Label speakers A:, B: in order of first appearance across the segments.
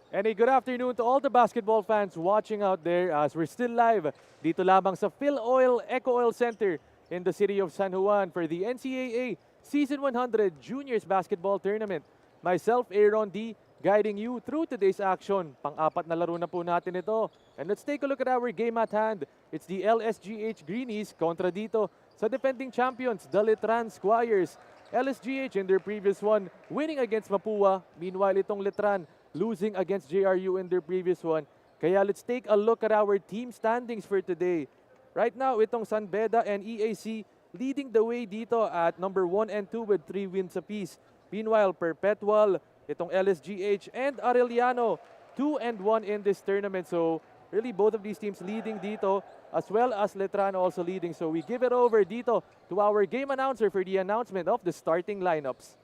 A: And a good afternoon to all the basketball fans watching out there as we're still live dito lamang sa Phil Oil Eco Oil Center in the city of San Juan for the NCAA Season 100 Juniors Basketball Tournament. Myself, Aaron D, guiding you through today's action. Pang-apat na laro na po natin ito. And let's take a look at our game at hand. It's the LSGH Greenies kontra dito sa defending champions, the Letran Squires. LSGH in their previous one, winning against Mapua. Meanwhile, itong Letran losing against JRU in their previous one. Kaya let's take a look at our team standings for today. Right now, itong San Beda and EAC leading the way dito at number 1 and 2 with 3 wins apiece. Meanwhile, Perpetual, itong LSGH and Arellano, 2 and 1 in this tournament. So really both of these teams leading dito as well as Letran also leading. So we give it over dito to our game announcer for the announcement of the starting lineups.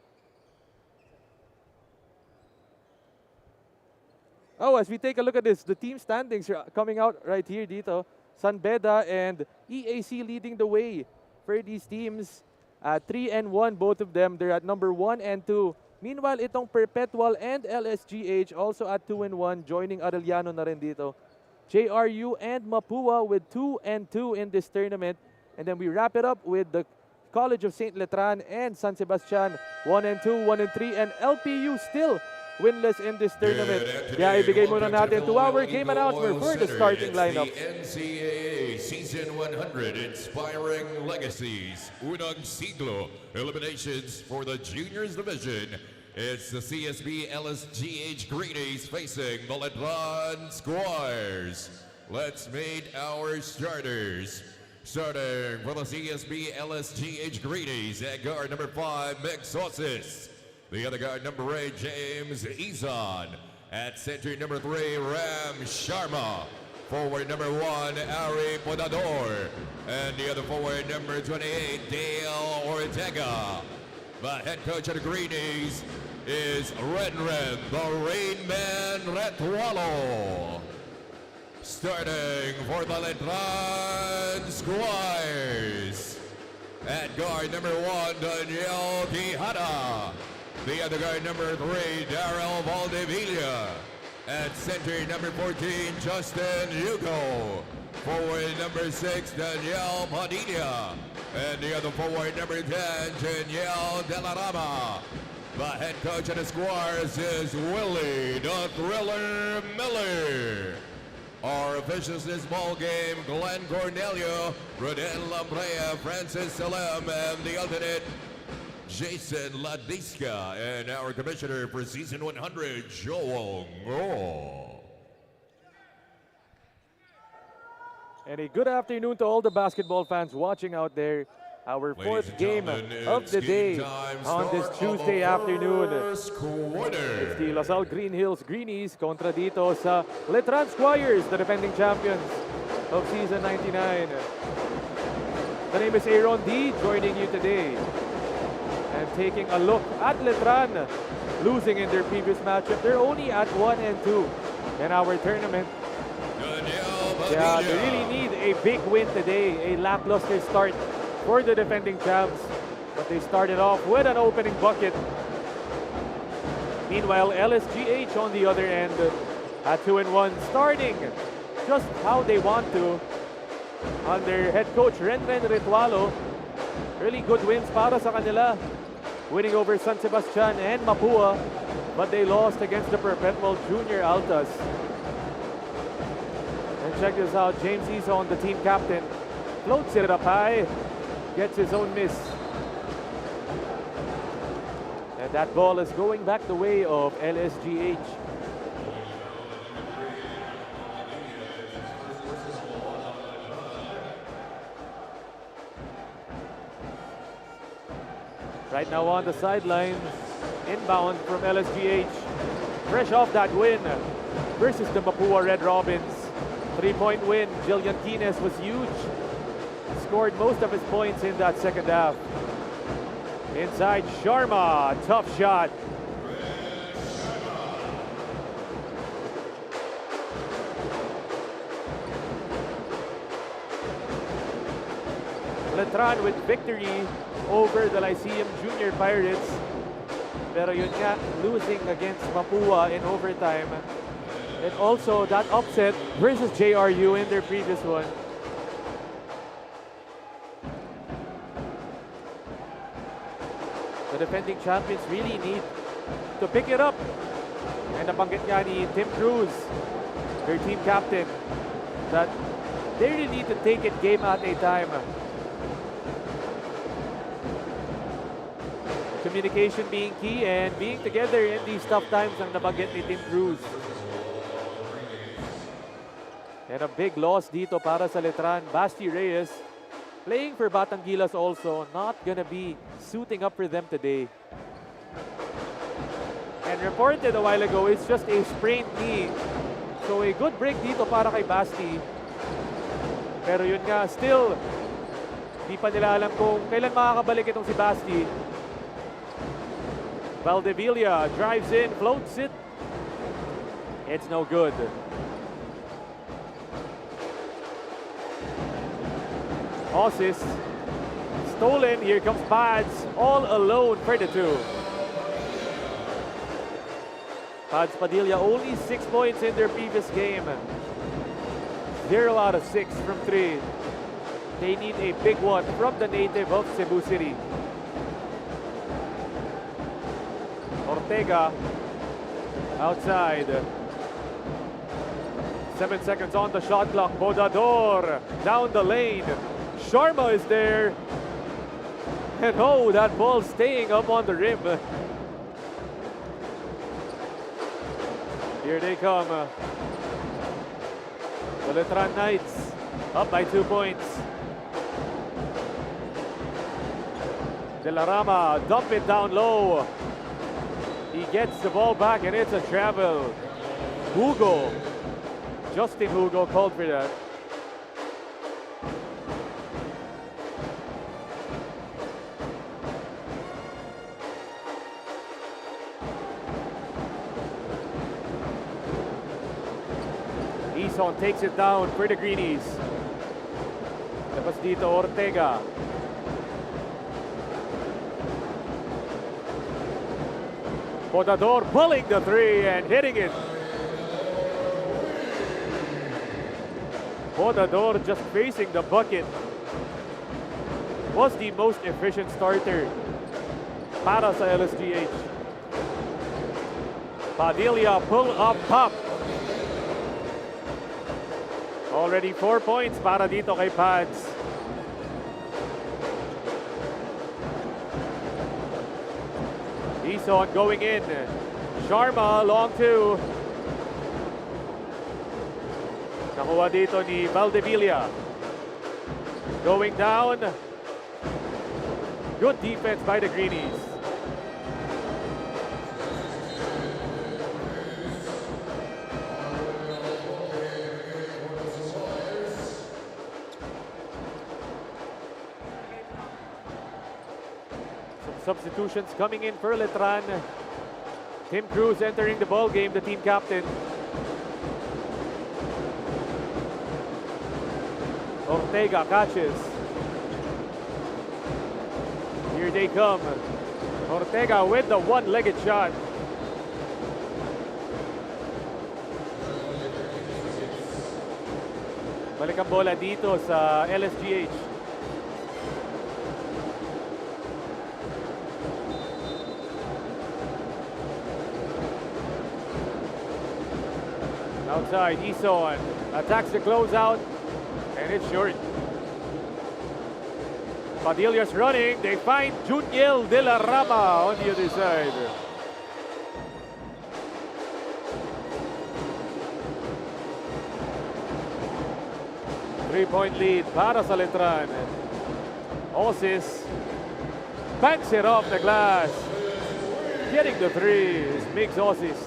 A: Oh, as we take a look at this, the team standings are coming out right here dito. San Beda and EAC leading the way for these teams. 3 and 1, both of them. They're at number 1 and 2. Meanwhile, itong Perpetual and LSGH also at 2 and 1, joining Arellano na rin dito. JRU and Mapua with 2 and 2 in this tournament. And then we wrap it up with the College of St. Letran and San Sebastian, 1 and 2, 1 and 3, and LPU still winless in this tournament. Kaya ibigay muna natin to our game announcer for the starting lineup.
B: NCAA Season 100 Inspiring Legacies. Unang Siglo eliminations for the Juniors Division. It's the CSB-LSGH Greenies facing the Letran Squires. Let's meet our starters. Starting for the CSB-LSGH Greenies at guard number 5, Meg Sosis. The other guard, number 8, James Izan. At center, number 3, Ram Sharma. Forward, number 1, Ari Podador. And the other forward, number 28, Dale Ortega. The head coach of the Greenies is Ren, the Rain Man Retualo. Starting for the Letran Squires. At guard, number 1, Daniel Quijada. The other guard, number 3, Daryl Valdevilla. At center, number 14, Justin Hugo. Forward, number 6, Danielle Padilla. And the other forward, number 10, Danielle Delarama. The head coach of the Squires is Willie the Thriller Miller. Our officials this ball game, Glenn Cornelio, Rodel Lambrea, Francis Salem, and the alternate, Jason Ladiska, and our commissioner for Season 100, Joel Ngo.
A: And a good afternoon to all the basketball fans watching out there. Our fourth game of the day on this Tuesday afternoon. It's the LaSalle Green Hills Greenies kontra dito sa Letran Squires, the defending champions of Season 99. The name is Aaron D, joining you today. And taking a look at Letran, losing in their previous matchup. They're only at 1 and 2 in our tournament. Yeah, they really need a big win today, a lackluster start for the defending champs. But they started off with an opening bucket. Meanwhile, LSGH on the other end at 2 and 1, starting just how they want to under head coach Renren Retualo. Really good wins para sa kanila, winning over San Sebastian and Mapua, but they lost against the Perpetual Junior Altas. And check this out, James Eason, the team captain, floats it up high, gets his own miss. And that ball is going back the way of LSGH. Right now on the sidelines, inbound from LSGH. Fresh off that win versus the Mapua Red Robins. 3-point win. Jillian Quines was huge. Scored most of his points in that second half. Inside Sharma, tough shot. Letran with victory over the Lyceum Junior Pirates. Pero yun nga, losing against Mapua in overtime. And also that upset versus JRU in their previous one. The defending champions really need to pick it up. And nabanggit nga ni Tim Cruz, their team captain, that they really need to take it game at a time. Communication being key and being together in these tough times ang nabanggit ni Tim Cruz. And a big loss dito para sa Letran. Basti Reyes, playing for Batangilas also, not gonna be suiting up for them today. And reported a while ago, it's just a sprained knee. So a good break dito para kay Basti. Pero yun nga, still, di pa nila alam kung kailan makakabalik itong si Basti. Valdevilla drives in, floats it. It's no good. Ossis, stolen, here comes Pads, all alone for the two. Pads Padilla only 6 points in their previous game. 0 out of 6 from 3. They need a big one from the native of Cebu City. Ortega, outside. 7 seconds on the shot clock. Bodador, down the lane. Sharma is there. And oh, that ball staying up on the rim. Here they come. The Letran Knights up by 2 points. De La Rama, dump it down low. He gets the ball back and it's a travel. Hugo, Justin Hugo called for that. Ison takes it down for the Greenies. Labas dito Ortega. Bodador pulling the three and hitting it. Bodador just facing the bucket. Was the most efficient starter para sa LSGH. Padilla pull up pop. Already 4 points para dito kay Pads. Ison going in. Sharma long two. Nakuha dito ni Valdevilla. Going down. Good defense by the Greenies. Substitutions coming in for Letran. Tim Cruz entering the ball game, the team captain. Ortega catches. Here they come. Ortega with the one-legged shot. Balik ang bola dito sa LSGH. Outside, Ison attacks the closeout, and it's short. Padilla's running. They find Juniel De La Rama on the other side. Three-point lead para sa Letran. Ossis banks it off the glass. Getting the three is Migs Ossis.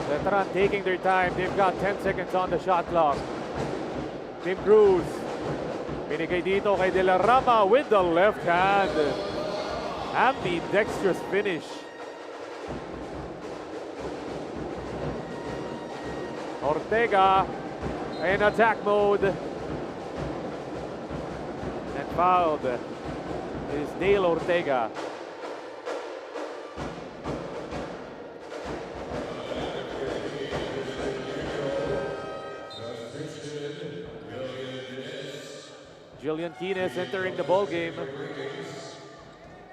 A: Letran taking their time. They've got 10 seconds on the shot clock. Tim Cruz. Binigay dito kay De La Rama with the left hand. Ambidextrous finish. Ortega in attack mode. fouled is Dale Ortega. Jillian Quines entering the ball game.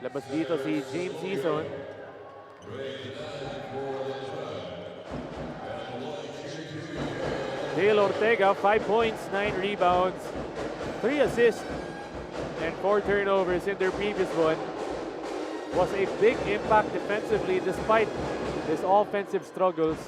A: Labas dito si James Eason. Dale Ortega, 5 points, 9 rebounds, 3 assists, and 4 turnovers in their previous one. Was a big impact defensively despite his offensive struggles.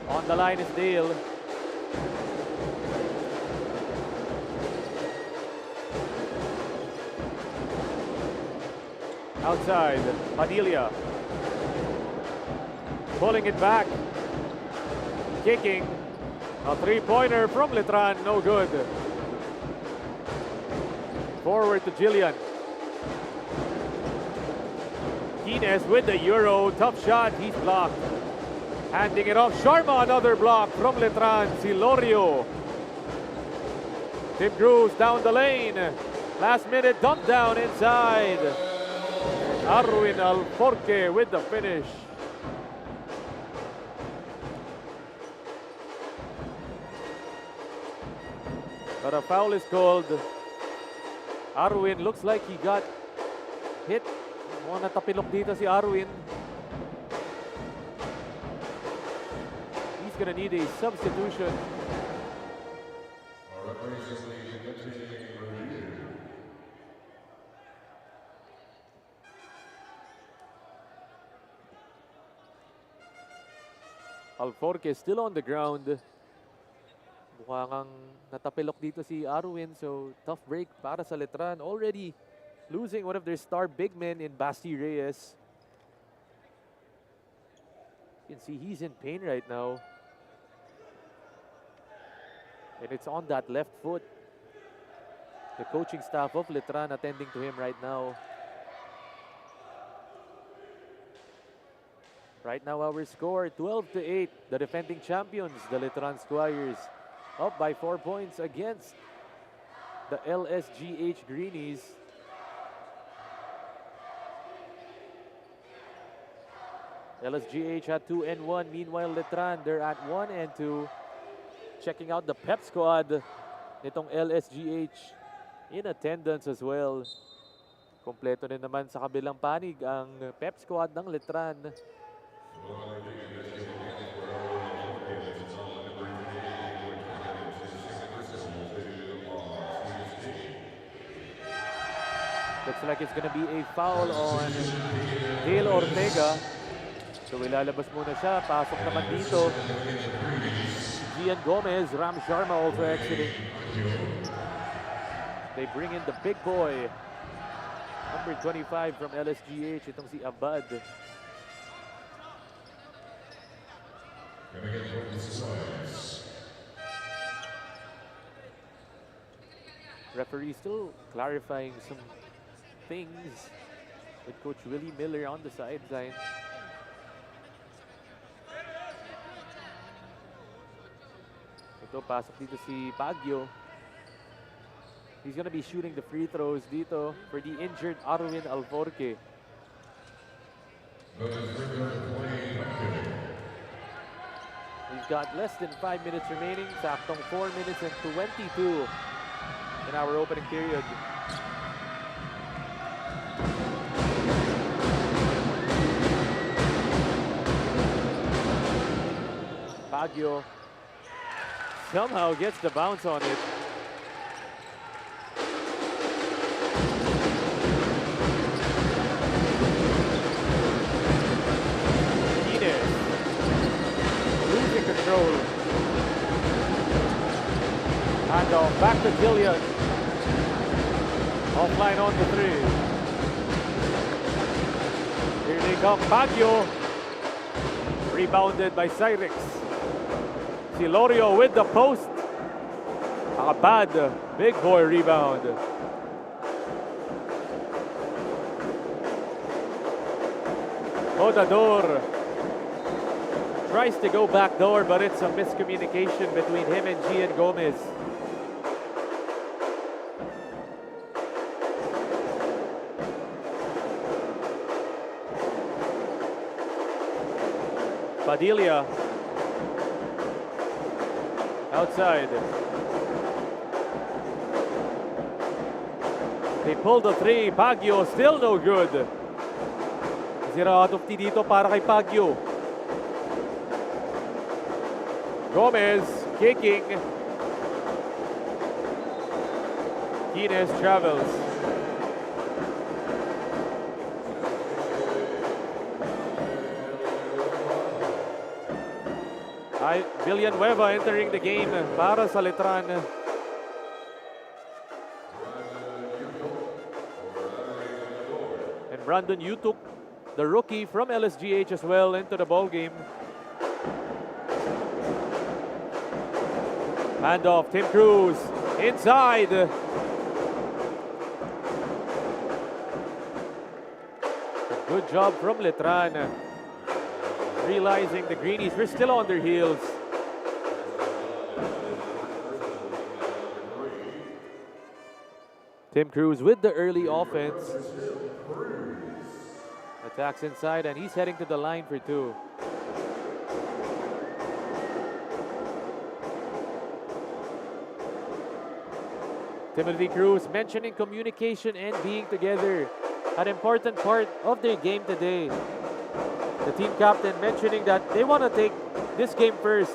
A: On the line is Dale. Outside, Padilla. Pulling it back. Kicking. A three-pointer from Letran, no good. Forward to Jillian. Quines with the Euro. Tough shot, he's blocked. Handing it off, Sharma, another block from Letran. Silorio. Tim Cruz down the lane. Last minute dump down inside. Arwin Alforque with the finish. But a foul is called. Arwin looks like he got hit. Mukhang natapilok dito si Arwin. He's gonna need a substitution. Alforque is still on the ground. Mukhang natapilok dito si Arwin, so tough break para sa Letran. Already losing one of their star big men in Basti Reyes. You can see he's in pain right now. And it's on that left foot. The coaching staff of Letran attending to him right now. Right now our score 12-8. The defending champions, the Letran Squires, up by 4 points against the LSGH Greenies. LSGH at 2-1. Meanwhile, Letran, they're at 1-2. Checking out the pep squad nitong LSGH in attendance as well. Kompleto din naman sa kabilang panig ang pep squad ng Letran. Looks like it's gonna be a foul on Dale Ortega. So ilalabas muna siya. Pasok naman dito. Gian Gomez, Ram Sharma also exiting. They bring in the big boy. Number 25 from LSGH, itong si Abad. Referee still clarifying some things with Coach Willie Miller on the sideline. Ito, pasok dito si Baguio. He's gonna be shooting the free throws dito for the injured Arwin Alforque. We've got less than 5 minutes remaining. Saktong 4 minutes and 22 in our opening period. Baguio somehow gets the bounce on it. Quines losing control. And back to Gillian. Offline on the three. Here they come. Baguio. Rebounded by Cyrix. Silorio with the post. A bad big boy rebound. Odador tries to go back door, but it's a miscommunication between him and Gian Gomez. Padilla outside. They pulled the three. Baguio still no good. 0 out of 10 dito para kay Baguio. Gomez kicking. Quines travels. Villanueva entering the game para sa Letran. And Brandon Yutuk, the rookie from LSGH as well, into the ball game. Handoff, Tim Cruz inside. Good job from Letran. Realizing the Greenies were still on their heels. Tim Cruz with the early offense. Attacks inside and he's heading to the line for 2. Timothy Cruz mentioning communication and being together. An important part of their game today. The team captain mentioning that they want to take this game first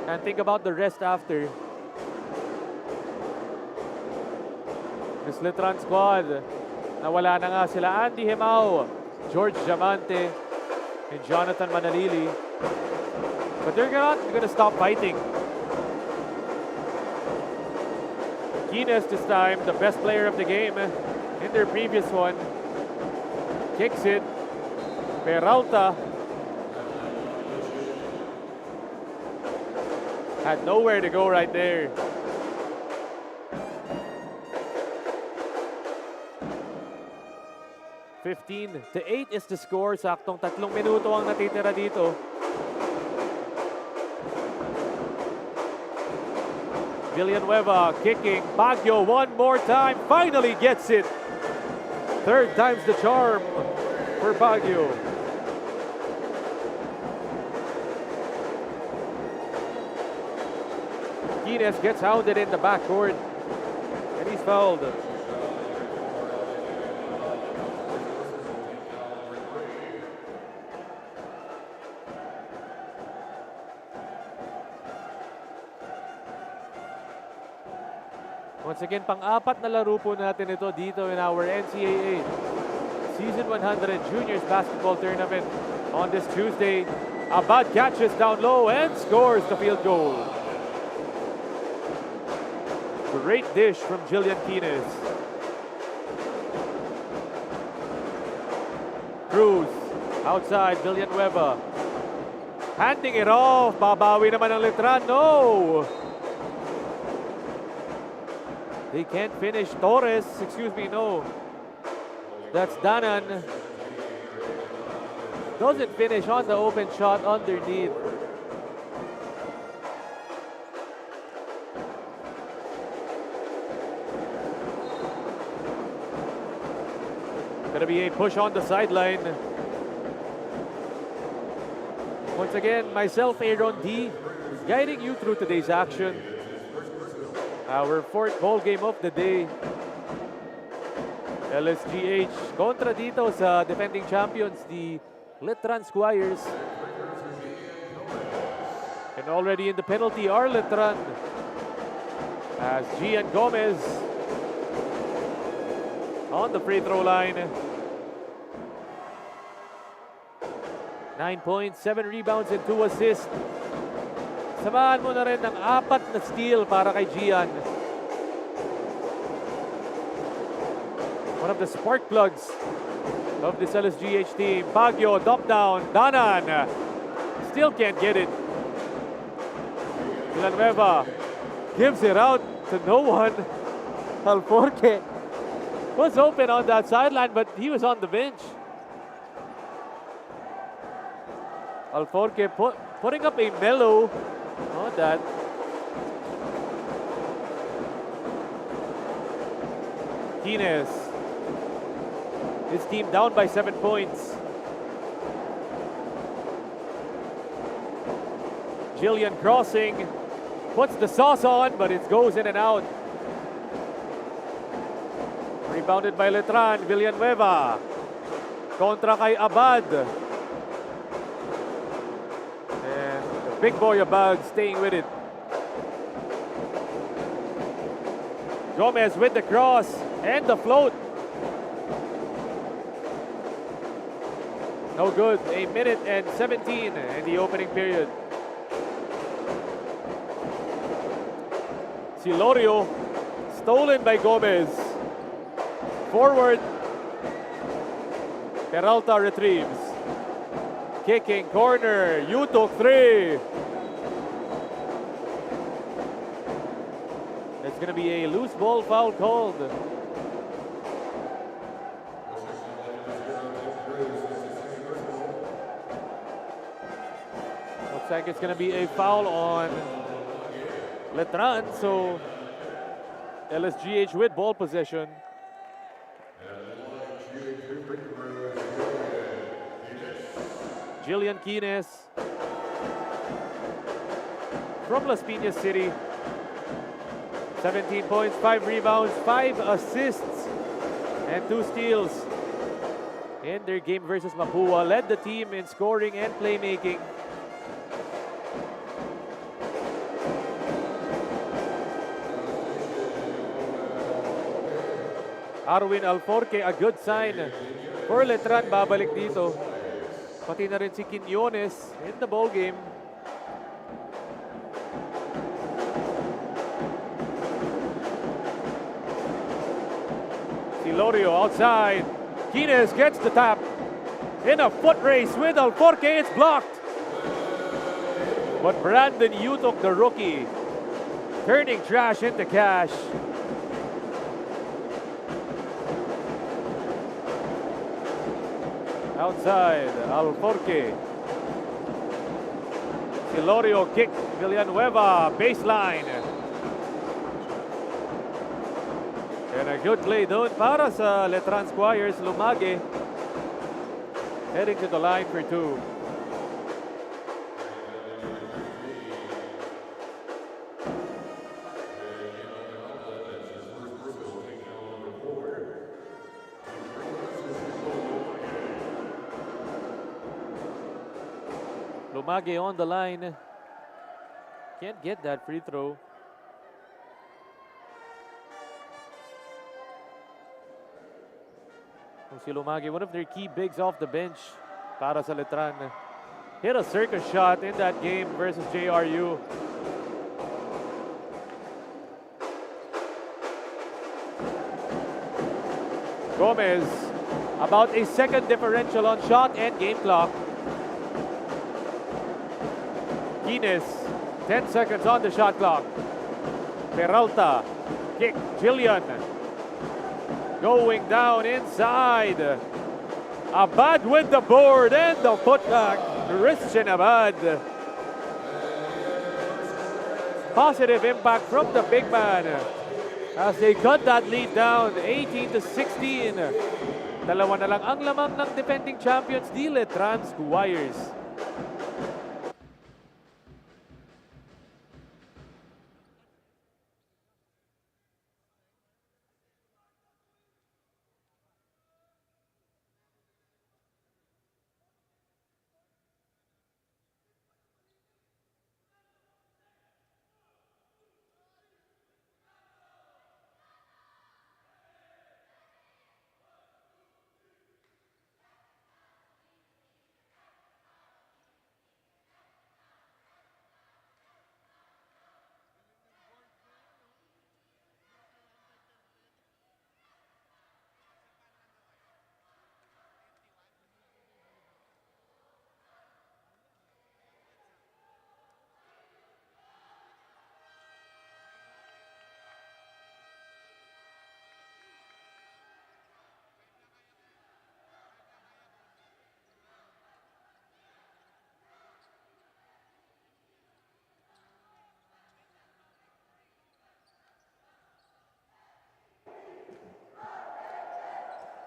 A: and think about the rest after. This Letran squad, nawala na nga sila Andy Hemao, George Diamante, and Jonathan Manalili. But they're not gonna stop fighting. Quines this time, the best player of the game in their previous one. Kicks it. Peralta had nowhere to go right there. (15-8) is the score. Saktong 3 minuto ang natitira dito. Villanueva kicking. Baguio one more time. Finally gets it. 3rd time's the charm for Baguio. Quines gets hounded in the backcourt. And he's fouled. Once again, pang-apat na laro po natin ito dito in our NCAA Season 100 Juniors Basketball Tournament on this Tuesday. Abad catches down low and scores the field goal. Great dish from Jillian Quines. Cruz outside, Villanueva handing it off. Babawi naman ang Letran. No! They can't finish. Torres, excuse me, no. That's Danan. Doesn't finish on the open shot underneath. Gonna be a push on the sideline. Once again, myself, Aaron D, guiding you through today's action. Our 4th ball game of the day. LSGH kontra dito sa defending champions, the Letran Squires. And already in the penalty are Letran, as Gian Gomez on the free throw line. 9 points, 7 rebounds, and 2 assists. Samahan mo na rin ng 4 na steal para kay Gian. One of the spark plugs of this LSGH team. Baguio, dump down. Danan still can't get it. Villanueva gives it out to no one. Alforque was open on that sideline, but he was on the bench. Alforque putting up a mellow on that. Quines. His team down by 7 points. Jillian crossing. Puts the sauce on, but it goes in and out. Rebounded by Letran. Villanueva. Kontra kay Abad. And the big boy Abad staying with it. Gomez with the cross and the float. No good. 1 minute and 17 in the opening period. Silorio stolen by Gomez. Forward. Peralta retrieves. Kicking corner. Yutok 3. It's going to be a loose ball foul called. Looks like it's going to be a foul on Letran, so LSGH with ball possession. Jillian Quines from Las Piñas City. 17 points, 5 rebounds, 5 assists, and 2 steals in their game versus Mapua. Led the team in scoring and playmaking. Arwin Alforque, a good sign for Letran. Babalik dito. Pati na rin si Quiñones in the ball game. Silorio outside. Quines gets the tap. In a foot race with Alforque, it's blocked. But Brandon Yutok, the rookie, turning trash into cash. Outside, Alforque. Silorio kick, Villanueva, baseline. And a good play doon para sa Letran Squires. Lumage heading to the line for 2. Lumage on the line. Can't get that free throw. Si Lumage, one of their key bigs off the bench para sa Letran. Hit a circus shot in that game versus JRU. Gomez, about a second differential on shot and game clock. Quines, 10 seconds on the shot clock. Peralta, kick, Jillian. Going down inside. Abad with the board and the putback. Christian Abad. Positive impact from the big man as they cut that lead down 18-16. Dalawa na lang ang lamang ng defending champions, the Letran Squires.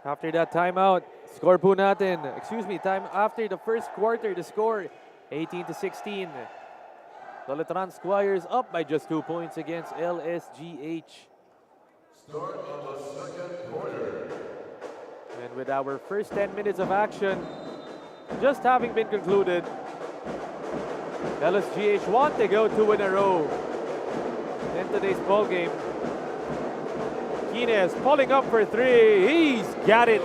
A: After that timeout, score po natin. Excuse me, time after the first quarter, the score 18-16. The Letran Squires up by just 2 points against LSGH.
B: Start of the second quarter.
A: And with our first 10 minutes of action just having been concluded, LSGH want to go 2 in a row in today's ball game. Quines pulling up for 3. He's got it.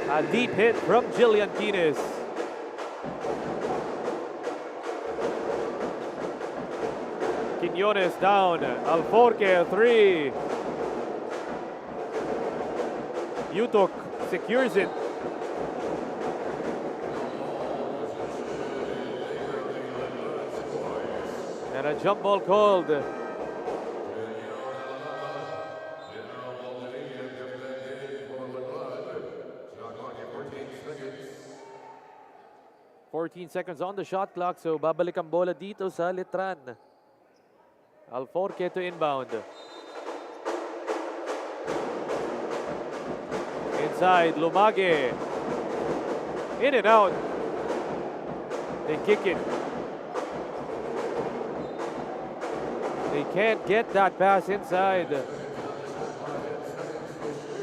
A: A deep hit from Jillian Quines. Quiñones down. Alforque 3. Yutok secures it. And a jump ball called. 14 seconds on the shot clock, so babalik ang bola dito sa Letran. Alforque to inbound. Inside, Lumage. In and out. They kick it. They can't get that pass inside.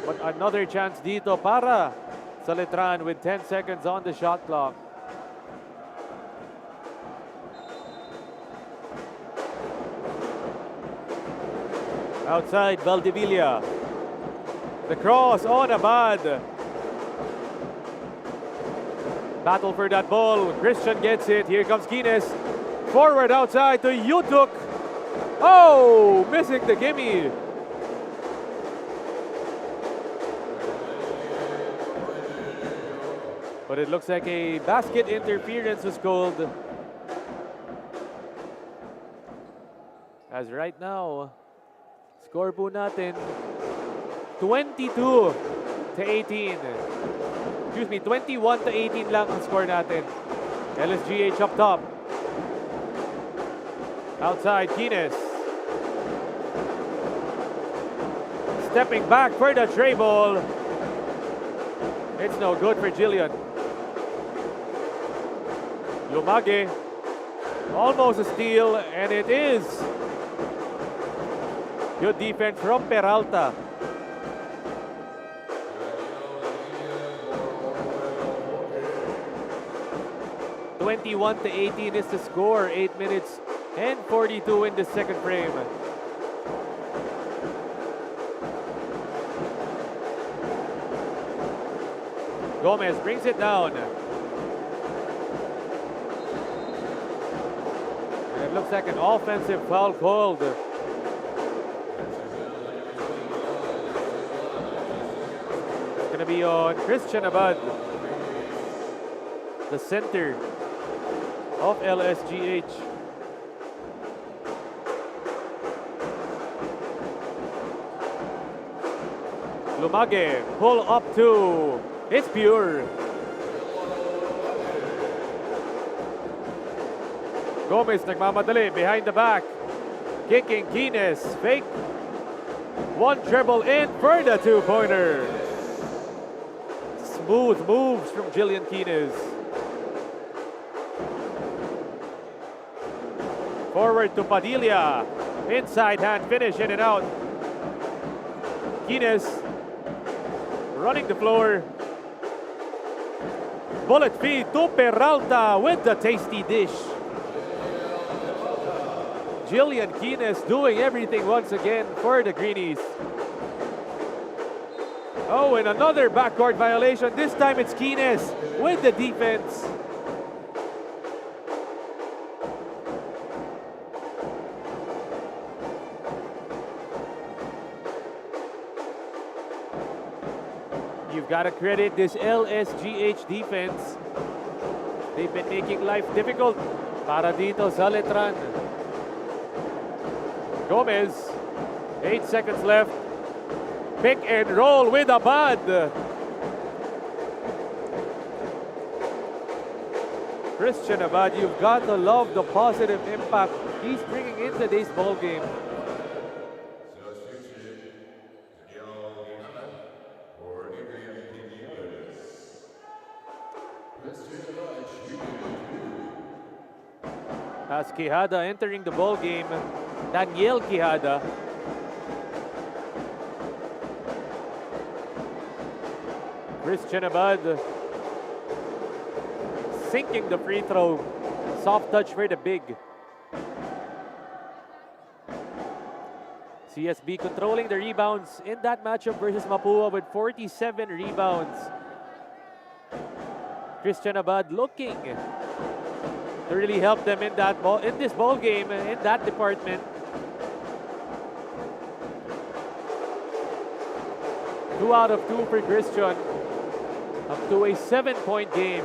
A: But another chance dito para sa Letran with 10 seconds on the shot clock. Outside, Valdivia. The cross on Abad. Battle for that ball. Christian gets it. Here comes Quines. Forward outside to Yutuk. Oh, missing the gimme. But it looks like a basket interference was called. As right now, score po natin 22-18. Excuse me, 21-18 lang ang score natin. LSGH up top. Outside, Quines. Stepping back for the tray ball. It's no good for Jillian. Lumage. Almost a steal, and it is. Good defense from Peralta. (21-18) is the score. 8 minutes and 42 in the second frame. Gomez brings it down. And it looks like an offensive foul called. Going to be on Christian Abad, the center of LSGH. Lumage, pull up two. It's pure. Gomez nagmamadali behind the back. Kicking Quines, fake. One dribble in for the two-pointer. Smooth moves from Jillian Quines. Forward to Padilla. Inside hand finish, in and out. Quines running the floor. Bullet feed to Peralta with the tasty dish. Jillian Quines doing everything once again for the Greenies. Oh, and another backcourt violation. This time it's Quines with the defense. You've got to credit this LSGH defense. They've been making life difficult para dito sa Letran. Gomez, 8 seconds left. Pick and roll with Abad. Christian Abad, you've got to love the positive impact he's bringing in today's ball game. As Quijada entering the ball game, Daniel Quijada. Christian Abad sinking the free throw. Soft touch for the big. CSB controlling the rebounds in that matchup versus Mapua with 47 rebounds. Christian Abad looking to really help them in this ball game in that department. 2 out of 2 for Christian, up to a 7-point game.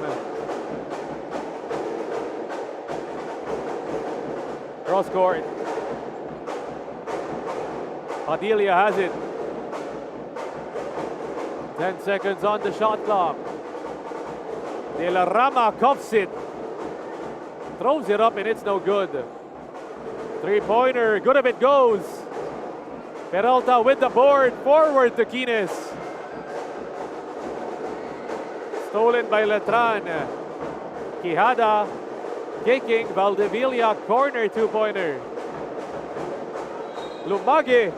A: Cross court. Padilla has it. 10 seconds on the shot clock. De La Rama cuffs it. Throws it up and it's no good. 3-pointer, good if it goes. Peralta with the board, forward to Quines. Stolen by Letran. Quijada kicking, Valdevilla corner 2-pointer. Lumage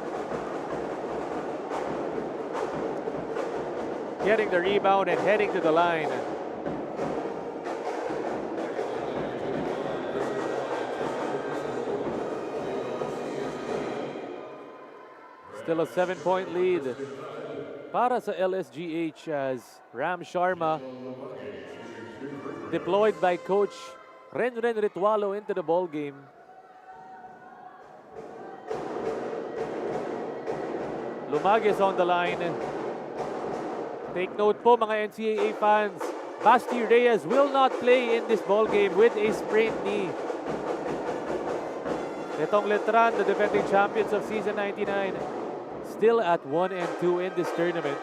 A: getting the rebound and heading to the line. Still a 7-point lead para sa LSGH as Ram Sharma deployed by coach Renren Ritualo into the ball game. Lumagues on the line. Take note po mga NCAA fans, Basti Reyes will not play in this ball game with a sprained knee. Itong Letran, the defending champions of season 99, still at 1-2 in this tournament.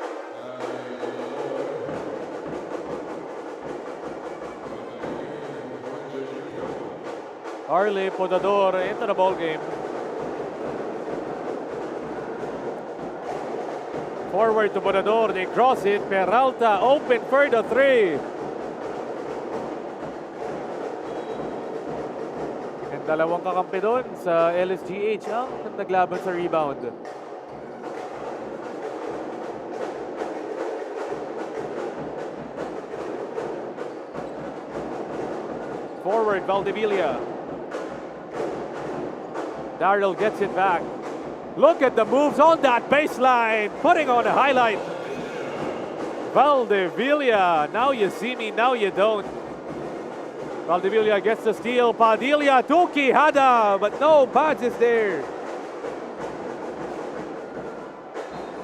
A: Arle Podador into the ball game. Forward to Podador, they cross it. Peralta open for the 3. And dalawang kakampi doon sa LSGH ang naglaban sa rebound. Forward, Valdevilla. Daryl gets it back. Look at the moves on that baseline, putting on a highlight. Valdevilla, now you see me, now you don't. Valdevilla gets the steal. Padilla to Quijada, but no, Pads is there.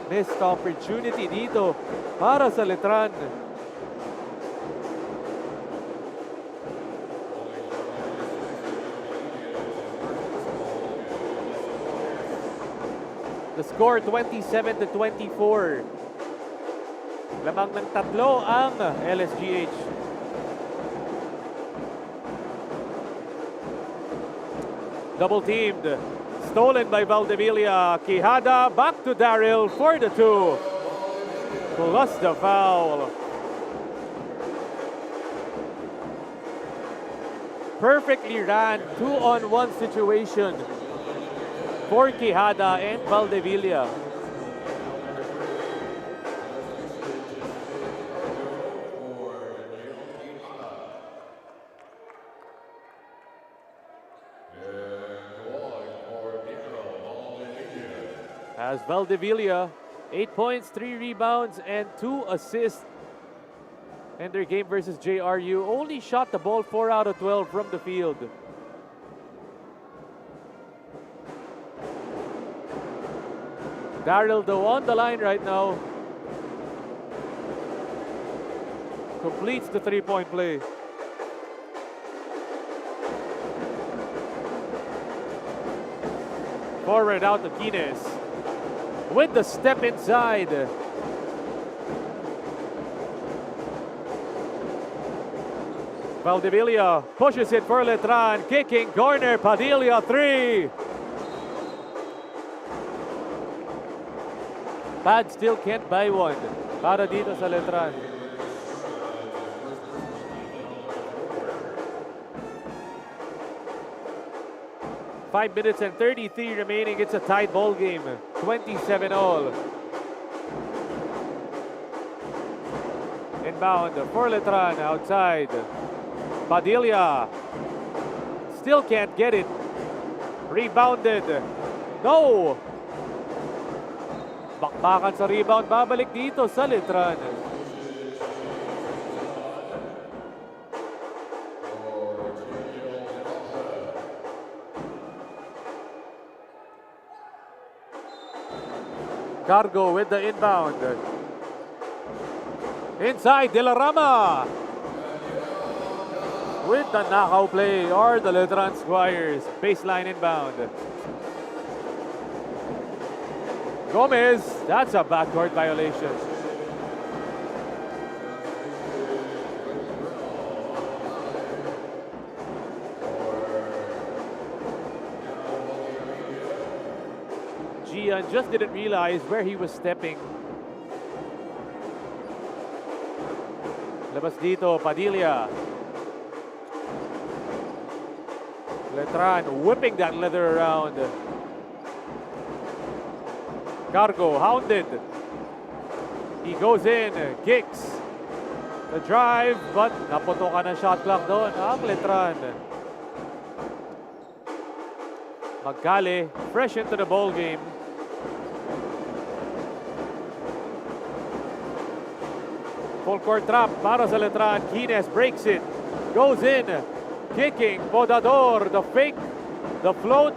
A: Missed opportunity dito para sa Letran. The score 27-24. Lamang ng tatlo ang LSGH. Double teamed. Stolen by Valdevilla. Quijada back to Daryl for the 2. Plus the foul. Perfectly ran 2-on-1 situation for Quijada and Valdevilla. As Valdevilla, 8 points, 3 rebounds, and 2 assists in their game versus JRU. Only shot the ball 4 out of 12 from the field. Daryl though on the line right now. Completes the 3-point play. Forward out to Quines. With the step inside. Valdevilla pushes it for Letran. Kicking corner. Padilla 3. Pad still can't buy one para dito sa Letran. 5 minutes and 33 remaining. It's a tied ball game. 27-all. Inbound for Letran outside. Padilla. Still can't get it. Rebounded. No! Bakbakan sa rebound. Babalik dito sa Letran. Cargo with the inbound. Inside, De La Rama. With the knockout play are the Letran Squires. Baseline inbound. Gomez, that's a backcourt violation. Gian just didn't realize where he was stepping. Labas dito, Padilla. Letran whipping that leather around. Cargo hounded. He goes in, kicks. The drive, but naputokan ang shot clock doon ang Letran. Magkale, fresh into the ball game. Full court trap para sa Letran. Quines breaks it. Goes in. Kicking. Podador. The fake. The float.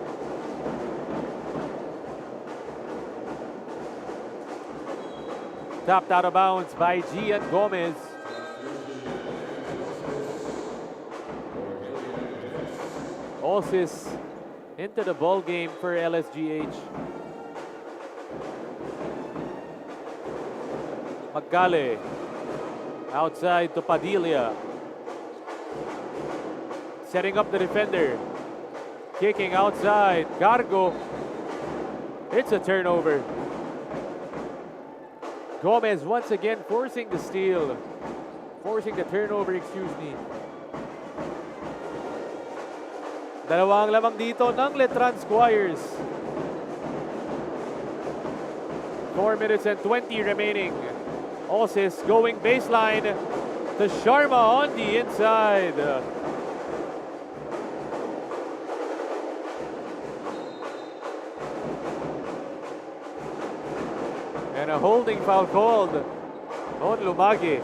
A: Tapped out of bounds by Gian Gomez. Osis into the ball game for LSGH. Magkale. Outside to Padilla. Setting up the defender. Kicking outside. Cargo. It's a turnover. Gomez once again forcing the steal. Forcing the turnover, excuse me. Dalawang lamang dito ng Letran Squires. 4 minutes and 20 remaining. Osis going baseline to Sharma on the inside. And a holding foul called on Lumagi.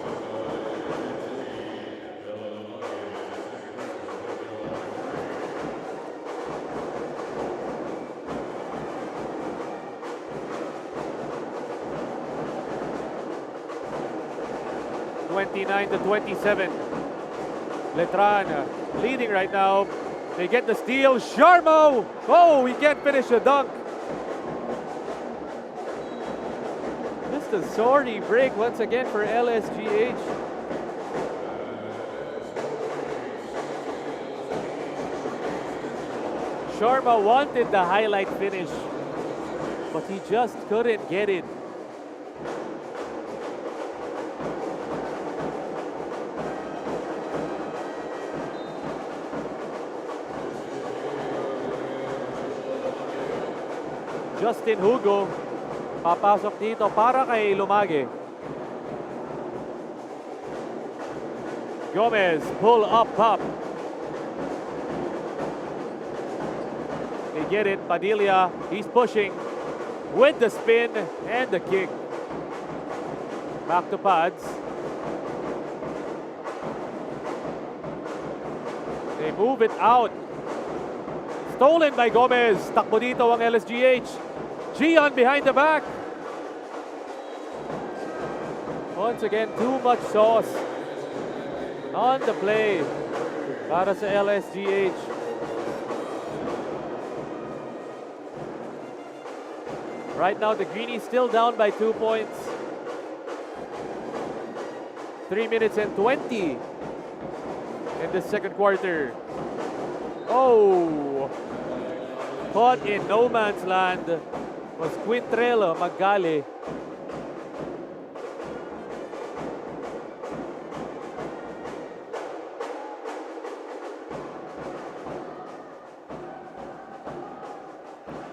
A: To 27. Letran leading right now. They get the steal. Sharmo! Oh, he can't finish the dunk. Just a sorry break once again for LSGH. Sharma wanted the highlight finish, but he just couldn't get it. Justin Hugo, papasok dito para kay Lumagi. Gomez, pull up, pop. They get it, Padilla, he's pushing with the spin and the kick. Back to Pads. They move it out. Stolen by Gomez. Takbo dito ang LSGH. Gian behind the back. Once again, too much sauce on the play para sa LSGH. Right now, the Greenies still down by 2 points. 3 minutes and 20 in the second quarter. Oh! Caught in no man's land was Quintrell Magkale.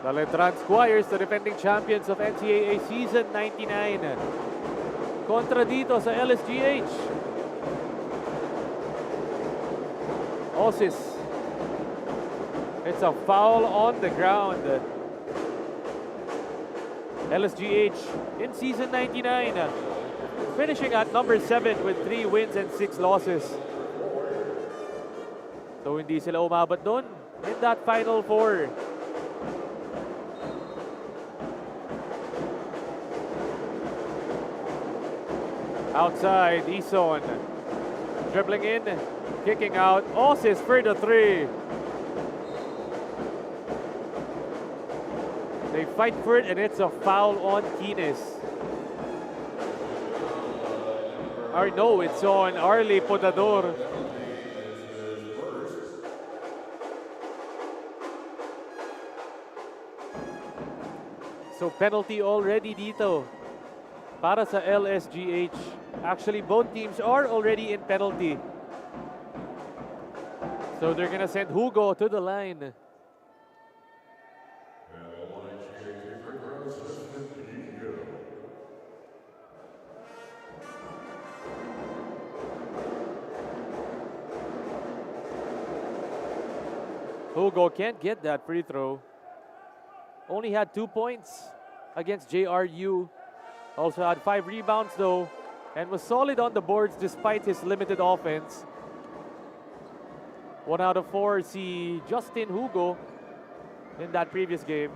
A: The Letran Squires, the defending champions of NCAA Season 99. Kontra dito sa LSGH. Osis. It's a foul on the ground. LSGH in Season 99. Finishing at number 7 with 3 wins and 6 losses. So hindi sila umabot doon in that Final Four. Outside, Ison. Dribbling in, kicking out. Osis for the 3. They fight for it, and it's a foul on Kines. Or no, it's on Arlie Podador. So penalty already dito para sa LSGH. Actually, both teams are already in penalty. So they're gonna send Hugo to the line. Hugo can't get that free throw. Only had 2 points against JRU. Also had 5 rebounds though, and was solid on the boards despite his limited offense. 1 out of 4 see Justin Hugo in that previous game.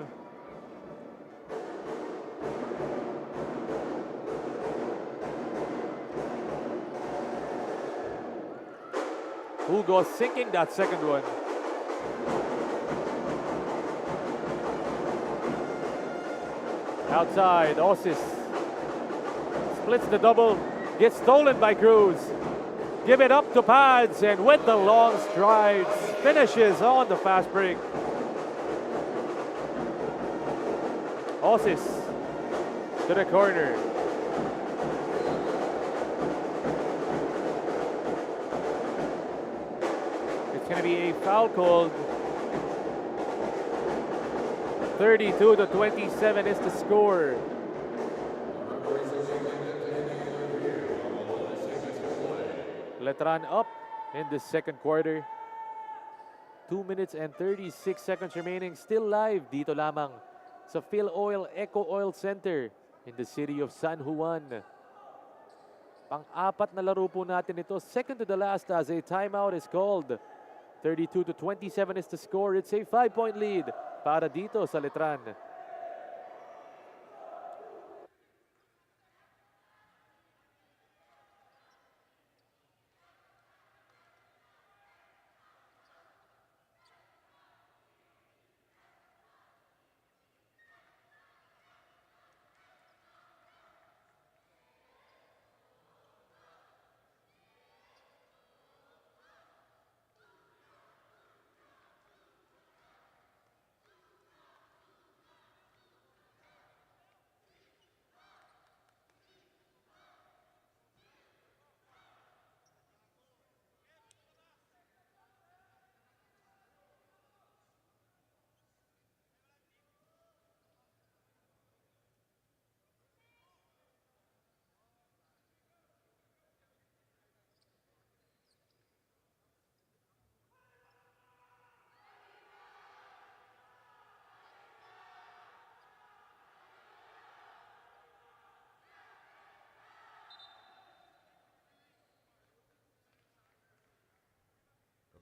A: Hugo sinking that second one. Outside, Osis splits the double, gets stolen by Cruz. Give it up to Pads, and with the long strides, finishes on the fast break. Osis to the corner. It's going to be a foul called. 32-27 is the score. Letran up in the second quarter. 2 minutes and 36 seconds remaining. Still live dito lamang sa Phil Oil Eco Oil Center in the city of San Juan. Pang-apat na laro po natin ito. Second to the last as a timeout is called. 32-27 is the score. It's a 5-point lead para dito sa Letran.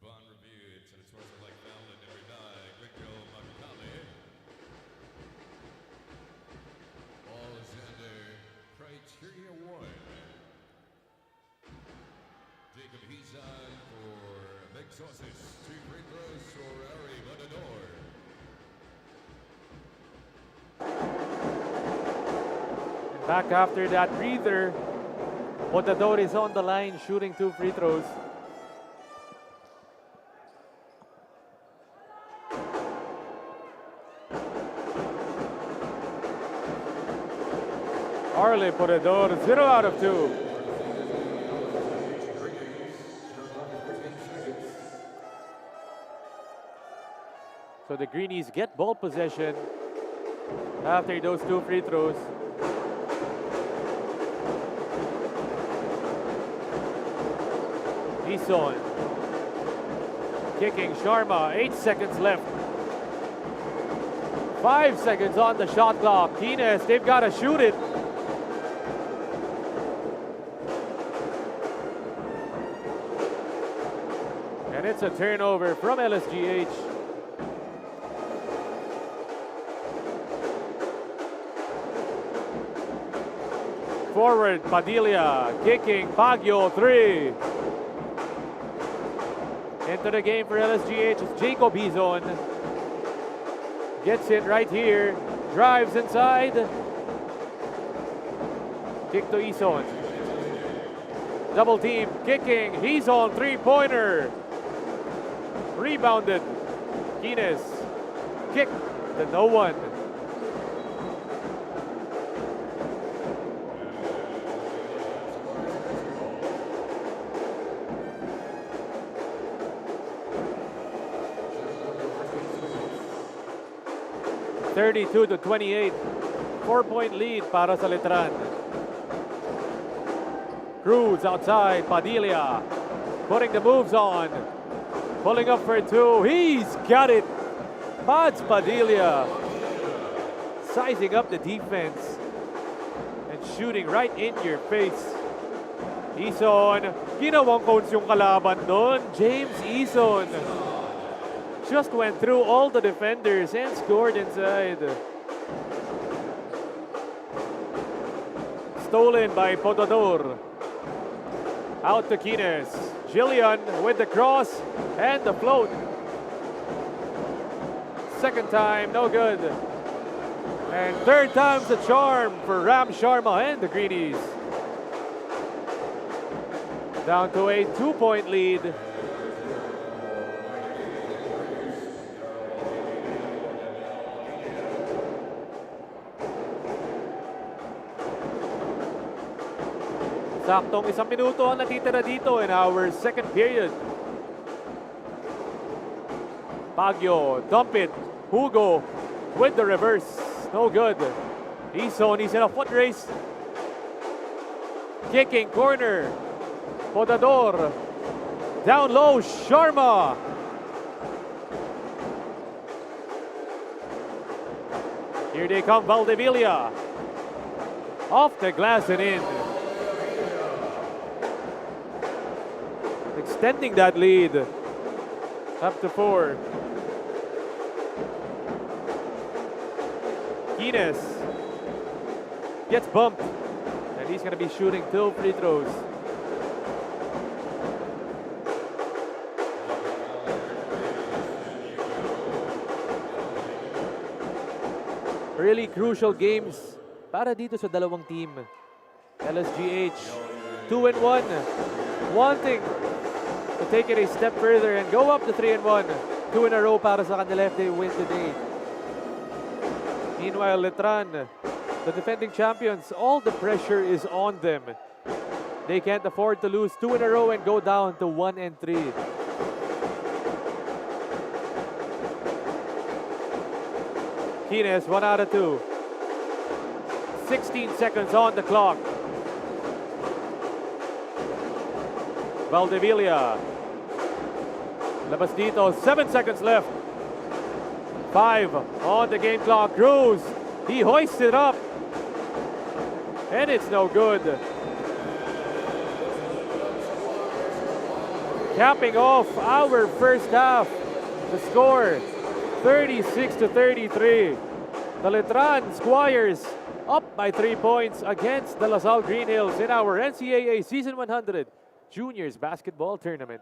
B: Upon review, it's an like foul and every night. Victor Makali. Ball is under criteria 1. Jacob Hizan for Mexosis. 2 free throws for Ari Matador.
A: Back after that breather, Matador is on the line shooting 2 free throws. Arle Podador, 0 out of 2. So the Greenies get ball possession after those 2 free throws. Ison kicking Sharma, 8 seconds left. 5 seconds on the shot clock. Kines, they've got to shoot it. And it's a turnover from LSGH. Forward, Padilla, kicking, Baguio, 3. Into the game for LSGH is Jacob Hizon. Gets it right here, drives inside. Kick to Ison. Double team, kicking, Hizon, 3-pointer. Rebounded, Kines, kick to no one. (32-28). 4-point lead para sa Letran. Cruz outside, Padilla putting the moves on. Pulling up for 2. He's got it. Pads Padilla sizing up the defense and shooting right in your face. Ison, ginawang coach yung kalaban doon. James Ison just went through all the defenders and scored inside. Stolen by Potador. Out to Kines. Jillian with the cross and the float. Second time, no good. And third time's the charm for Ram Sharma and the Greenies. Down to a 2-point lead. Saktong 1 minuto ang natitira dito in our second period. Baguio, dump it. Hugo with the reverse. No good. Ison, he's in a foot race. Kicking corner. Podador. Down low, Sharma. Here they come, Valdevilla. Off the glass and in. Extending that lead up to 4. Kines gets bumped, and he's going to be shooting 2 free throws. Really crucial games para dito sa dalawang team. LSGH 2-1, wanting to take it a step further and go up to 3-1. 2 in a row para sa kanila if they win today. Meanwhile, Letran, the defending champions, all the pressure is on them. They can't afford to lose 2 in a row and go down to 1-3. Kines, 1 out of 2. 16 seconds on the clock. Valdevilla. Labas dito, 7 seconds left. 5 on the game clock. Cruz, he hoists it up. And it's no good. Capping off our first half. The score, 36-33. The Letran Squires up by 3 points against the LaSalle Green Hills in our NCAA Season 100 Juniors Basketball Tournament.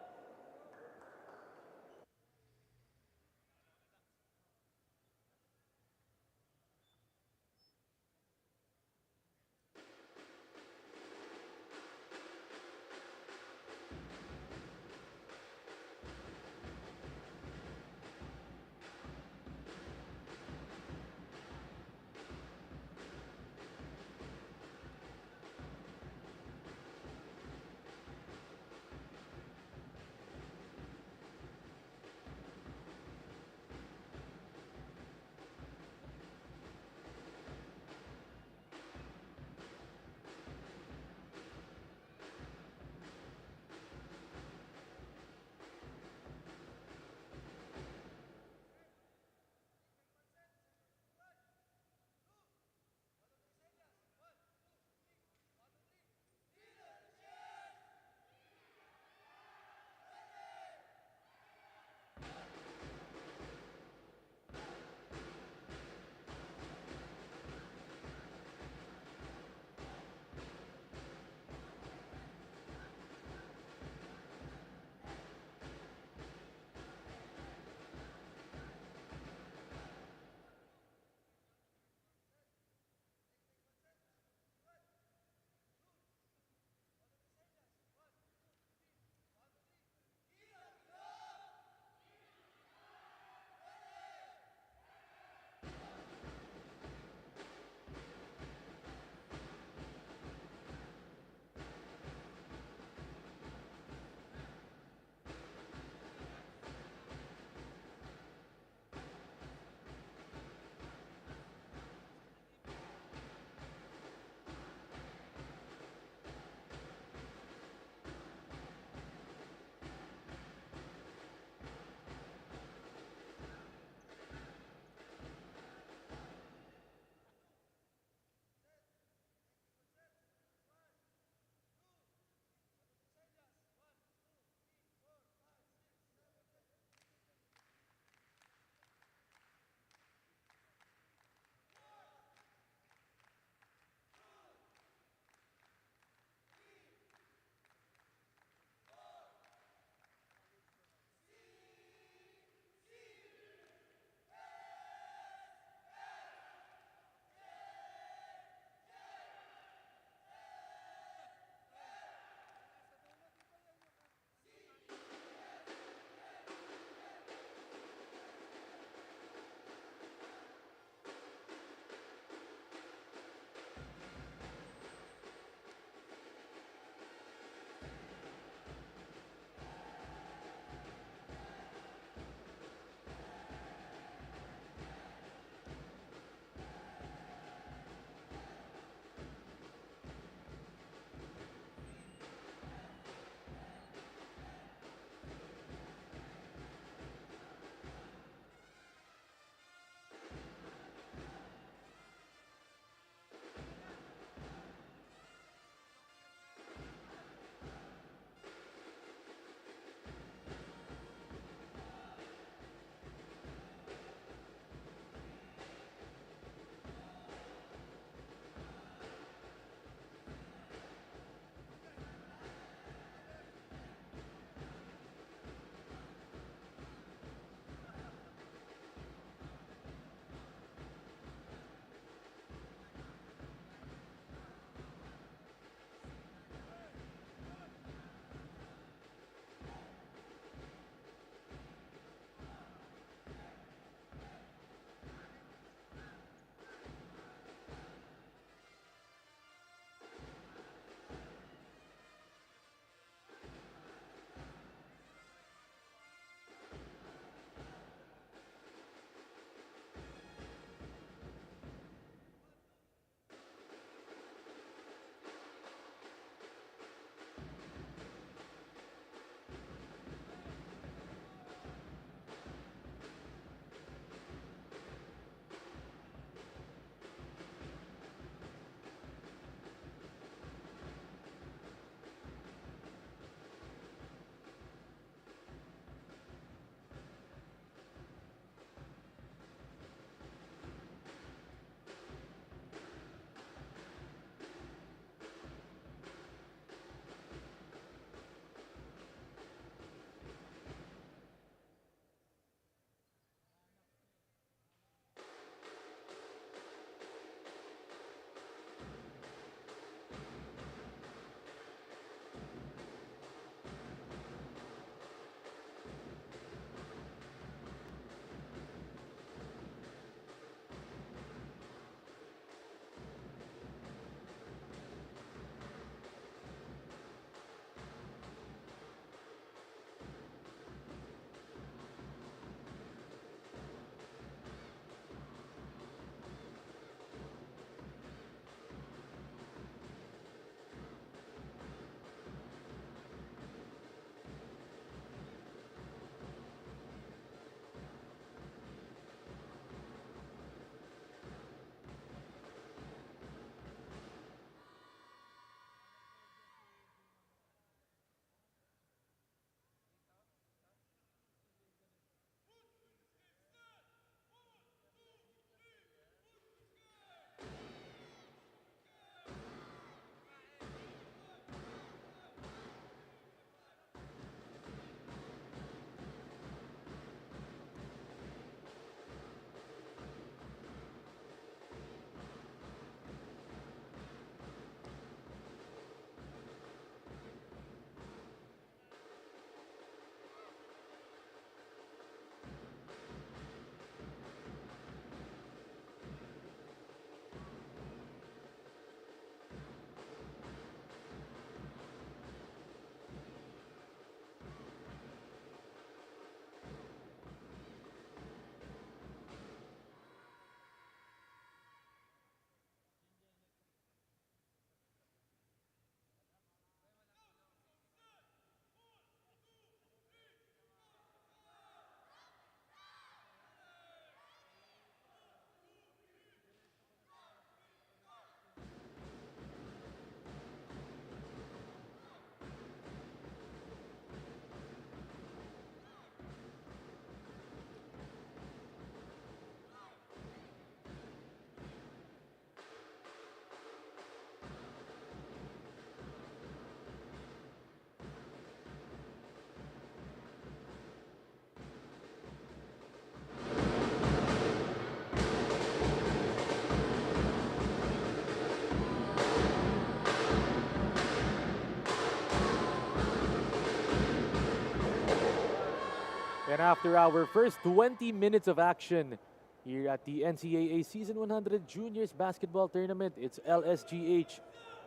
A: And after our first 20 minutes of action here at the NCAA Season 100 Juniors Basketball Tournament, it's LSGH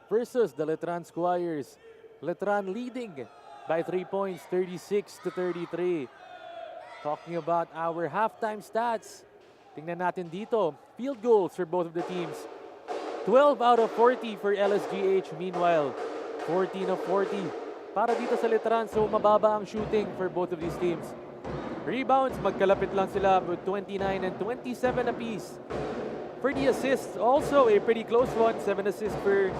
A: versus the Letran Squires. Letran leading by 3 points, 36-33. Talking about our halftime stats, tingnan natin dito. Field goals for both of the teams. 12 out of 40 for LSGH. Meanwhile, 14 of 40 para dito sa Letran. So mababa ang shooting for both of these teams. Rebounds, magkalapit lang sila with 29 and 27 apiece. For the assists, also a pretty close one. 7 assists for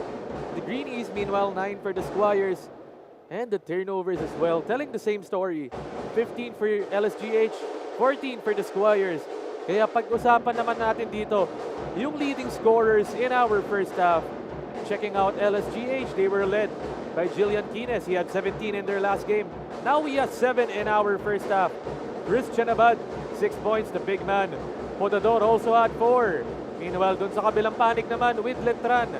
A: the Greenies, meanwhile 9 for the Squires. And the turnovers as well, telling the same story. 15 for LSGH, 14 for the Squires. Kaya pag-usapan naman natin dito, yung leading scorers in our first half. Checking out LSGH, they were led by Jillian Quines. He had 17 in their last game. Now we have 7 in our first half. Christian Abad, 6 points, the big man. Podador also had 4. Meanwhile, dun sa kabilang panig naman with Letran,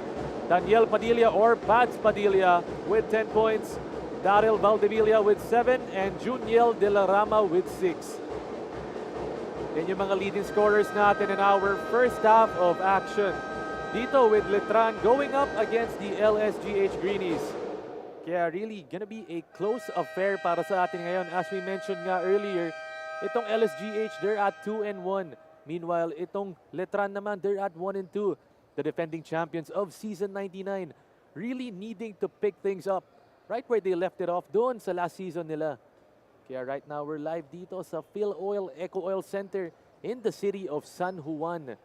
A: Daniel Padilla or Pads Padilla with 10 points. Daryl Valdevilla with 7 and Juniel De La Rama with 6. Yan yung mga leading scorers natin in our first half of action. Dito with Letran going up against the LSGH Greenies. Kaya really gonna be a close affair para sa atin ngayon. As we mentioned nga earlier, itong LSGH, they're at 2-1. Meanwhile, itong Letran naman, they're at 1-2. The defending champions of Season 99 really needing to pick things up right where they left it off doon sa last season nila. Kaya right now, we're live dito sa Phil Oil Eco Oil Center in the city of San Juan.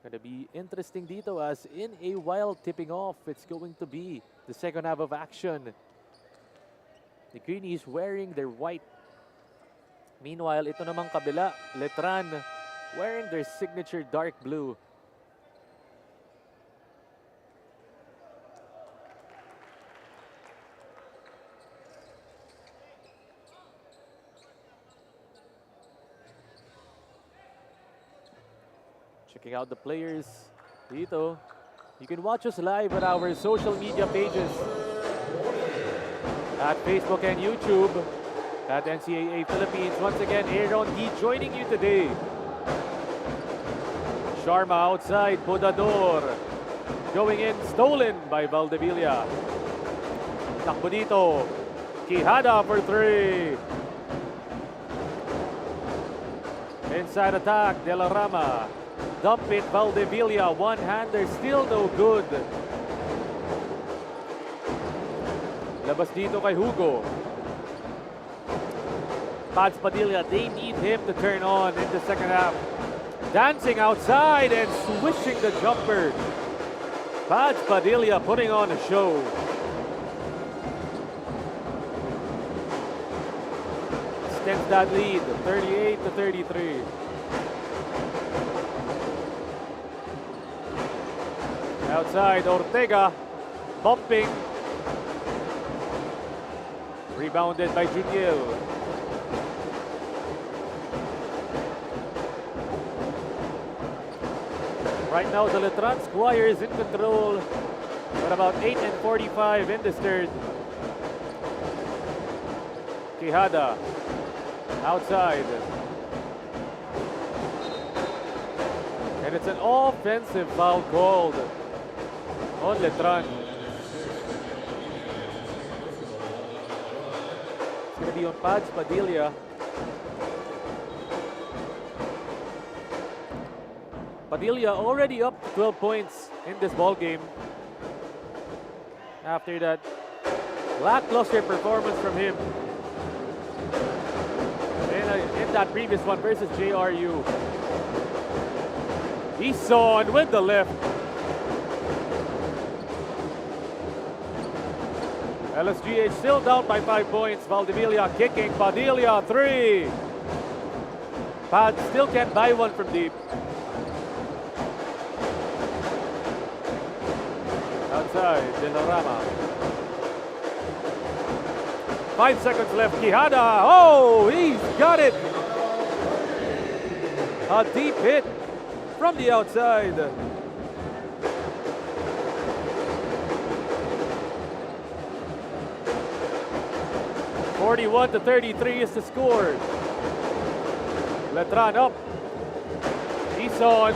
A: Gonna be interesting dito as in a while tipping off, it's going to be the second half of action. The Greenies wearing their white. Meanwhile, ito namang kabila, Letran wearing their signature dark blue. Checking out the players dito. You can watch us live on our social media pages at Facebook and YouTube at NCAA Philippines. Once again, Aaron D joining you today. Sharma outside, Podador going in, stolen by Valdevilla. Takbo dito, Quijada for 3. Inside attack, De La Rama. Dump it, Valdevilla, one-hander, still no good. Labas dito kay Hugo. Pads Padilla, they need him to turn on in the second half. Dancing outside and swishing the jumper. Pads Padilla putting on a show. Extends that lead, 38-33. Outside, Ortega, bumping. Rebounded by Juniel. Right now, the Letran Squires in control. At about 8:45 in this third. Quijada, outside. And it's an offensive foul called on Letran. It's going to be on Pads Padilla. Padilla already up to 12 points in this ball game. After that lackluster performance from him in that previous one versus JRU. Eason with the left. LSGH still down by 5 points. Valdevilla kicking. Padilla 3. Pad still can't buy one from deep. Outside, De La Rama. 5 seconds left. Quijada. Oh, he's got it. A deep hit from the outside. 4 41-33 is the score. Letran up. Ison.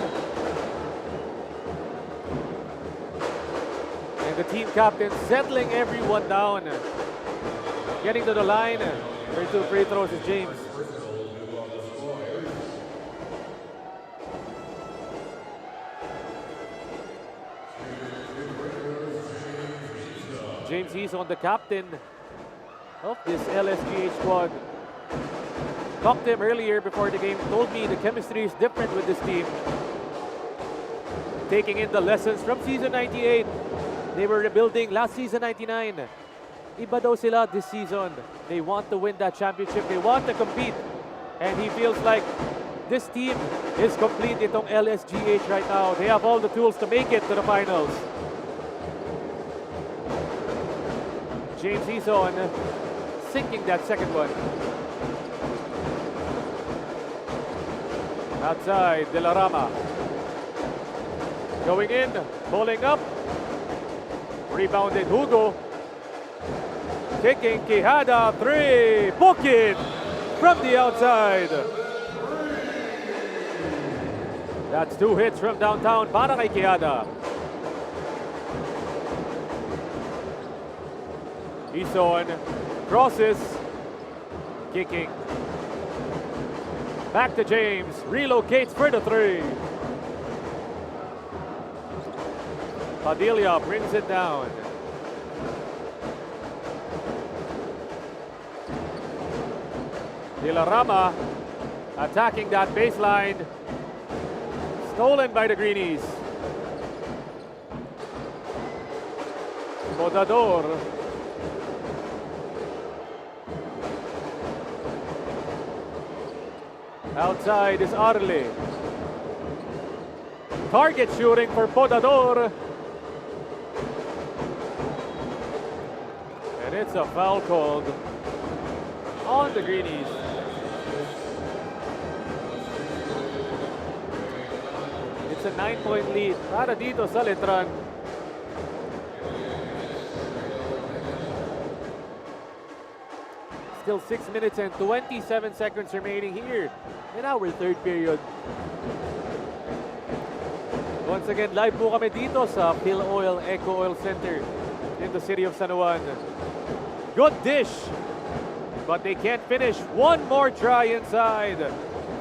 A: And the team captain settling everyone down. Getting to the line for 2 free throws is James. James Ison, the captain of this LSGH squad. Talked to him earlier before the game, told me the chemistry is different with this team. Taking in the lessons from season 98. They were rebuilding last season 99. Iba daw sila this season. They want to win that championship. They want to compete. And he feels like this team is complete itong LSGH right now. They have all the tools to make it to the finals. James Ison sinking that second one. Outside, De La Rama. Going in, pulling up. Rebounded Hugo. Kicking Quijada, 3. Book it from the outside. That's 2 hits from downtown para kay Quijada. Ison crosses, kicking. Back to James, relocates for the 3. Padilla brings it down. De La Rama attacking that baseline. Stolen by the Greenies. Bodador. Outside is Arle. Target shooting for Podador. And it's a foul called on the Greenies. It's a 9-point lead para dito sa Letran. Still 6 minutes and 27 seconds remaining here in our third period. Once again, live po kami dito sa Phil Oil Eco Oil Center in the city of San Juan. Good dish, but they can't finish. One more try inside.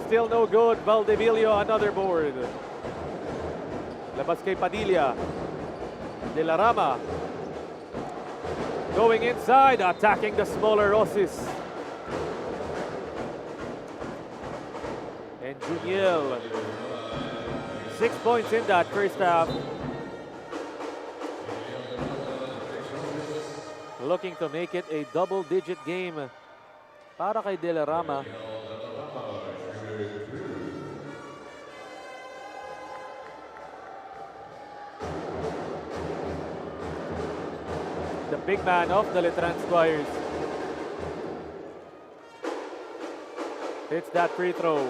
A: Still no good. Valdivia, another board. Labas kay Padilla. De La Rama. Going inside, attacking the smaller Rossis. And Juniel. 6 points in that first half. Looking to make it a double-digit game para kay De La Rama. The big man of the Letran Squires. Hits that free throw.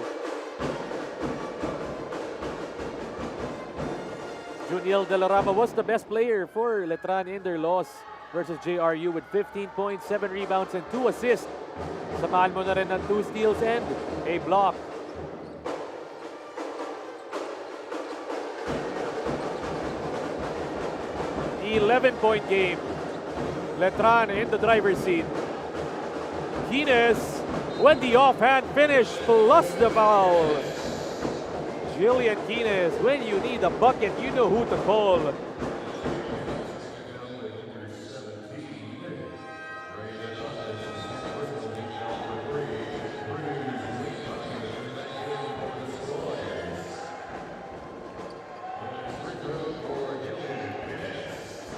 A: Juniel De La Rama was the best player for Letran in their loss versus JRU with 15 points, 7 rebounds, and 2 assists. Samahan mo na rin ng 2 steals and a block. .11 game. Letran in the driver's seat. Quines, when the offhand finish plus the foul. Jillian Quines, when you need a bucket, you know who to call.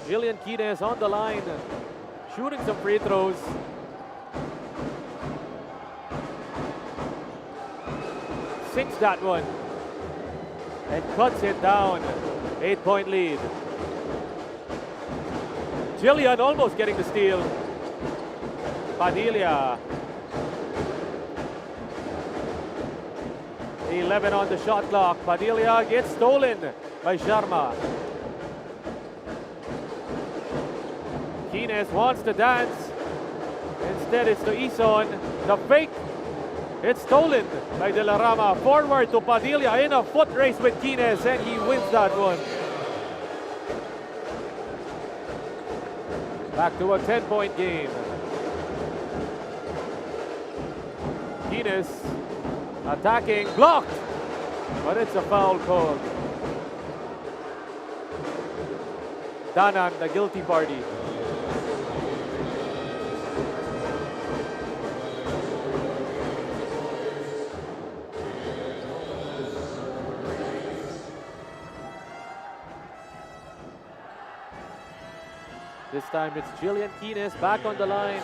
A: Jillian Quines on the line, shooting some free throws. Sinks that one and cuts it down. 8-point lead. Jillian almost getting the steal. Padilla. 11 on the shot clock. Padilla gets stolen by Sharma. Quines wants to dance and Instead, it's to Ison. The fake. It's stolen by De La Rama. Forward to Padilla in a foot race with Quines, and he wins that one. Back to a 10-point game. Quines attacking, blocked, but it's a foul call. Danan, the guilty party. This time it's Jillian Quines back on the line.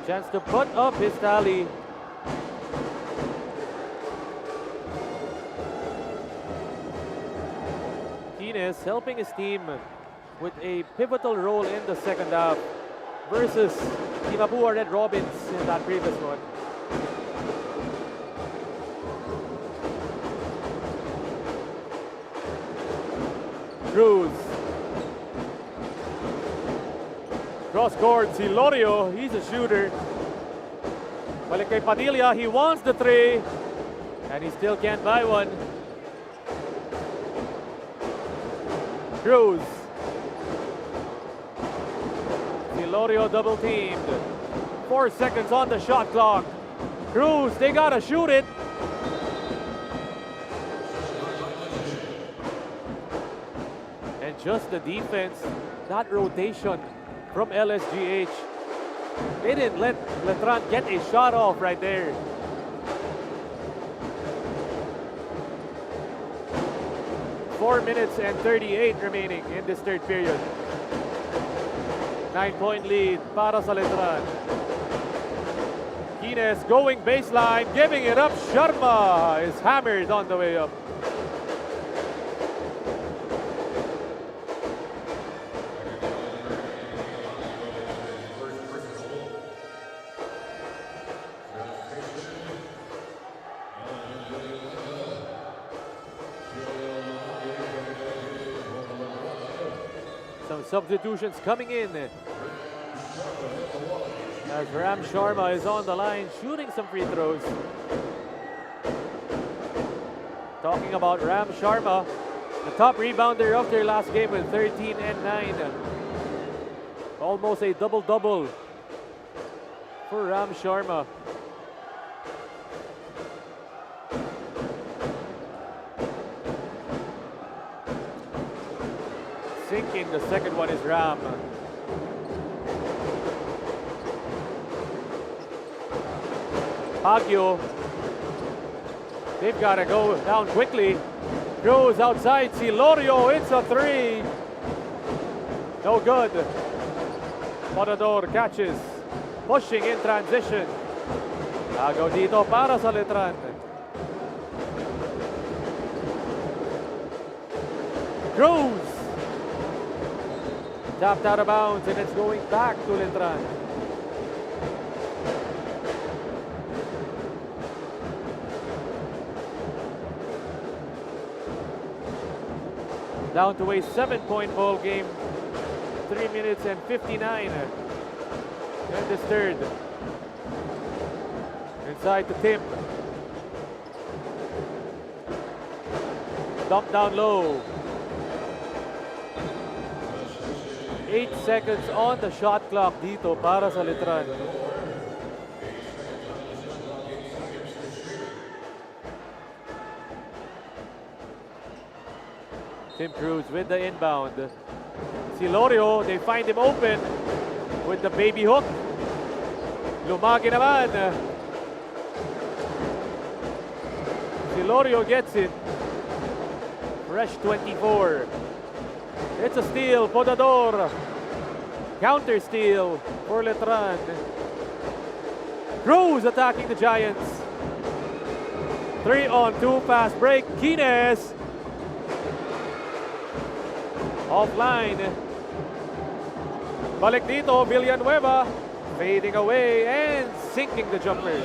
A: Chance to put up his tally. Quines helping his team with a pivotal role in the second half versus Timapua Red Robins in that previous one. Cruz. Cross court, Silorio, he's a shooter. Balik kay Padilla, he wants the three, and he still can't buy one. Cruz. Silorio double teamed. 4 seconds on the shot clock. Cruz, they gotta shoot it. And just the defense, that rotation from LSGH. They didn't let Letran get a shot off right there. Four minutes and 38 remaining in this third period. 9-point lead para sa Letran. Quines going baseline, giving it up. Sharma is hammered on the way up. Some substitutions coming in as Ram Sharma is on the line shooting some free throws. Talking about Ram Sharma, the top rebounder of their last game with 13 and 9. Almost a double-double for Ram Sharma. Sinking, the second one is Ram. Baguio, they've got to go down quickly. Goes outside, Silorio, it's a three. No good. Morador catches, pushing in transition. Lago dito para sa Letran. Cruz. Tapped out of bounds, and it's going back to Letran. Down to a 7-point ball game. 3 minutes and 59 in this third. Inside to Tim. Dump down low. 8 seconds on the shot clock dito para sa Letran. Tim Cruz with the inbound. Silorio, they find him open with the baby hook. Lumagi naman. Silorio gets it. Fresh 24. It's a steal, Podador. Counter steal for Letran. Cruz attacking the Giants. 3-on-2 fast break. Quines. Offline. Balik dito, Villanueva. Fading away and sinking the jumper.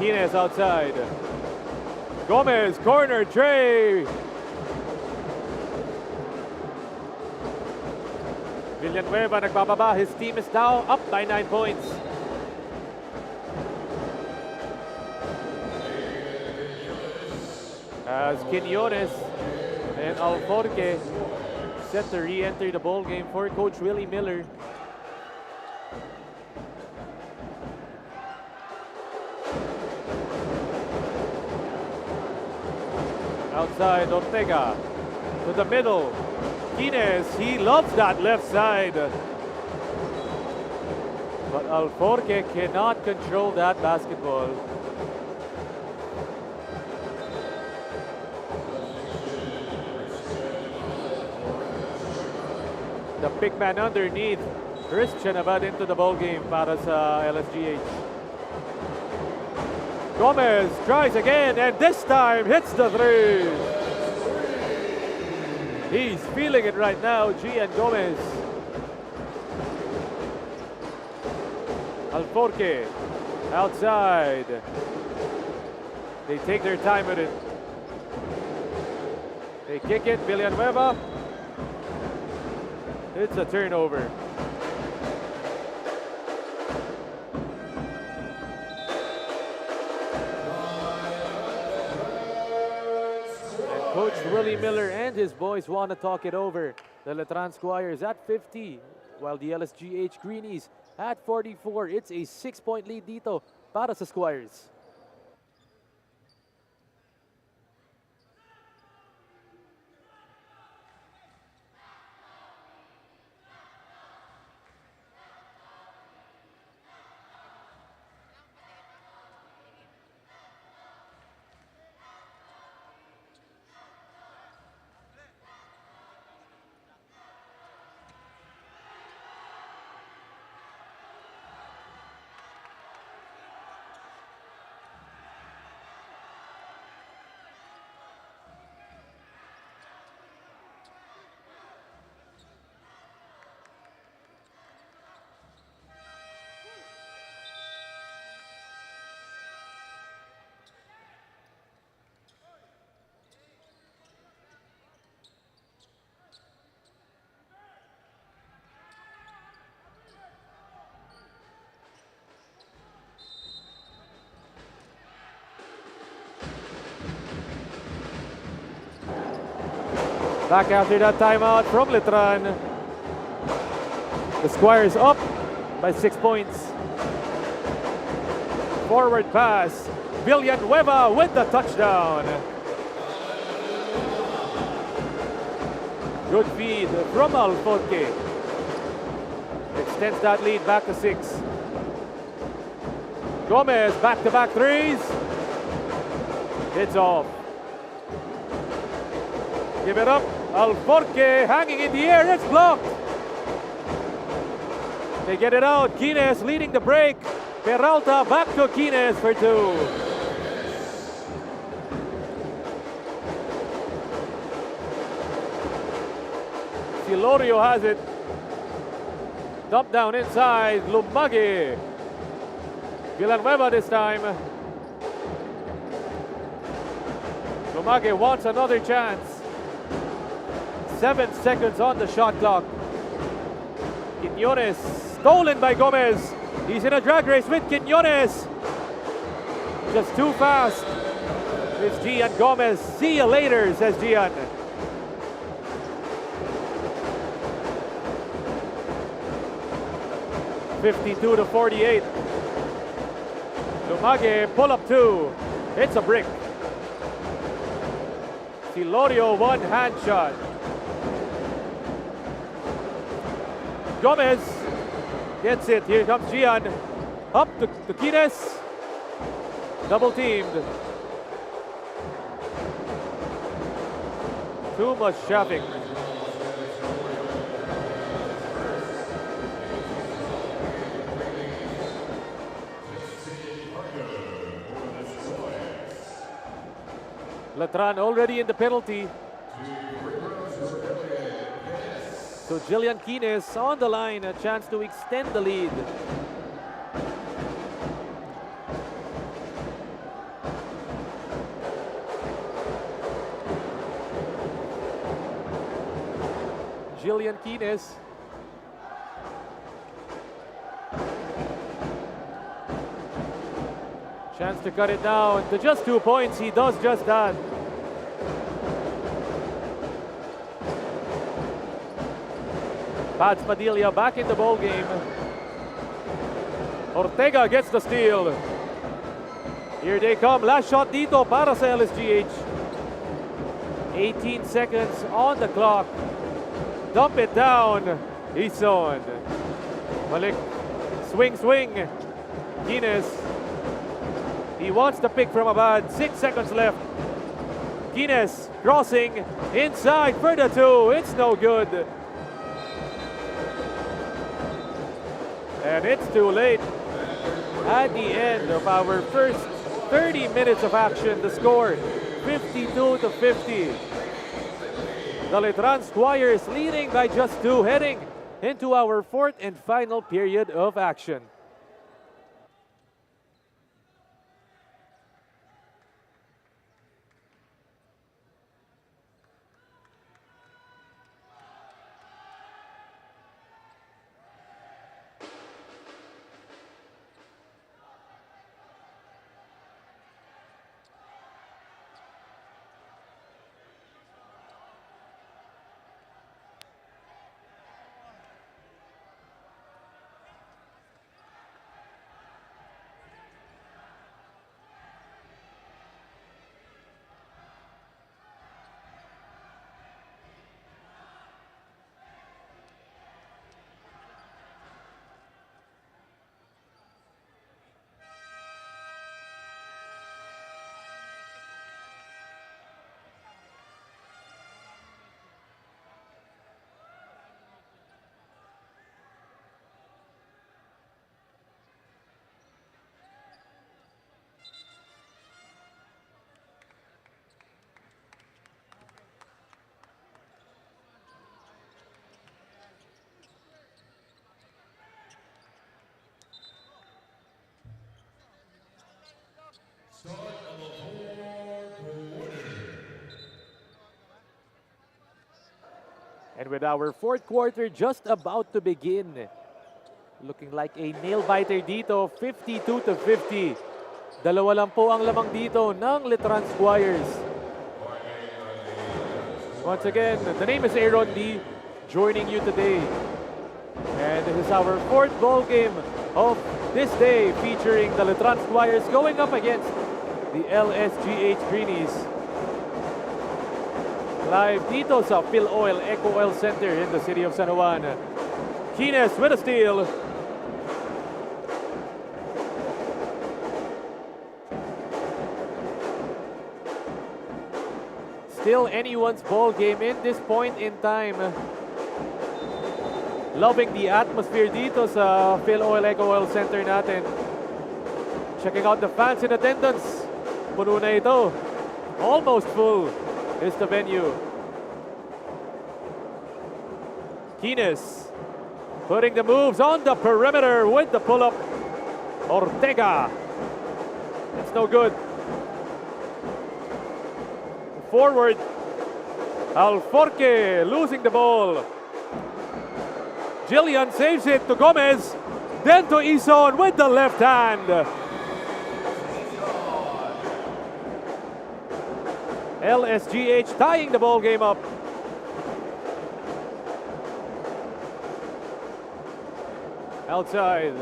A: Quines outside. Gomez, corner tray. Villanueva nagbababa. His team is now up by 9 points. As Quinones and Alforque set to re-enter the ball game for Coach Willie Miller. Outside, Ortega to the middle. Quines, he loves that left side. But Alforque cannot control that basketball. The big man underneath, Christian Abad into the ball game para sa LSGH. Gomez tries again and this time hits the three. He's feeling it right now, Gian Gomez. Alforque outside. They take their time with it. They kick it, Villanueva. It's a turnover. Coach Willie Miller and his boys want to talk it over. The Letran Squires at 50, while the LSGH Greenies at 44. It's a 6-point lead dito para sa Squires. Back after that timeout from Letran. The Squires up by 6 points. Forward pass. Villanueva with the touchdown. Good feed from Alforque. Extends that lead back to 6. Gomez back-to-back threes. It's off. Give it up. Alforque hanging in the air. It's blocked. They get it out. Quines leading the break. Peralta back to Quines for 2. Silorio has it. Dump down inside. Lumagi. Villanueva this time. Lumagi wants another chance. 7 seconds on the shot clock. Quinones stolen by Gomez. He's in a drag race with Quinones. Just too fast. It's Gian Gomez. See you later, says Gian. (52-48). Lumage pull up 2. It's a brick. Silorio one hand shot. Gomez gets it. Here comes Gian. Up to Quines. Double teamed. Too much traffic. Letran already in the penalty. So Jillian Quines on the line, a chance to extend the lead. Jillian Quines. Chance to cut it down to just 2 points. He does just that. Pads Padilla back in the ball game. Ortega gets the steal. Here they come. Last shot dito para sa LSGH. 18 seconds on the clock. Dump it down. Ison. Balik. Swing, swing. Quines. He wants the pick from Abad. 6 seconds left. Quines crossing inside for the two. It's no good. And it's too late. At the end of our first 30 minutes of action, the score 52-50. The Letran Squires leading by just 2, heading into our fourth and final period of action. And with our fourth quarter just about to begin, looking like a nail-biter dito, 52-50. Dalawa lang po ang lamang dito ng Letran Squires. Once again, the name is Aaron D, joining you today. And this is our fourth ball game of this day, featuring the Letran Squires going up against the LSGH Greenies. Live dito sa Phil Oil Eco Oil Center in the city of San Juan. Quines with a steal. Still anyone's ball game in this point in time. Loving the atmosphere dito sa Phil Oil Eco Oil Center natin. Checking out the fans in attendance. Puno na ito. Almost full is the venue. Quines putting the moves on the perimeter with the pull-up. Ortega. It's no good. Forward. Alforque losing the ball. Jillian saves it to Gomez. Then to Ison with the left hand. LSGH tying the ball game up. Outside.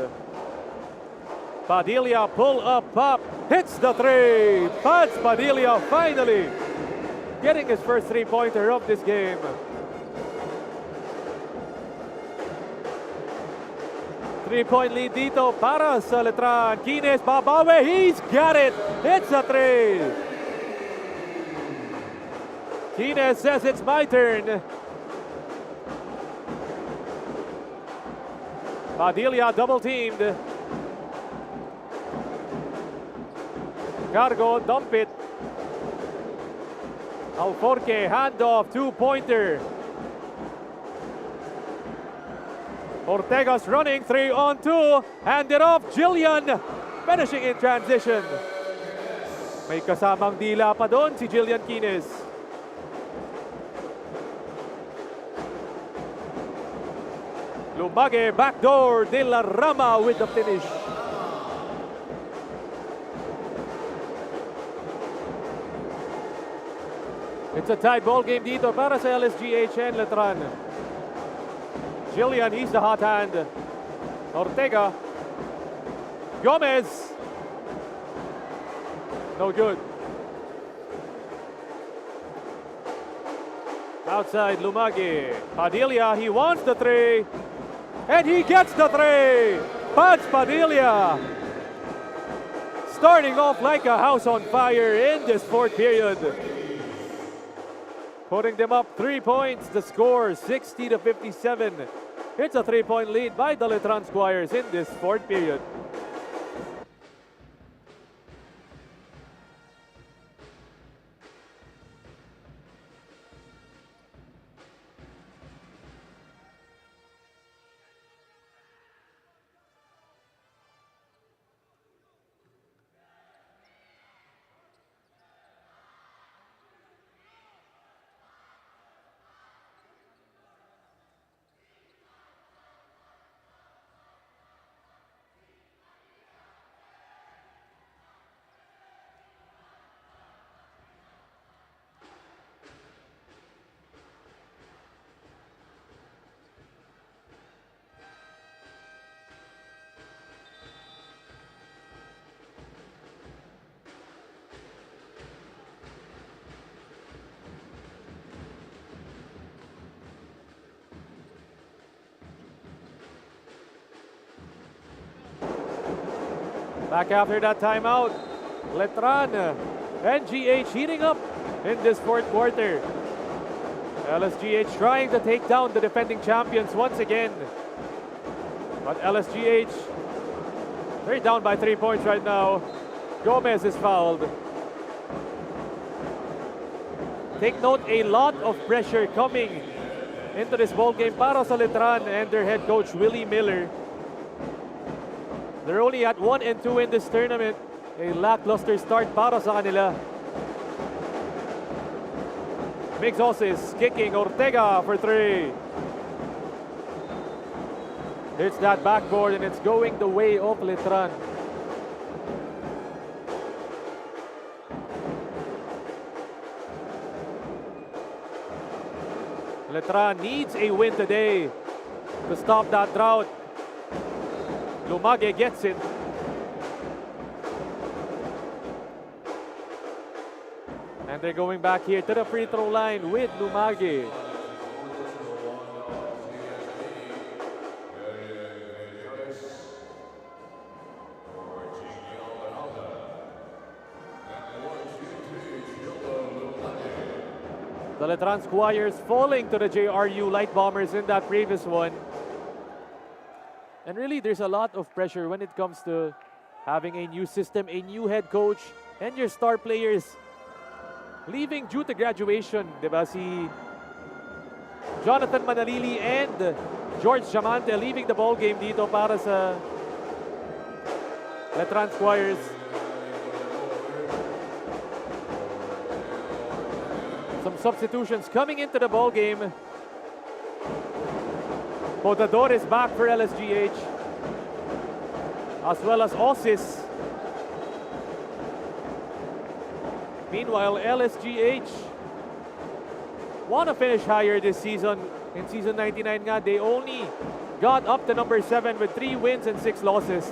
A: Padilla pull up, pop, hits the three. Pads Padilla finally getting his first three-pointer of this game. Three-point lead dito para sa Letran. Quines babawi, he's got it. It's a three. Quines says it's my turn. Padilla double-teamed. Cargo, dump it. Alforque, handoff, two-pointer. Ortega's running, 3-on-2. Hand it off, Jillian, finishing in transition. May kasamang dila pa doon si Jillian Quines. Lumage, backdoor, De La Rama with the finish. It's a tied ball game dito para sa LSGH and Letran. Jillian, he's the hot hand. Ortega. Gomez. No good. Outside Lumage. Padilla, he wants the three. And he gets the three. Pads Padilla. Starting off like a house on fire in this fourth period. Putting them up 3 points. The score 60-57. It's a 3-point lead by the Letran Squires in this fourth period. Back after that timeout, Letran and GH heating up in this fourth quarter. LSGH trying to take down the defending champions once again. But LSGH, they're down by 3 points right now. Gomez is fouled. Take note, a lot of pressure coming into this ball game para sa Letran and their head coach Willie Miller. They're only at 1-2 in this tournament. A lackluster start para sa kanila. Mixosis kicking Ortega for three. Hits that backboard and it's going the way of Letran. Letran needs a win today to stop that drought. Lumage gets it. And they're going back here to the free throw line with Lumage. The Letran Squires falling to the JRU Light Bombers in that previous one. And really, there's a lot of pressure when it comes to having a new system, a new head coach, and your star players leaving due to graduation. Diba si Jonathan Manalili and George Jamante leaving the ball game dito para sa Letran Squires. Some substitutions coming into the ball game. Potador is back for LSGH, as well as Osis. Meanwhile, LSGH want to finish higher this season. In season 99 nga, they only got up to number 7 with 3 wins and 6 losses.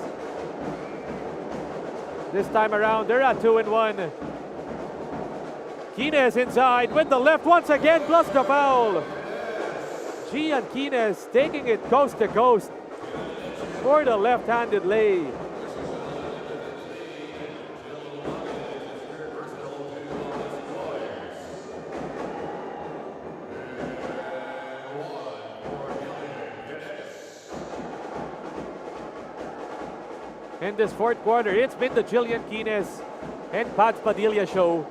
A: This time around, they're at 2-1. Quines inside with the left once again, plus the foul. Gian Quines taking it coast to coast for the left-handed lay. In this fourth quarter, it's been the Jillian Quines and Pads Padilla show.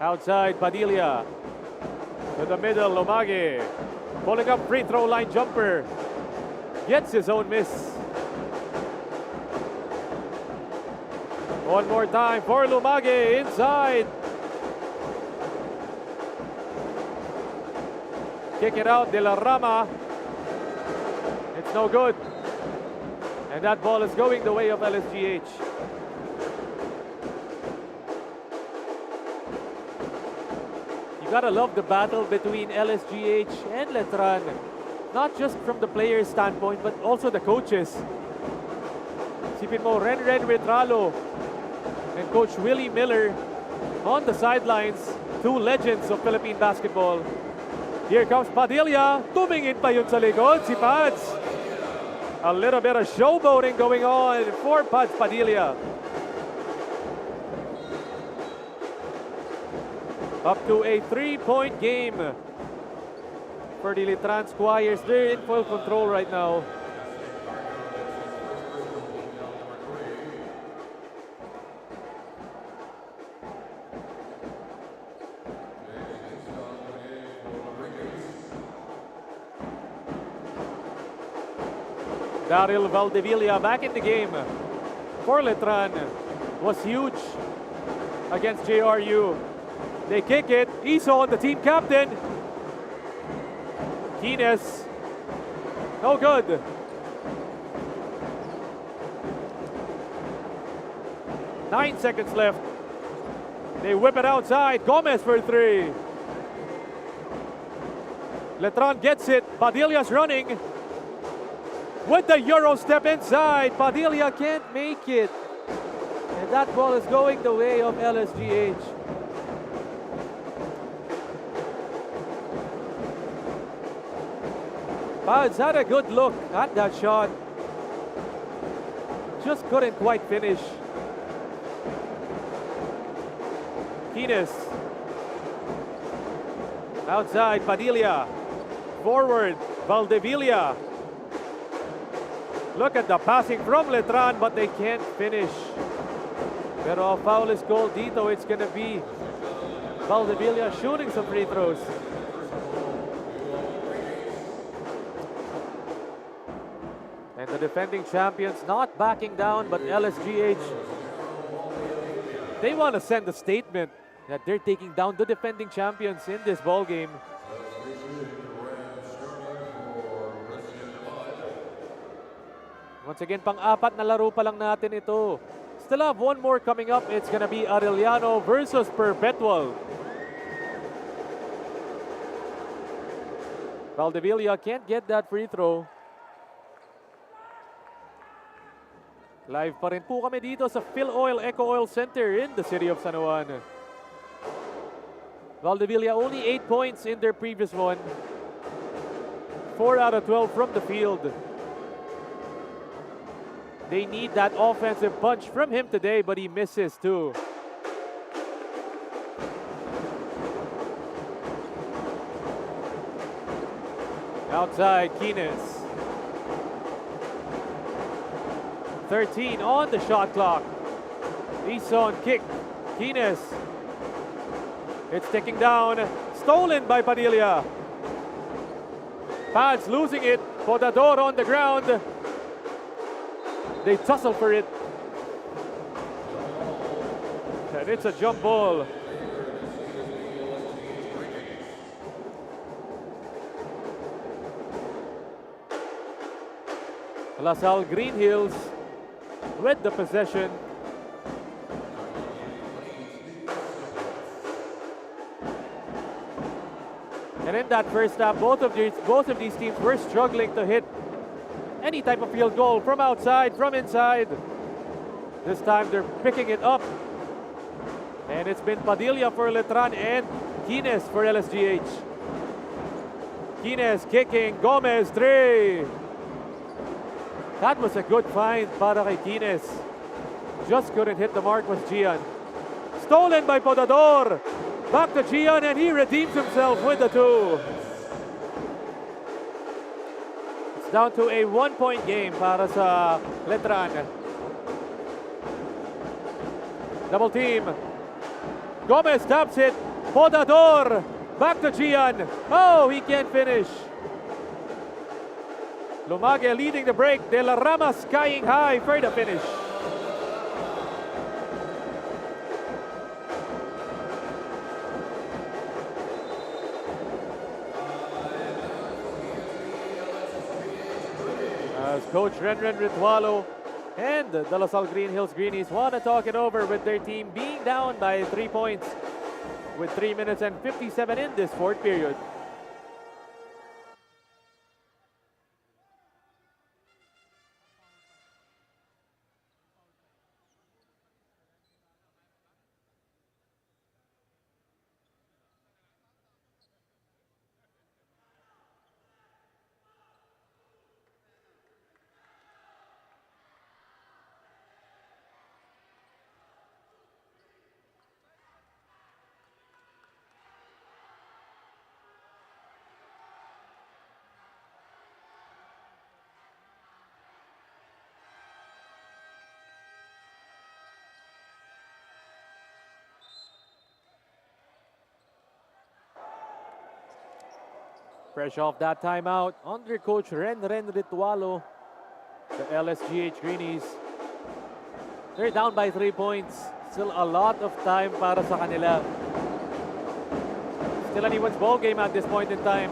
A: Outside Padilla to the middle, Lumage pulling up free throw line jumper, gets his own miss. One more time for Lumage inside. kick it out. De La Rama. It's no good. And that ball is going the way of LSGH. You gotta love the battle between LSGH and Letran. Not just from the player's standpoint, but also the coaches. Sipin mo, Ren Retralo and Coach Willie Miller on the sidelines. Two legends of Philippine basketball. Here comes Padilla. Tumingin pa yun sa likod, si Pads. A little bit of showboating going on for Pads Padilla. Up to a 3-point game for the Letran Squires. They're in full control right now. Daryl Valdevilla back in the game for Letran. Was huge against JRU. They kick it. Iso, the team captain. Kines. No good. Nine seconds left. They whip it outside. Gomez for three. Letran gets it. Padilla's running. With the Euro step inside, Padilla can't make it. And that ball is going the way of LSGH. Pads had a good look at that shot. Just couldn't quite finish. Kines. Outside, Padilla. Forward, Valdevilla. Look at the passing from Letran, but they can't finish. Pero a foul is called dito. It's gonna be Valdevilla shooting some free throws. And the defending champions not backing down, but LSGH, they want to send a statement that they're taking down the defending champions in this ball game. Once again, pang-apat na laro pa lang natin ito. Still have one more coming up. It's gonna be Arellano versus Perpetual. Valdevilla can't get that free throw. Live pa rin po kami dito sa Phil Oil Eco Oil Center in the city of San Juan. Valdevilla only 8 points in their previous one. 4 out of 12 from the field. They need that offensive punch from him today, but he misses too. Outside, Kines. 13 on the shot clock. Ison kick. Kines. It's ticking down. Stolen by Padilla. Pads losing it. Podador on the ground. They tussle for it. And it's a jump ball. LaSalle Green Hills with the possession. And in that first half, both of these teams were struggling to hit any type of field goal from outside, from inside. This time they're picking it up. And it's been Padilla for Letran and Kines for LSGH. Kines kicking, Gomez, three. That was a good find para kay Kines. Just couldn't hit the mark with Gian. Stolen by Podador. Back to Gian and he redeems himself with the two. It's down to a 1-point game para sa Letran. Double team. Gomez taps it. Podador. Back to Gian. Oh, he can't finish. Lumage leading the break. De La Rama skying high for the finish. Coach Renren Ritualo and the La Salle Green Hills Greenies want to talk it over with their team being down by 3 points with 3 minutes and 57 in this fourth period. Fresh off that timeout, under Coach Renren Ritualo, the LSGH Greenies, they're down by 3 points. Still a lot of time para sa kanila. Still anyone's ball game at this point in time.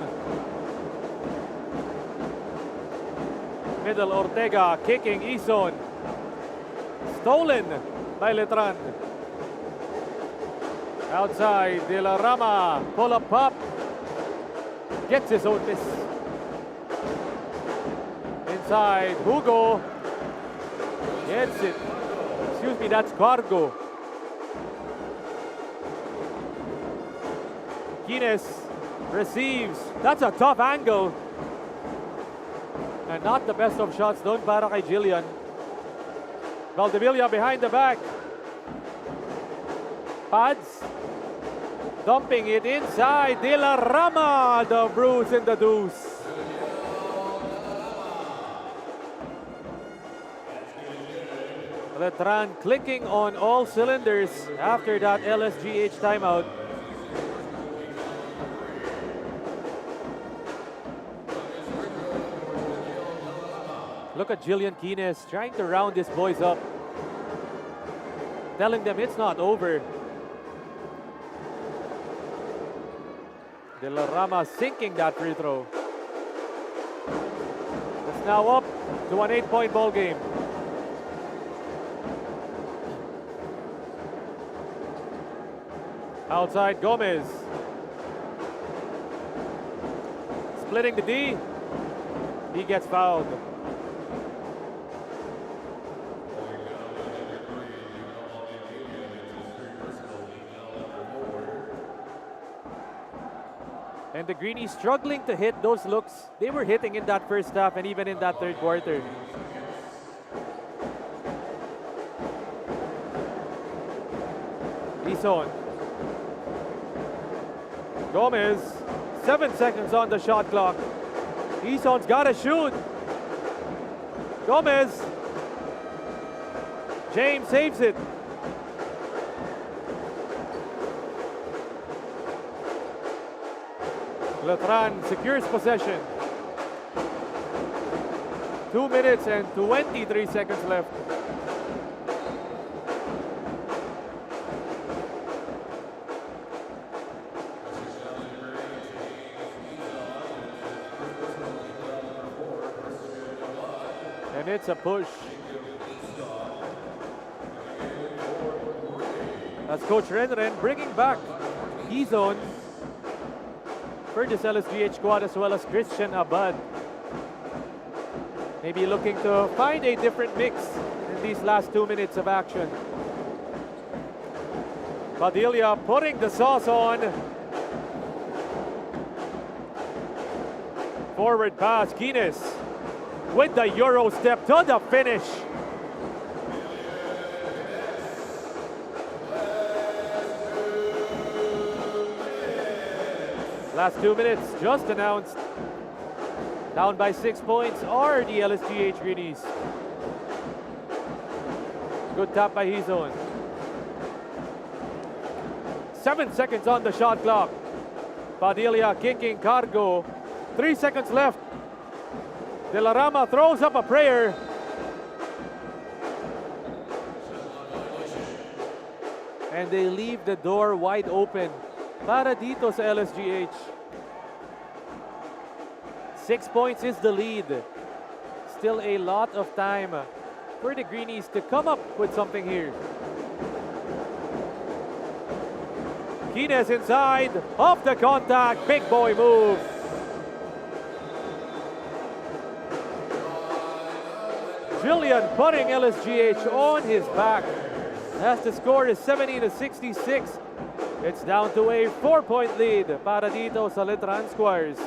A: Middle Ortega kicking Ison. Stolen by Letran. Outside, De La Rama, pull up pop. Gets his own miss. Inside, Hugo gets it. Excuse me, that's Cargo. Guinness receives. That's a tough angle. And not the best of shots doon para kay Jillian. Valdevilla behind the back. Pads. Dumping it inside. De La Rama, the bruise in the deuce. Letran clicking on all cylinders after that LSGH timeout. Look at Jillian Quines trying to round his boys up. Telling them it's not over. De La Rama sinking that free throw. It's now up to an 8-point ball game. Outside Gomez. Splitting the D. He gets fouled. And the Greenies struggling to hit those looks they were hitting in that first half and even in that third quarter. Ison. Gomez, 7 seconds on the shot clock. Ison's gotta shoot. Gomez. James saves it. Letran secures possession. 2 minutes and 23 seconds left. And it's a push. That's Coach Renren bringing back Izon for this LSGH squad as well as Christian Abad. Maybe looking to find a different mix in these last 2 minutes of action. Padilla putting the sauce on. Forward pass, Guinness with the Euro step to the finish. Last 2 minutes just announced. Down by 6 points are the LSGH Greenies. Good tap by Hizon. 7 seconds on the shot clock. Padilla kicking Cargo. 3 seconds left. De La Rama throws up a prayer. And they leave the door wide open para dito sa LSGH. 6 points is the lead. still a lot of time for the Greenies to come up with something here. Quines inside, off the contact, big boy move. Jillian putting LSGH on his back. As the score is 70-66, it's down to a 4-point lead para dito sa Letran Squires.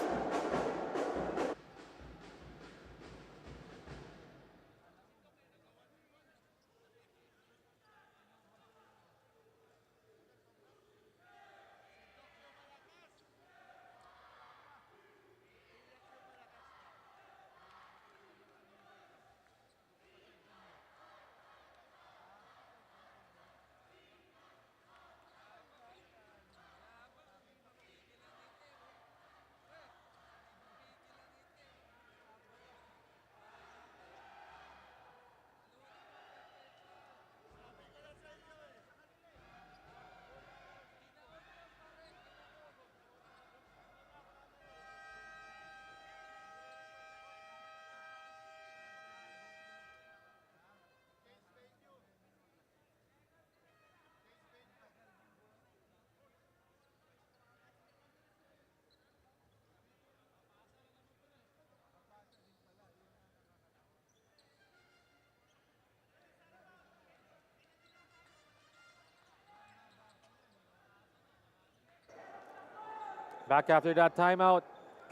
A: Back after that timeout,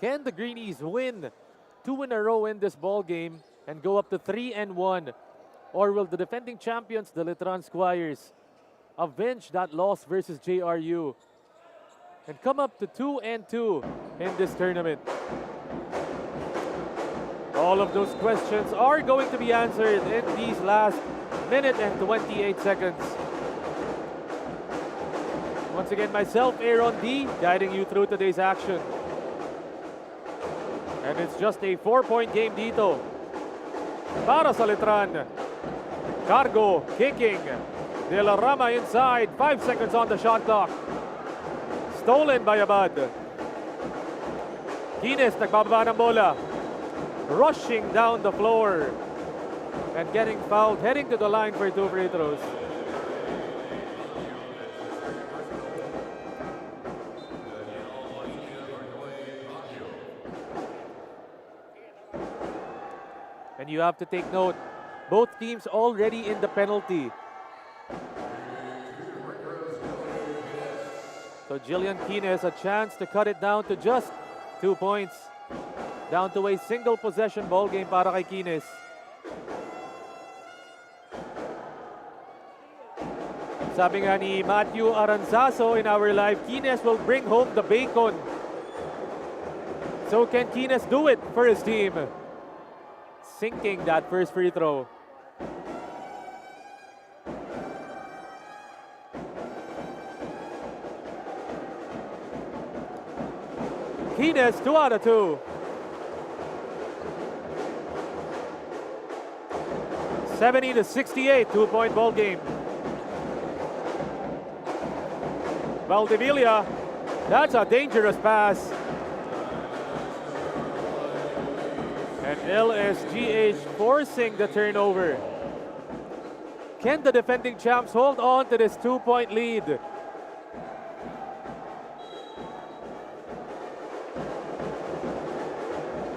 A: can the Greenies win 2 in a row in this ball game and go up to 3-1? Or will the defending champions, the Letran Squires, avenge that loss versus JRU and come up to 2-2 in this tournament? All of those questions are going to be answered in these last minute and 28 seconds. Once again, myself, Aaron D, guiding you through today's action. And it's just a 4-point game dito para sa Letran. Cargo kicking. De La Rama inside. 5 seconds on the shot clock. Stolen by Abad. Quines nagbababa ng bola. Rushing down the floor. And getting fouled. Heading to the line for 2 free throws. And you have to take note, both teams already in the penalty. So Jillian Quines a chance to cut it down to just 2 points. Down to a single possession ball game para kay Quines. Sabi nga ni Matthew Aranzazo in our live, Quines will bring home the bacon. So can Quines do it for his team? Sinking that first free throw. Quines, 2 out of 2. 70-68, 2-point ball game. Valdivia, that's a dangerous pass. And LSGH forcing the turnover. Can the defending champs hold on to this 2-point lead?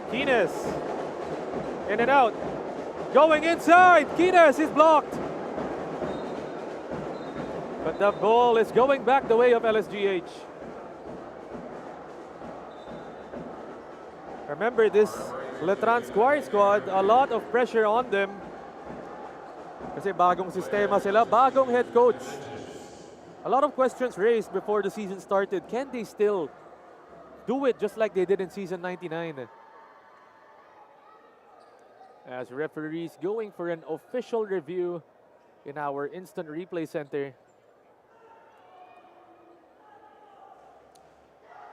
A: Quines, in and out. Going inside, Quines is blocked. But the ball is going back the way of LSGH. Remember this Letran Squire squad, a lot of pressure on them. Kasi bagong sistema sila, bagong head coach. A lot of questions raised before the season started. Can they still do it just like they did in season 99? As referees going for an official review in our instant replay center.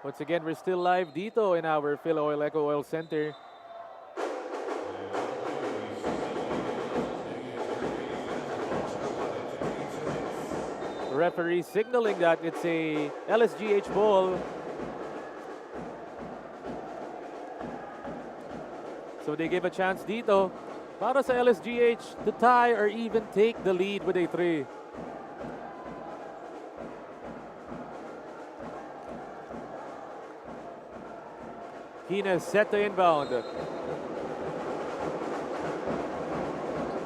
A: Once again, we're still live dito in our Phil Oil Eco Oil Center. Referee signaling that it's a LSGH ball. So So they give a chance dito para sa LSGH to tie or even take the lead with a 3. Quines set to inbound.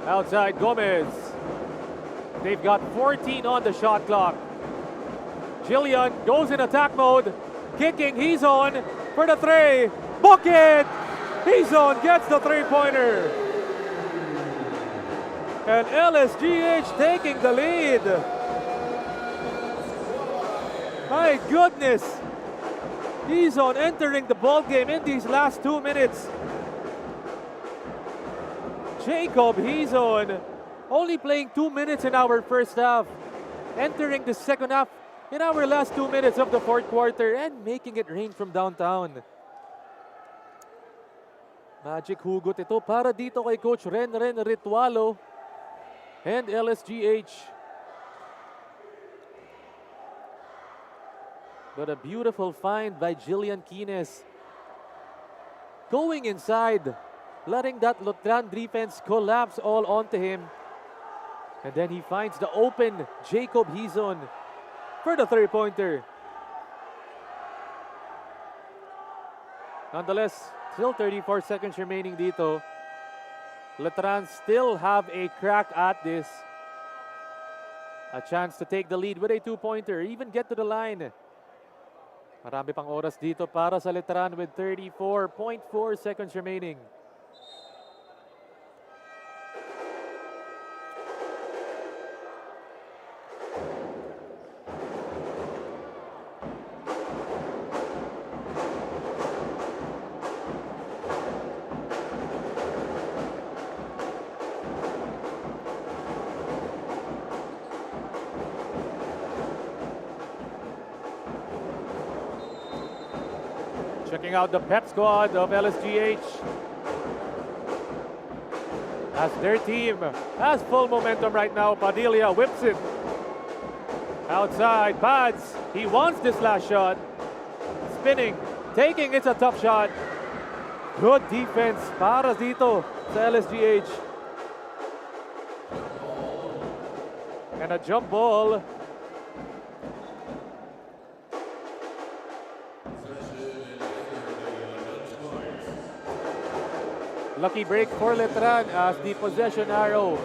A: Outside Gomez. They've got 14 on the shot clock. Jillian goes in attack mode. Kicking, he's on for the 3. Book it! He's on, gets the 3-pointer. And LSGH taking the lead. My goodness. He's on entering the ball game in these last 2 minutes. Jacob, he's on. Only playing 2 minutes in our first half. Entering the second half in our last 2 minutes of the fourth quarter and making it rain from downtown. Magic hugot ito para dito kay Coach Renren Ritualo and LSGH. But a beautiful find by Jillian Quines. Going inside, letting that Lutran defense collapse all onto him. And then he finds the open Jacob Hizon for the 3-pointer. Nonetheless, still 34 seconds remaining dito. Lutran still have a crack at this. A chance to take the lead with a 2-pointer, even get to the line. Marami pang oras dito para sa Letran with 34.4 seconds remaining. Checking out the pep squad of LSGH as their team has full momentum right now. Padilla whips it. Outside, Pads. He wants this last shot. Spinning, taking, it's a tough shot. Good defense para dito sa LSGH. And a jump ball. Lucky break for Letran as the possession arrow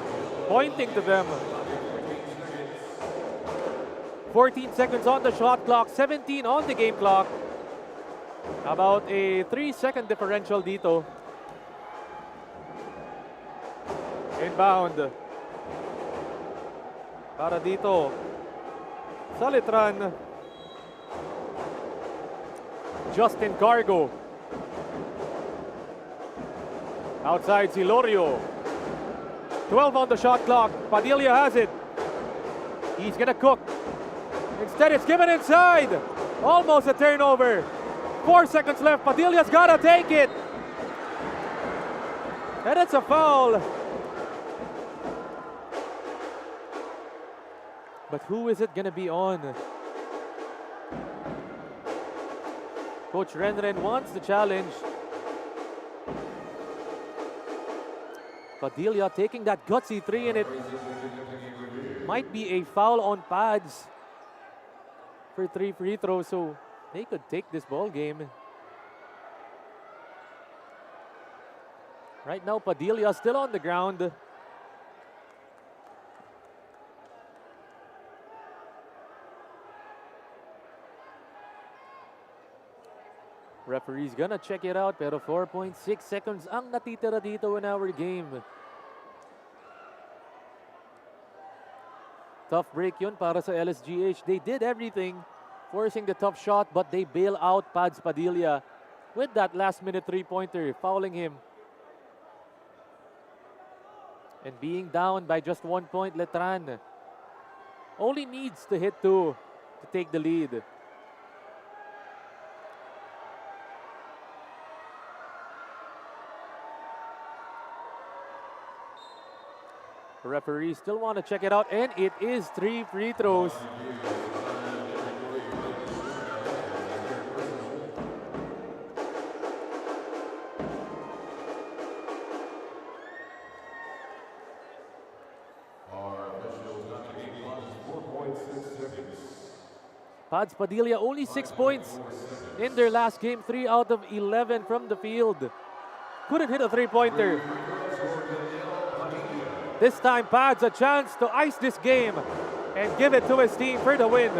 A: pointing to them. 14 seconds on the shot clock, 17 on the game clock. About a 3-second differential dito. Inbound. Para dito sa Letran. Justin Cargo. Outside Silorio. 12 on the shot clock. Padilla has it. He's gonna cook. Instead, it's given inside. Almost a turnover. 4 seconds left. Padilla's gotta take it. And it's a foul. But who is it gonna be on? Coach Renren wants the challenge. Padilla taking that gutsy 3, and it might be a foul on Pads for 3 free throws, so they could take this ball game. Right now, Padilla still on the ground. Referee's gonna check it out, pero 4.6 seconds ang natitira dito in our game. Tough break yun para sa LSGH. They did everything, forcing the tough shot, but they bail out Pads Padilla with that last-minute 3-pointer, fouling him. And being down by just 1 point, Letran only needs to hit 2 to take the lead. The referee still want to check it out, and it is 3 free throws. Pads Padilla only 6 points in their last game, 3 out of 11 from the field. Couldn't hit a three-pointer. This time, Pads a chance to ice this game and give it to his team for the win.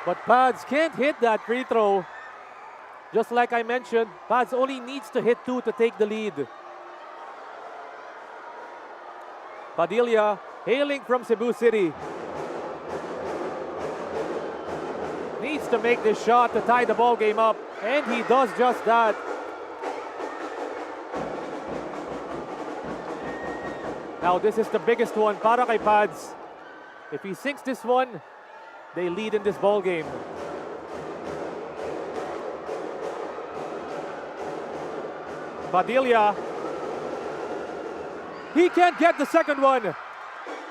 A: But Pads can't hit that free throw. Just like I mentioned, Pads only needs to hit 2 to take the lead. Padilla, hailing from Cebu City, needs to make this shot to tie the ball game up, and he does just that. Now this is the biggest one para kay Pads. If he sinks this one, they lead in this ball game. Padilla, he can't get the second one.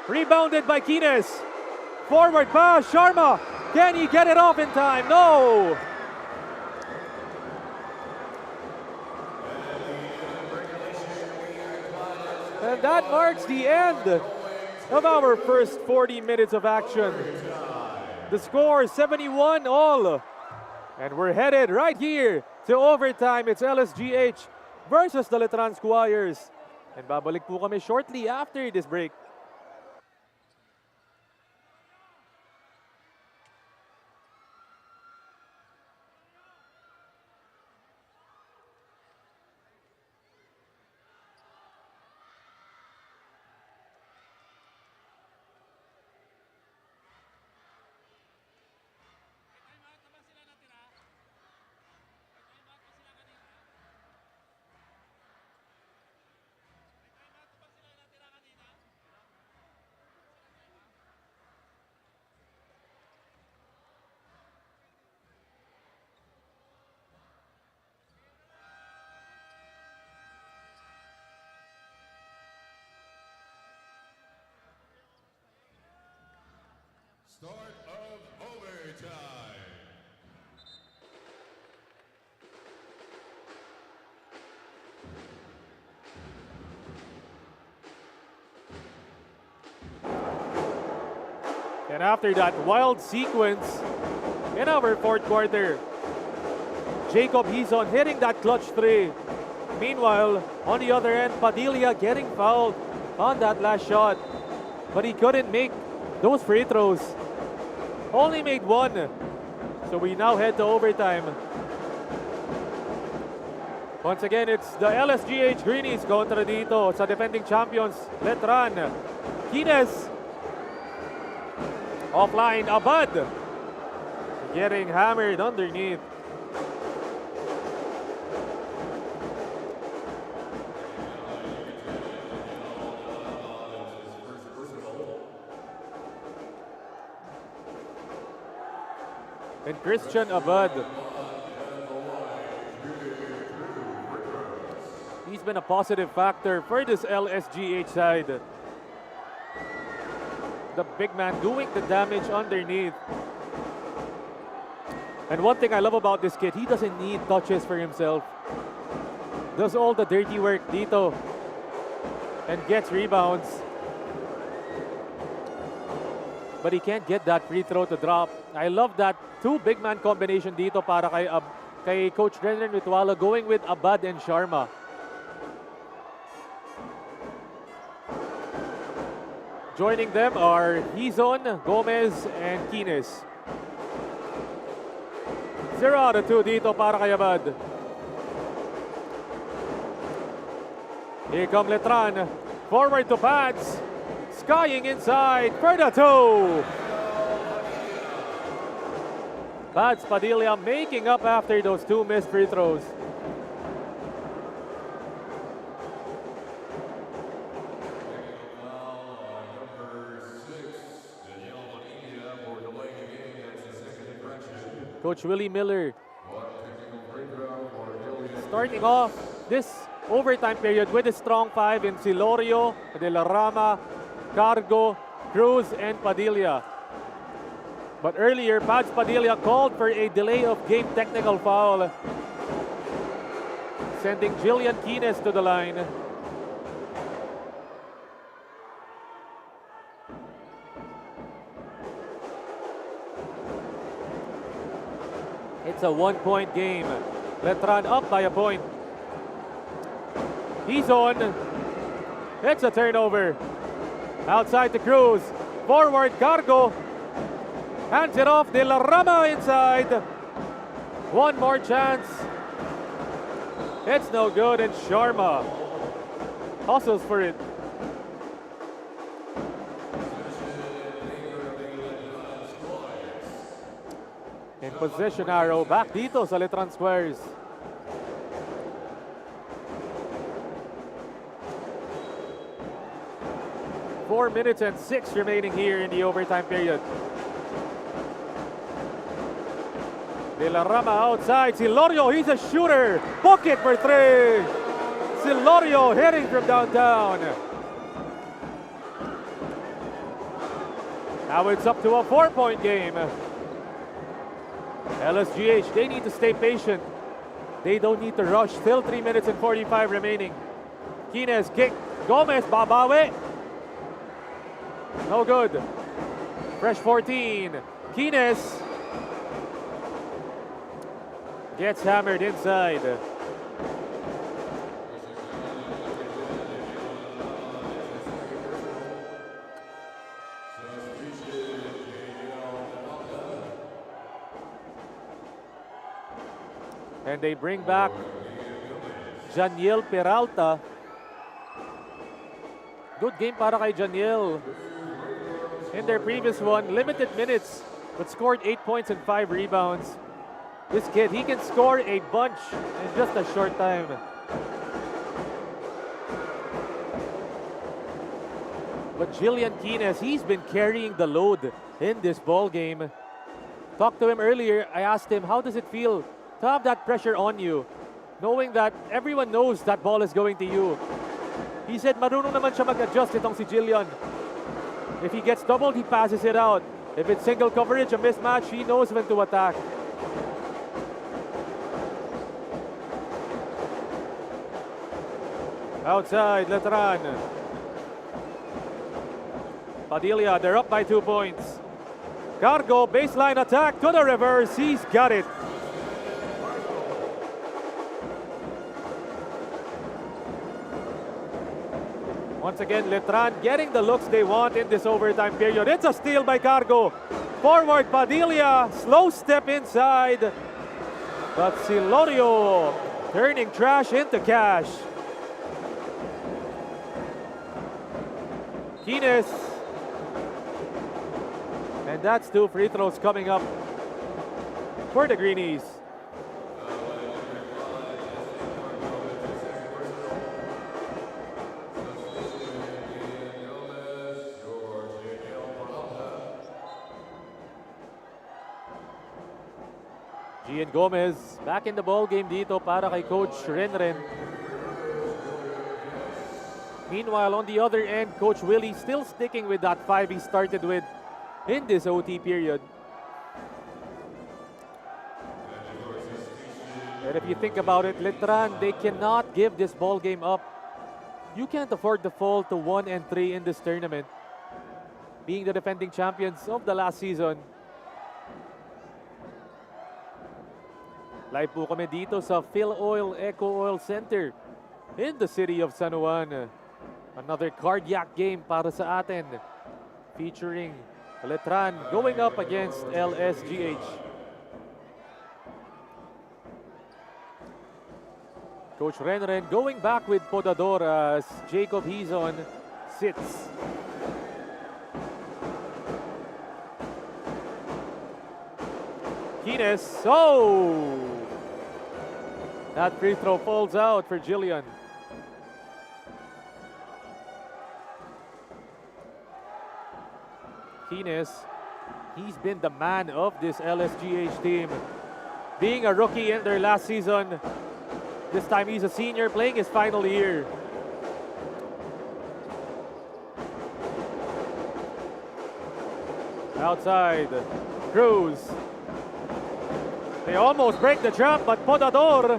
A: Rebounded by Quines. Forward pass, Sharma. Can he get it off in time? No. And that marks the end of our first 40 minutes of action. The score is 71-all. And we're headed right here to overtime. It's LSGH versus the Letran Squires. And babalik po kami shortly after this break.
B: Start of overtime.
A: And after that wild sequence in our fourth quarter, Jacob Hizon hitting that clutch three. Meanwhile, on the other end, Padilla getting fouled on that last shot. But he couldn't make those free throws. Only made one. So we now head to overtime. Once again, it's the LSGH Greenies kontra dito sa defending champions, Letran. Quines. Offline, Abad. Getting hammered underneath. And Christian Abad. He's been a positive factor for this LSGH side. The big man doing the damage underneath. And one thing I love about this kid, he doesn't need touches for himself. Does all the dirty work dito and gets rebounds. But he can't get that free throw to drop. I love that two big man combination dito para kay Coach Drennan Ritualo going with Abad and Sharma. Joining them are Hizon, Gomez, and Quines. 0 out of 2 dito para kay Abad. Here come Letran. Forward to Pads. Skying inside for the two. Pads Padilla making up after those two missed free throws. Coach Willie Miller starting off this overtime period with a strong five in Silorio, De La Rama, Cargo, Cruz, and Padilla. But earlier, Pads Padilla called for a delay of game technical foul, sending Jillian Quines to the line. It's a 1-point game. Letran up by a point. He's on. It's a turnover. Outside to Cruz. Forward Cargo. Hands it off. De La Rama inside. One more chance. It's no good, and Sharma hustles for it. In possession arrow, back dito sa Letran Squares. Four minutes and 6 remaining here in the overtime period. De La Rama outside. Silorio, he's a shooter. Bucket for 3. Silorio hitting from downtown. Now it's up to a 4-point game. LSGH, they need to stay patient. They don't need to rush. Still 3 minutes and 45 remaining. Quines kick. Gomez, babawi. No good. Fresh 14. Quines gets hammered inside. And they bring back Janiel Peralta. Good game para kay Janiel. In their previous one, limited minutes, but scored 8 points and 5 rebounds. This kid, he can score a bunch in just a short time. But Jillian Quines, he's been carrying the load in this ball game. Talked to him earlier. I asked him, how does it feel to have that pressure on you, knowing that everyone knows that ball is going to you? He said, marunong naman siya mag-adjust itong si Jillian. If he gets doubled, he passes it out. If it's single coverage, a mismatch, he knows when to attack. Outside, Letran. Padilla, they're up by 2 points. Cargo, baseline attack to the reverse. He's got it. Once again, Letran getting the looks they want in this overtime period. It's a steal by Cargo. Forward, Padilla, slow step inside. But Silorio turning trash into cash. Quines. And that's 2 free throws coming up for the Greenies. Gian Gomez back in the ball game dito para kay Coach Renren. Meanwhile, on the other end, Coach Willie still sticking with that 5 he started with in this OT period. And if you think about it, Letran, they cannot give this ball game up. You can't afford to fall to 1-3 in this tournament, being the defending champions of the last season. Live po kami dito sa Phil Oil Eco Oil Center in the city of San Juan. Another cardiac game para sa atin, featuring Letran going up against LSGH. Coach Renren going back with Podador as Jacob Hizon sits. Quines, that free throw falls out for Jillian. Quines, he's been the man of this LSGH team. Being a rookie in their last season, this time he's a senior playing his final year. Outside, Cruz. They almost break the trap, but Podador.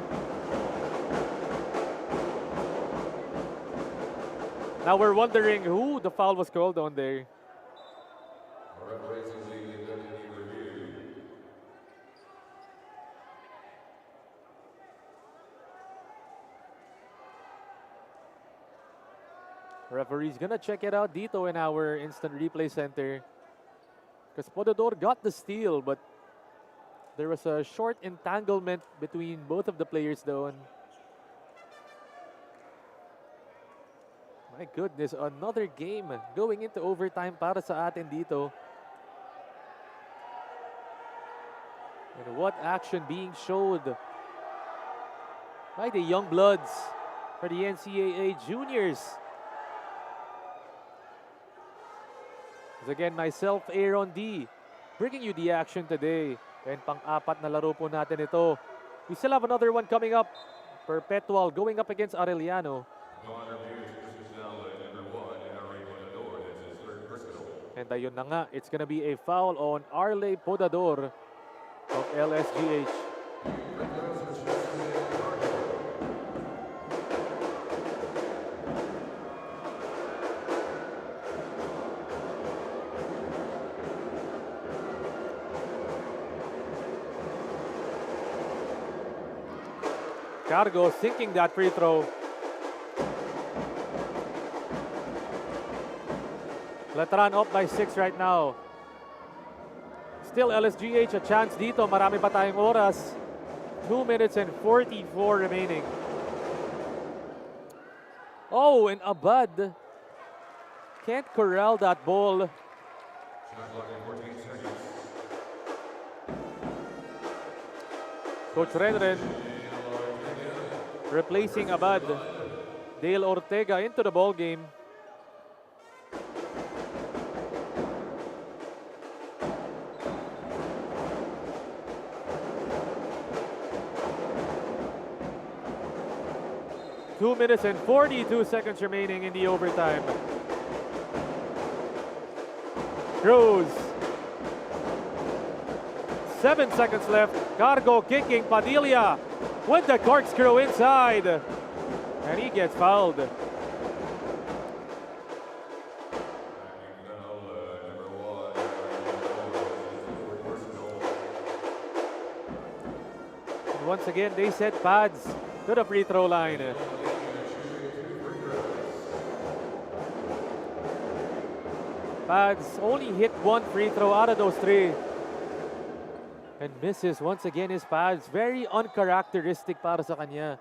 A: Now we're wondering who the foul was called on there. Referee's gonna check it out dito in our instant replay center. Because Podador got the steal, but there was a short entanglement between both of the players doon. My goodness, another game going into overtime para sa atin dito. And what action being showed by the young bloods for the NCAA juniors. As again, myself, Aaron D, bringing you the action today. And pang-apat na laro po natin ito. We still have another one coming up. Perpetual going up against Arellano. And ayun na nga, it's gonna be a foul on Arley Podador of LSGH. Cargo sinking that free throw. Letran up by 6 right now. Still LSGH a chance dito. Marami pa tayong oras. 2 minutes and 44 remaining. Oh, and Abad can't corral that ball. Coach Renren replacing Abad. Dale Ortega into the ball game. Two minutes and 42 seconds remaining in the overtime. Cruz. 7 seconds left. Cargo kicking. Padilla with the corkscrew inside. And he gets fouled. And once again, they set pads to the free throw line. Pads only hit one free throw out of those 3. And misses once again his pads. Very uncharacteristic para sa kanya.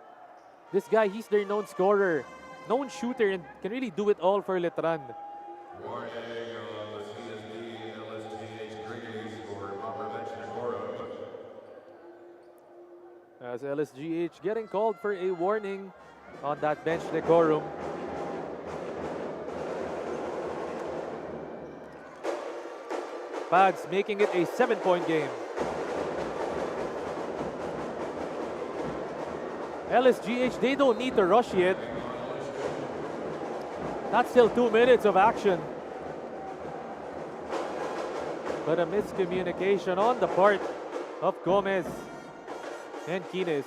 A: This guy, he's their known scorer, known shooter, and can really do it all for Letran.
B: Warning on the CSB-LSGH Greenies for proper bench decorum.
A: As LSGH getting called for a warning on that bench decorum. Pads making it a 7-point game. LSGH, they don't need to rush yet. That's still 2 minutes of action. But a miscommunication on the part of Gomez and Kines.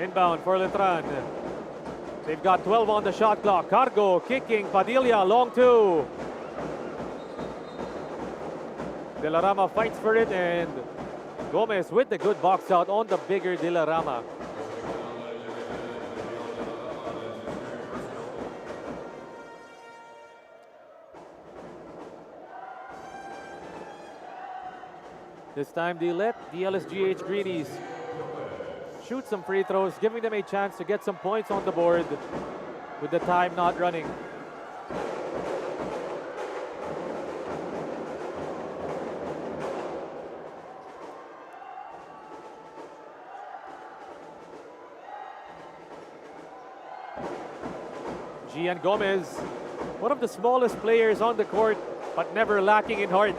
A: Inbound for Letran. They've got 12 on the shot clock. Cargo kicking. Padilla long 2. De La Rama fights for it, and Gomez with the good box out on the bigger De La Rama. This time they let the LSGH Greenies shoot some free throws, giving them a chance to get some points on the board with the time not running. Gian Gomez, one of the smallest players on the court, but never lacking in heart.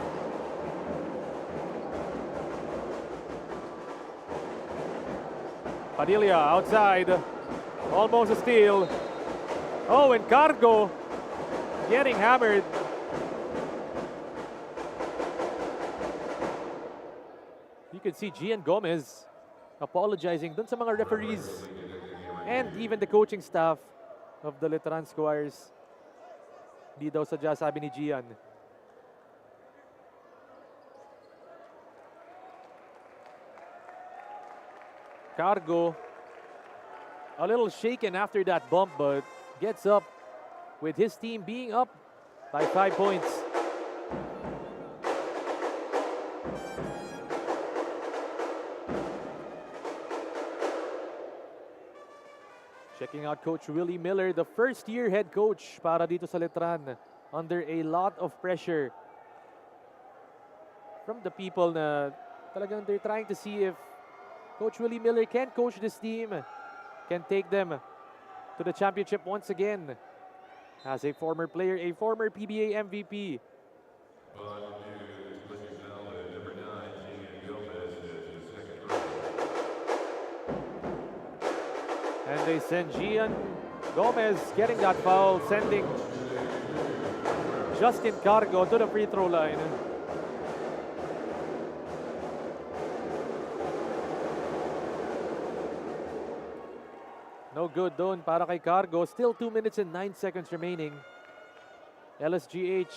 A: Padilla outside, almost a steal. Oh, and Cargo getting hammered. You can see Gian Gomez apologizing dun sa mga referees and even the coaching staff of the Letran Squires. Di daw sadya, sabi ni Gian. Cargo, a little shaken after that bump, but gets up with his team being up by 5 points. Checking out Coach Willie Miller, the first-year head coach para dito sa Letran, under a lot of pressure from the people na talagang they're trying to see if Coach Willie Miller can coach this team, can take them to the championship once again. As a former player, a former PBA MVP. And they send Gian Gomez getting that foul, sending Justin Cargo to the free throw line. No good doon para kay Cargo. Still 2 minutes and 9 seconds remaining. LSGH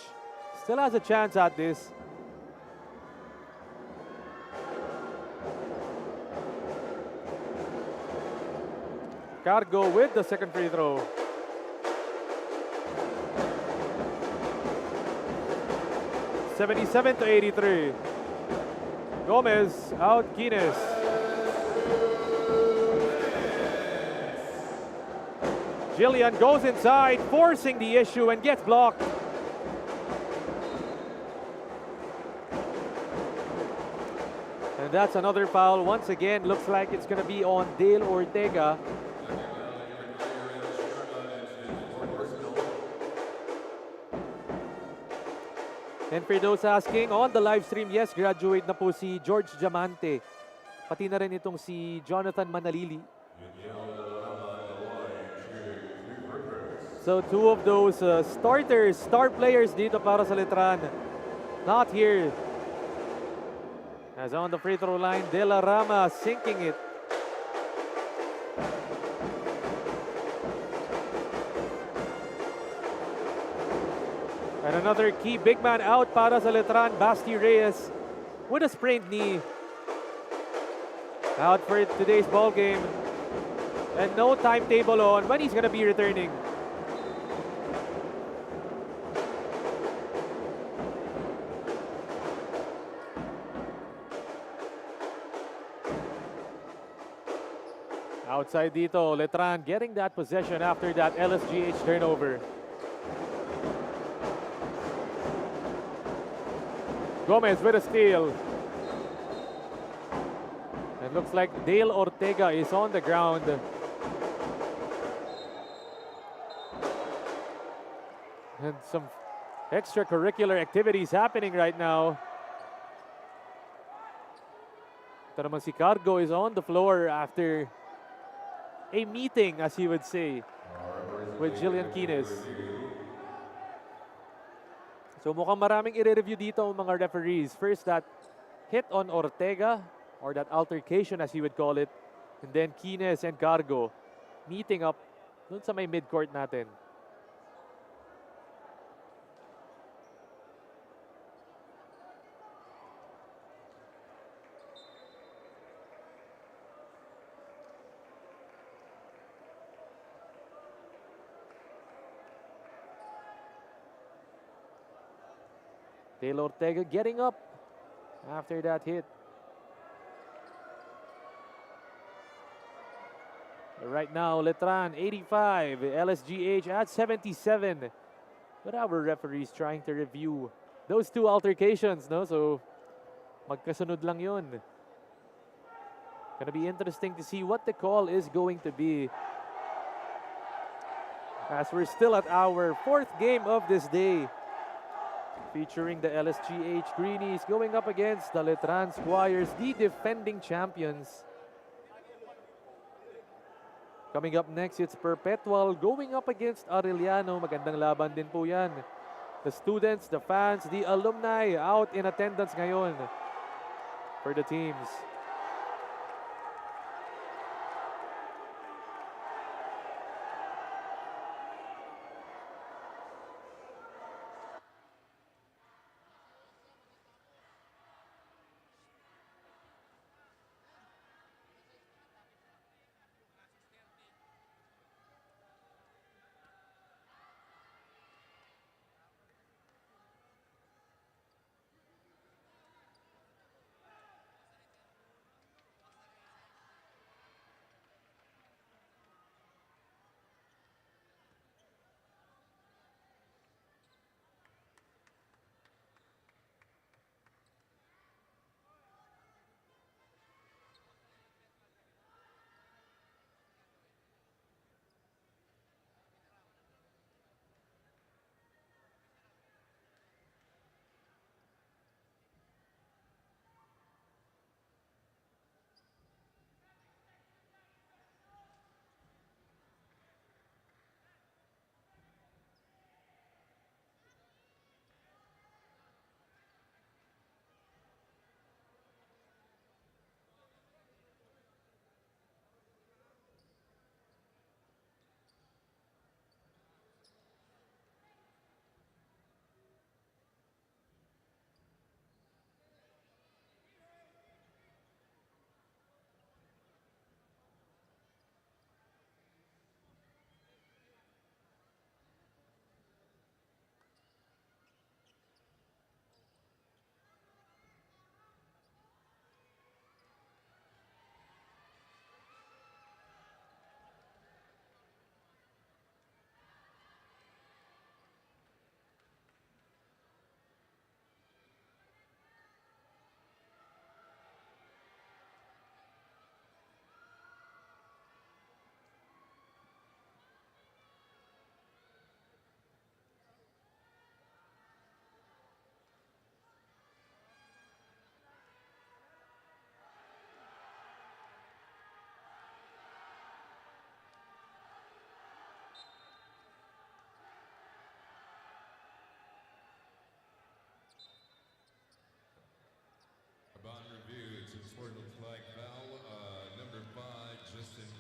A: still has a chance at this. Cargo with the second free throw. (77-83). Gomez out Guinness. Jillian goes inside, forcing the issue and gets blocked. And that's another foul. Once again, looks like it's going to be on Dale Ortega. And for those asking, on the live stream, yes, graduate na po si George Diamante. Pati na rin itong si Jonathan Manalili. So two of those starters, star players dito para sa Letran, not here. As on the free throw line, De La Rama sinking it. And another key big man out para sa Letran, Basti Reyes with a sprained knee. Out for today's ball game. And no timetable on when he's going to be returning. Outside dito, Letran getting that possession after that LSGH turnover. Gomez with a steal. And looks like Dale Ortega is on the ground. And some extracurricular activities happening right now. Ito naman si Cargo is on the floor after a meeting, as he would say, with Jillian Quines. So mukhang maraming i-review dito ang mga referees. First, that hit on Ortega, or that altercation as he would call it. And then Quines and Cargo meeting up dun sa may midcourt natin. Dale Ortega getting up after that hit. Right now, Letran 85, LSGH at 77. But our referees trying to review those two altercations, no? So, magkasunod lang yun. Gonna be interesting to see what the call is going to be. As we're still at our fourth game of this day, featuring the LSGH Greenies going up against the Letran Squires, the defending champions. Coming up next, it's Perpetual going up against Arellano. Magandang laban din po yan. The students, the fans, the alumni out in attendance ngayon for the teams.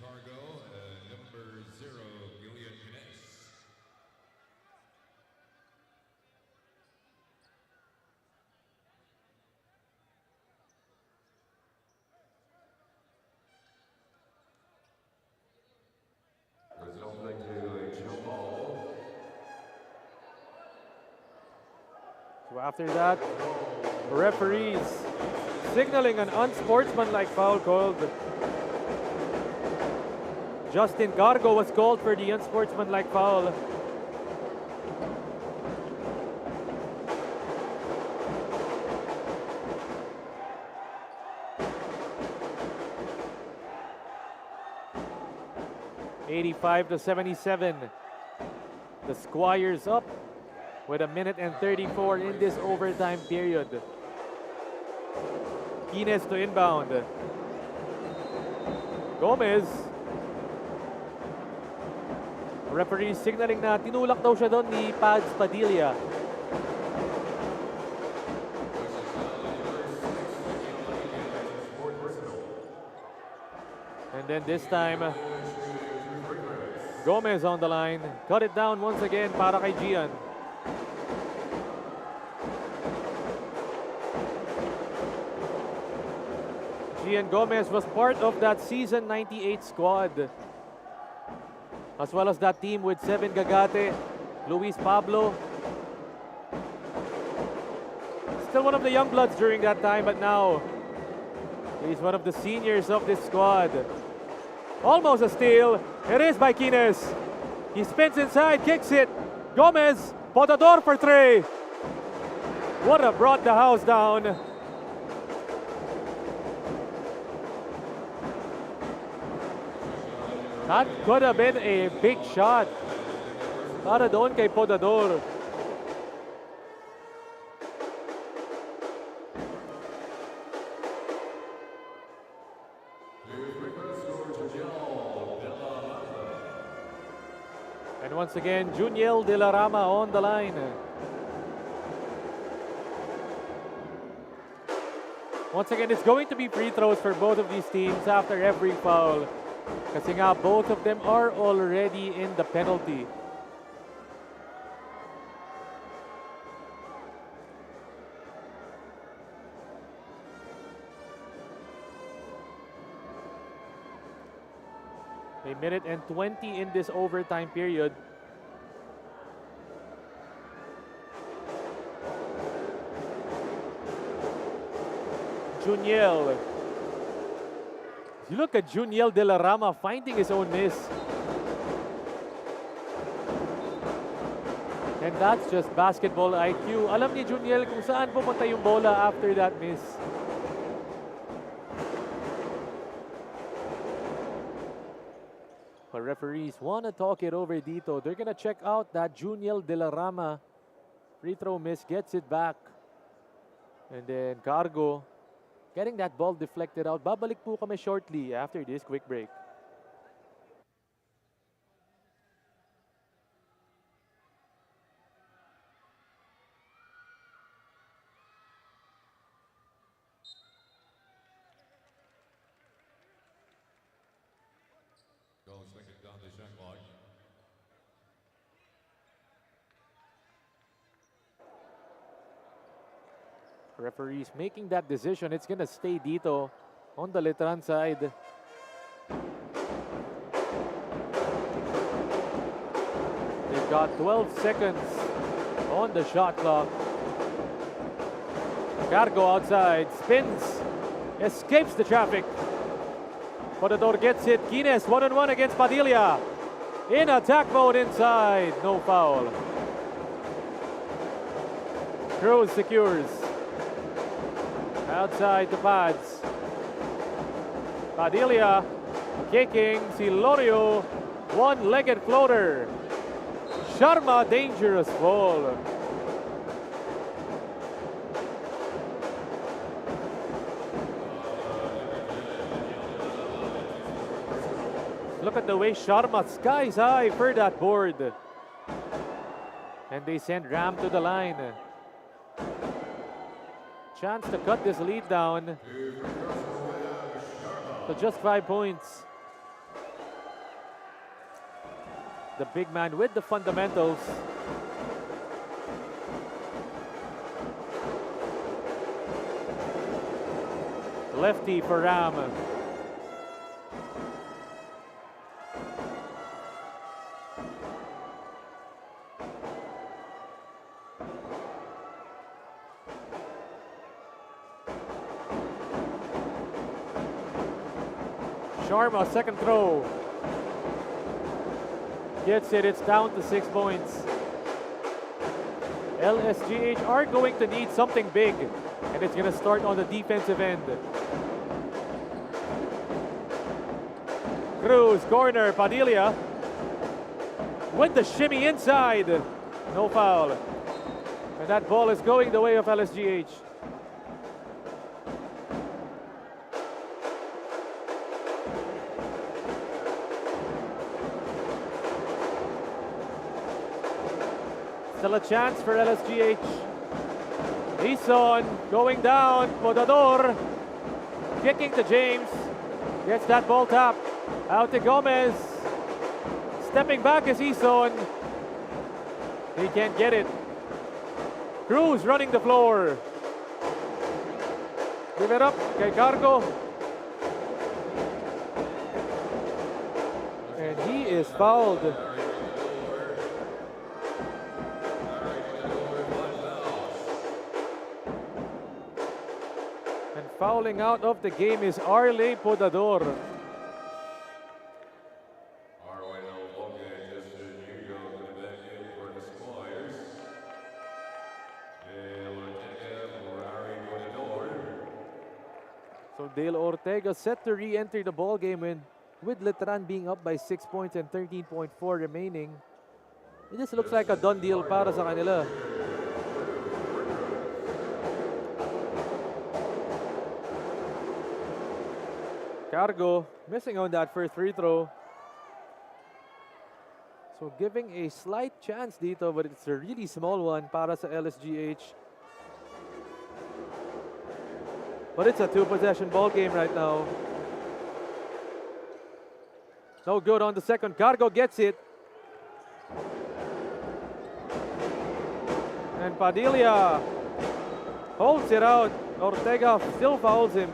B: Cargo, number 0, Gillian Pines.
A: So after that, referees signaling an unsportsmanlike foul called. Justin Gargo was called for the unsportsmanlike foul. (85-77). The Squires up with 1:34 in this overtime period. Quines to inbound. Gomez. Referee signaling na tinulak daw siya doon ni Pads Padilla. And then this time, Gomez on the line. Cut it down once again para kay Gian. Gian Gomez was part of that season 98 squad, as well as that team with Seven Gagate, Luis Pablo. Still one of the young bloods during that time, but now he's one of the seniors of this squad. Almost a steal. It is by Quines. He spins inside, kicks it. Gomez, Podador for 3. Would have brought the house down. That could have been a big shot para doon kay Podador. And once again, Juniel De La Rama on the line. Once again, it's going to be free throws for both of these teams after every foul. Kasi nga, both of them are already in the penalty. A 1:20 in this overtime period. Juniel. You look at Juniel De La Rama finding his own miss. And that's just basketball IQ. Alam ni Juniel kung saan pumunta yung bola after that miss. But referees want to talk it over dito. They're gonna check out that Juniel De La Rama free throw miss, gets it back. And then Cargo getting that ball deflected out. Babalik po kami shortly after this quick break.
B: Goes thinking down the shot clock.
A: Referees making that decision. It's gonna stay dito on the Letran side. They've got 12 seconds on the shot clock. Cargo outside, spins, escapes the traffic. Podador gets it. Quines one-on-one against Padilla. In attack mode inside, no foul. Cruz secures. Outside to Pads. Padilla kicking. Silorio, one-legged floater. Sharma, dangerous ball. Look at the way Sharma skies high for that board. And they send Ram to the line. Chance to cut this lead down to just 5 points. The big man with the fundamentals. Lefty for Ram. Sharma, second throw. Gets it, it's down to 6 points. LSGH are going to need something big, and it's going to start on the defensive end. Cruz, corner, Padilla. With the shimmy inside. No foul. And that ball is going the way of LSGH. Still a chance for LSGH. Eason going down. Podador kicking to James. Gets that ball tapped. Out to Gomez. Stepping back is Eason. He can't get it. Cruz running the floor. Give it up. Kay Cargo. And he is fouled. Fouling out of the game is Arley Podador. So Dale Ortega set to re-enter the ball game with Letran being up by 6 points and 13.4 remaining. It just looks like a done deal para sa kanila. Cargo missing on that first free throw. So giving a slight chance dito, but it's a really small one para sa LSGH. But it's a 2-possession ball game right now. No good on the second. Cargo gets it. And Padilla holds it out. Ortega still fouls him.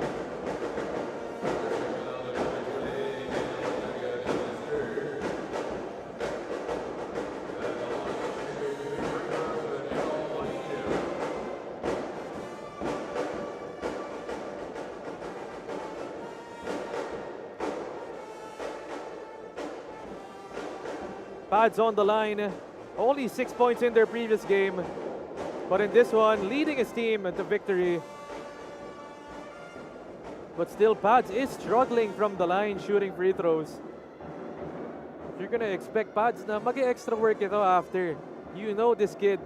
A: Pads on the line. Only 6 points in their previous game. But in this one, leading his team to victory. But still, Pads is struggling from the line shooting free throws. You're gonna expect Pads na mag-extra work ito after. You know this kid.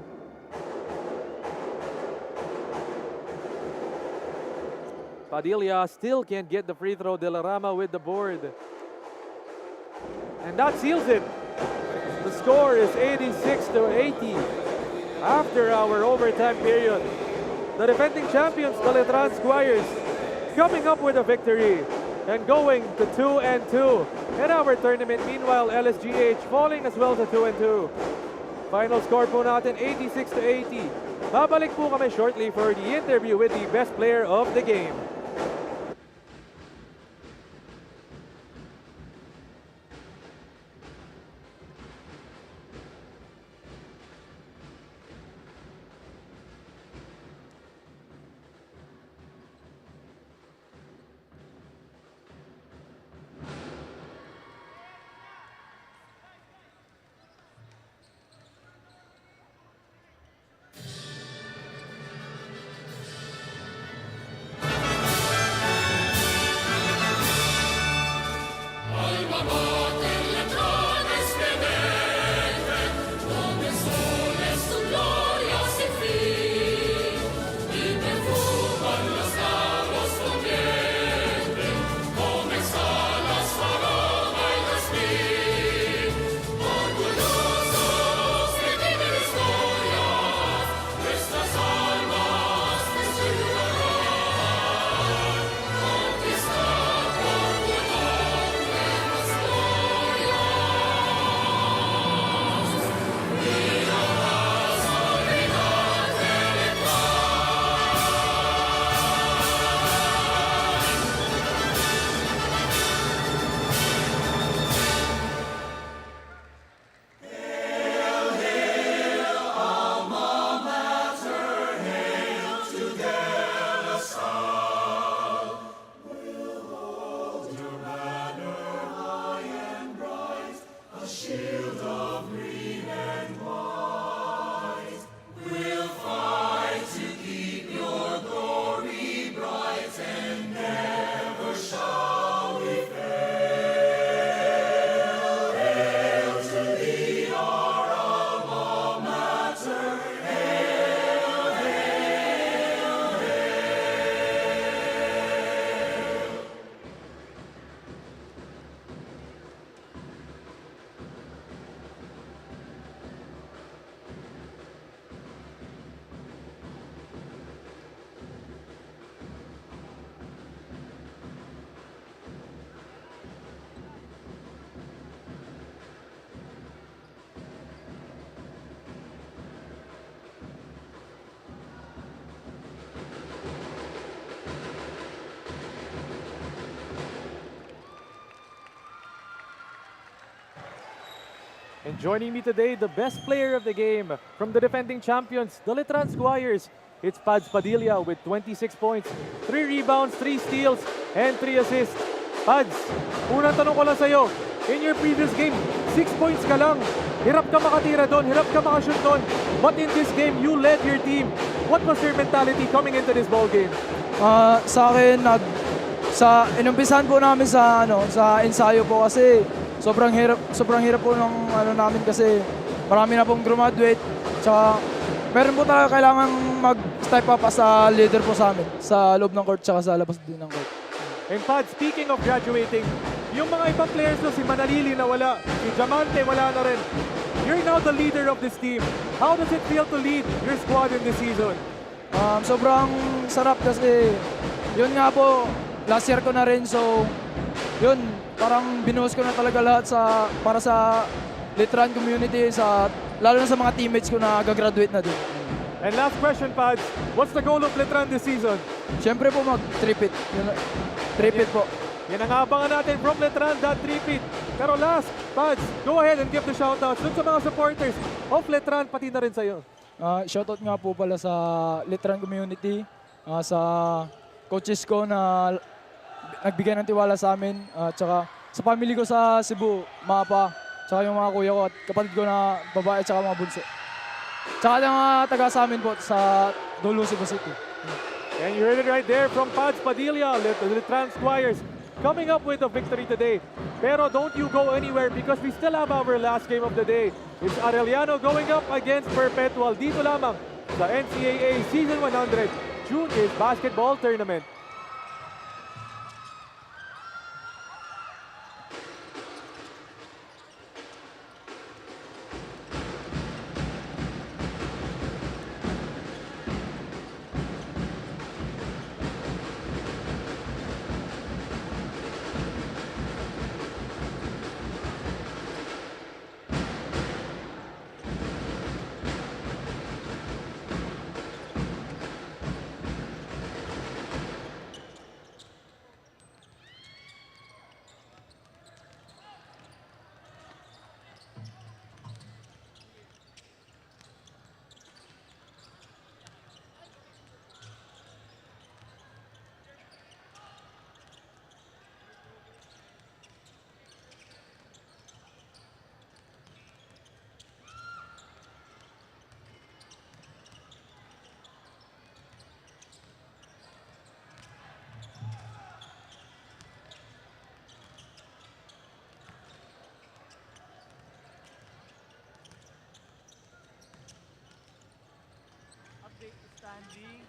A: Padilla still can't get the free throw. De La Rama with the board. And that seals it. The score is 86-80 after our overtime period. The defending champions, the Letran Squires, coming up with a victory and going to 2-2 in our tournament. Meanwhile, LSGH falling as well to 2-2. Final score po natin 86-80. Babalik po kami shortly for the interview with the best player of the game. And joining me today, the best player of the game from the defending champions, the Letran Squires. It's Pads Padilla with 26 points, 3 rebounds, 3 steals, and 3 assists. Pads, unang tanong ko lang sa'yo, in your previous game, 6 points ka lang. Hirap ka makatira doon, hirap ka makashoot doon. But in this game, you led your team. What was your mentality coming into this ball game?
C: Sa akin, inumpisahan po namin sa ensayo po kasi sobrang hirap po ng namin kasi marami na pong graduate. Tsaka meron po talaga kailangan mag-step up as a leader po sa amin sa loob ng court tsaka sa labas din ng court.
A: And Pad, speaking of graduating, yung mga ibang players na si Manalili na wala, si Diamante wala na rin. You're now the leader of this team. How does it feel to lead your squad in this season?
C: Sobrang sarap kasi yun nga po, last year ko na rin, so yun, parang binuhos ko na talaga lahat para sa Letran community, lalo na sa mga teammates ko na gagraduate na din.
A: And last question, Pads, what's the goal of Letran this season?
C: Siyempre po mag-tripit. Tripit po.
A: Yan ang abangan natin from Letran, that tripit. Pero last, Pads, go ahead and give the shoutouts dun sa mga supporters of Letran, pati na rin sa'yo.
C: Shoutout nga po pala sa Letran community, sa coaches ko na nagbigay ng tiwala sa amin, tsaka sa family ko sa Cebu, Mapa, tsaka yung mga kuya ko at kapatid ko na babae tsaka mga bunso. Tsaka yung mga taga sa amin po sa Dolo, Cebu City.
A: And you heard it right there from Pads Padilla, the Letran Squires, coming up with a victory today. Pero don't you go anywhere because we still have our last game of the day. It's Arellano going up against Perpetual dito lamang sa NCAA Season 100 Juniors Basketball Tournament. Standing.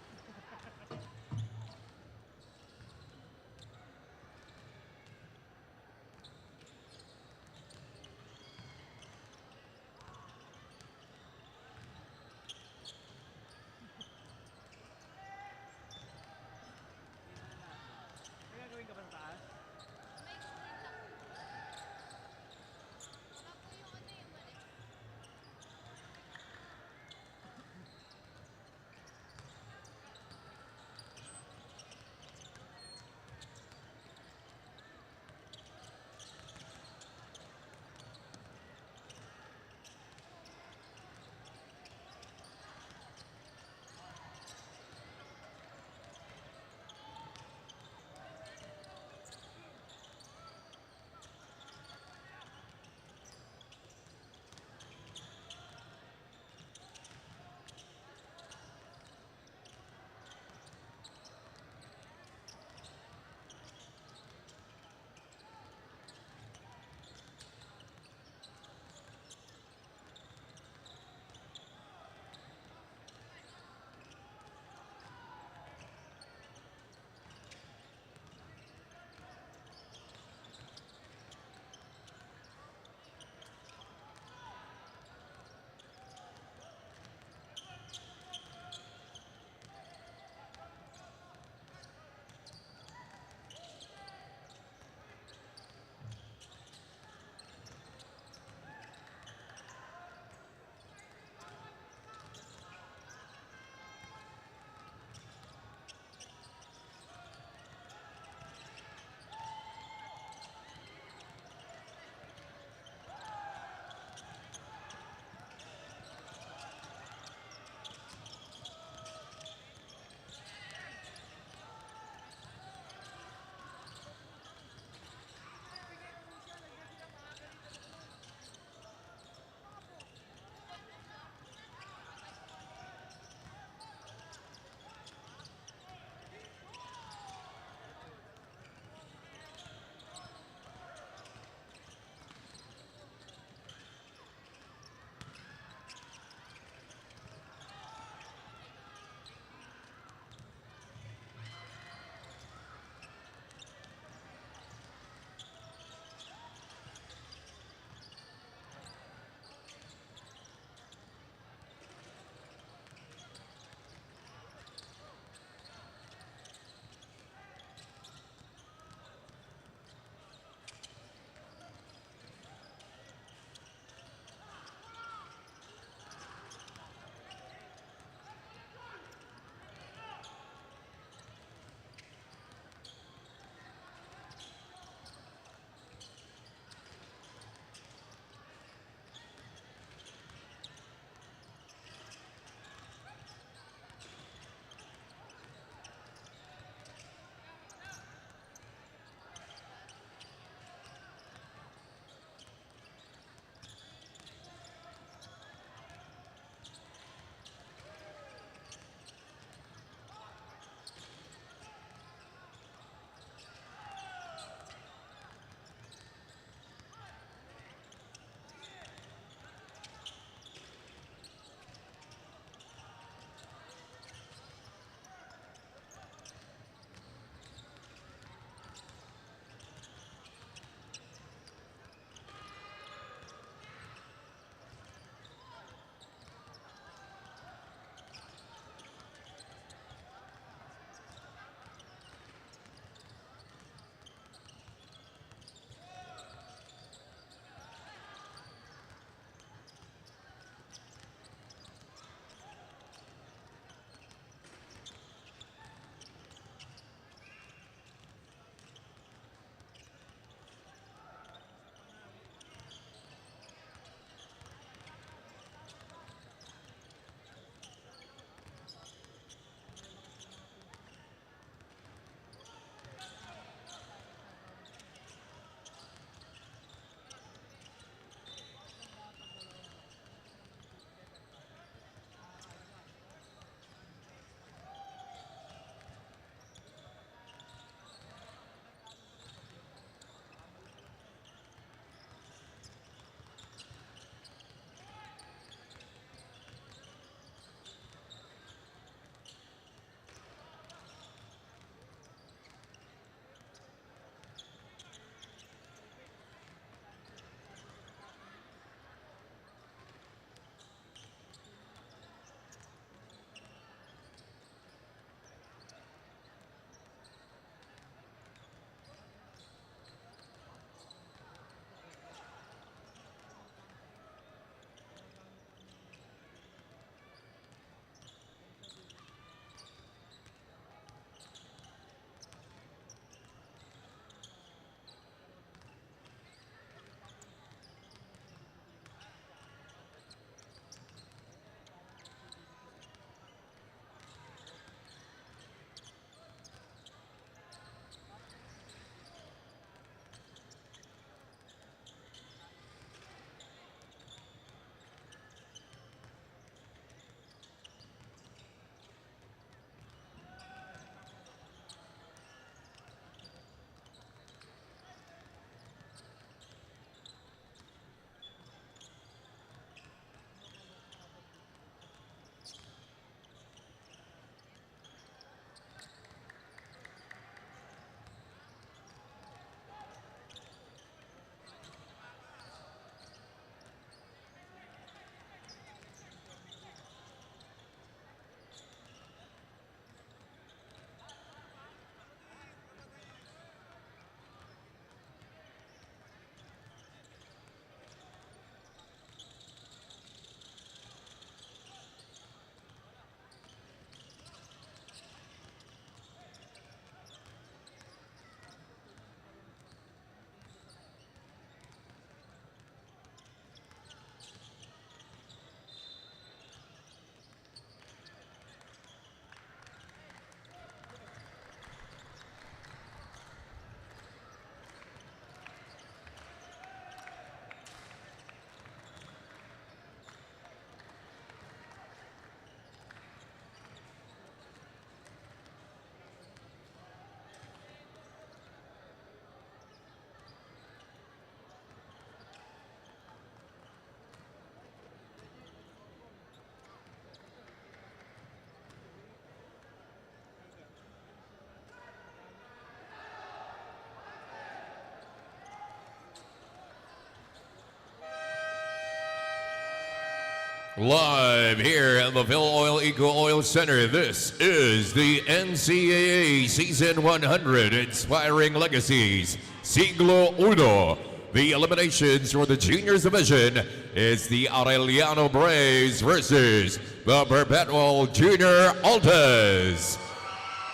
B: Live here at the Phil Oil Eco Oil Center, this is the NCAA Season 100 Inspiring Legacies, Siglo Uno. The eliminations for the Juniors Division is the Aureliano Braves versus the Perpetual Junior Altas.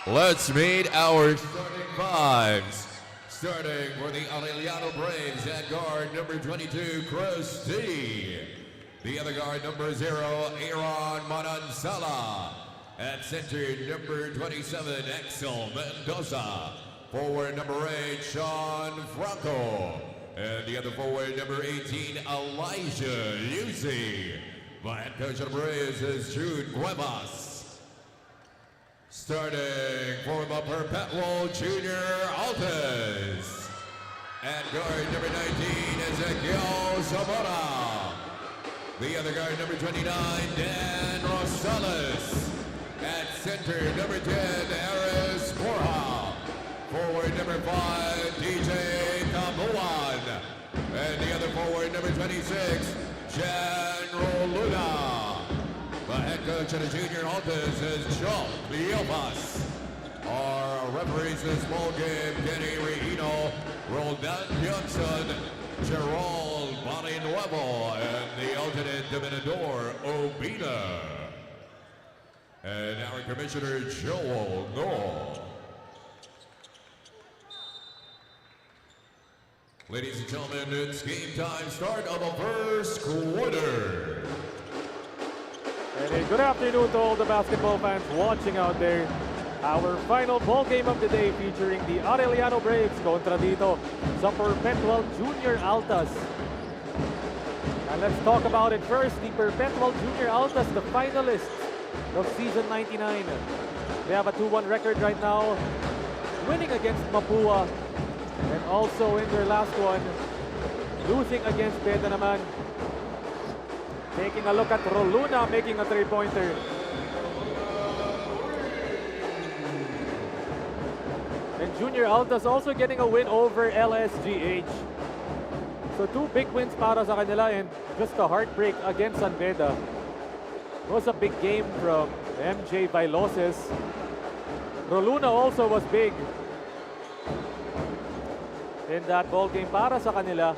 B: Let's meet our starting fives. Starting for the Aureliano Braves at guard number 22, Chris T. The other guard, number 0, Aaron Manansala. At center, number 27, Axel Mendoza. Forward, number 8, Sean Franco. And the other forward, number 18, Elijah Yuzi. The head coach of the Braves is Jude Cuevas. Starting for the Perpetual Junior Altas. At guard, number 19, Ezequiel Zamora. The other guard, number 29, Dan Rosales. At center, number 10, Aris Borja. Forward, number 5, DJ Tabuan. And the other forward, number 26, Jan Roluna. The head coach of the Junior Altas is Joe Leopas. Our referees this ball game, Kenny Reino, Roldan Johnson, Gerald Barinuevo, and the alternate Dominador Obina. And our commissioner, Joel Noel. Ladies and gentlemen, it's game time, start of the first quarter.
A: And a good afternoon to all the basketball fans watching out there. Our final ball game of the day featuring the Aureliano Braves kontra dito sa Perpetual Junior Altas. And let's talk about it first. The Perpetual Junior Altas, the finalists of Season 99. They have a 2-1 record right now, winning against Mapua. And also in their last one, losing against Beda naman. Taking a look at Roluna making a three-pointer. And Junior Altas also getting a win over LSGH. So 2 big wins para sa kanila and just a heartbreak against San Beda. It was a big game from MJ Bailoses. Roluna also was big in that ball game para sa kanila.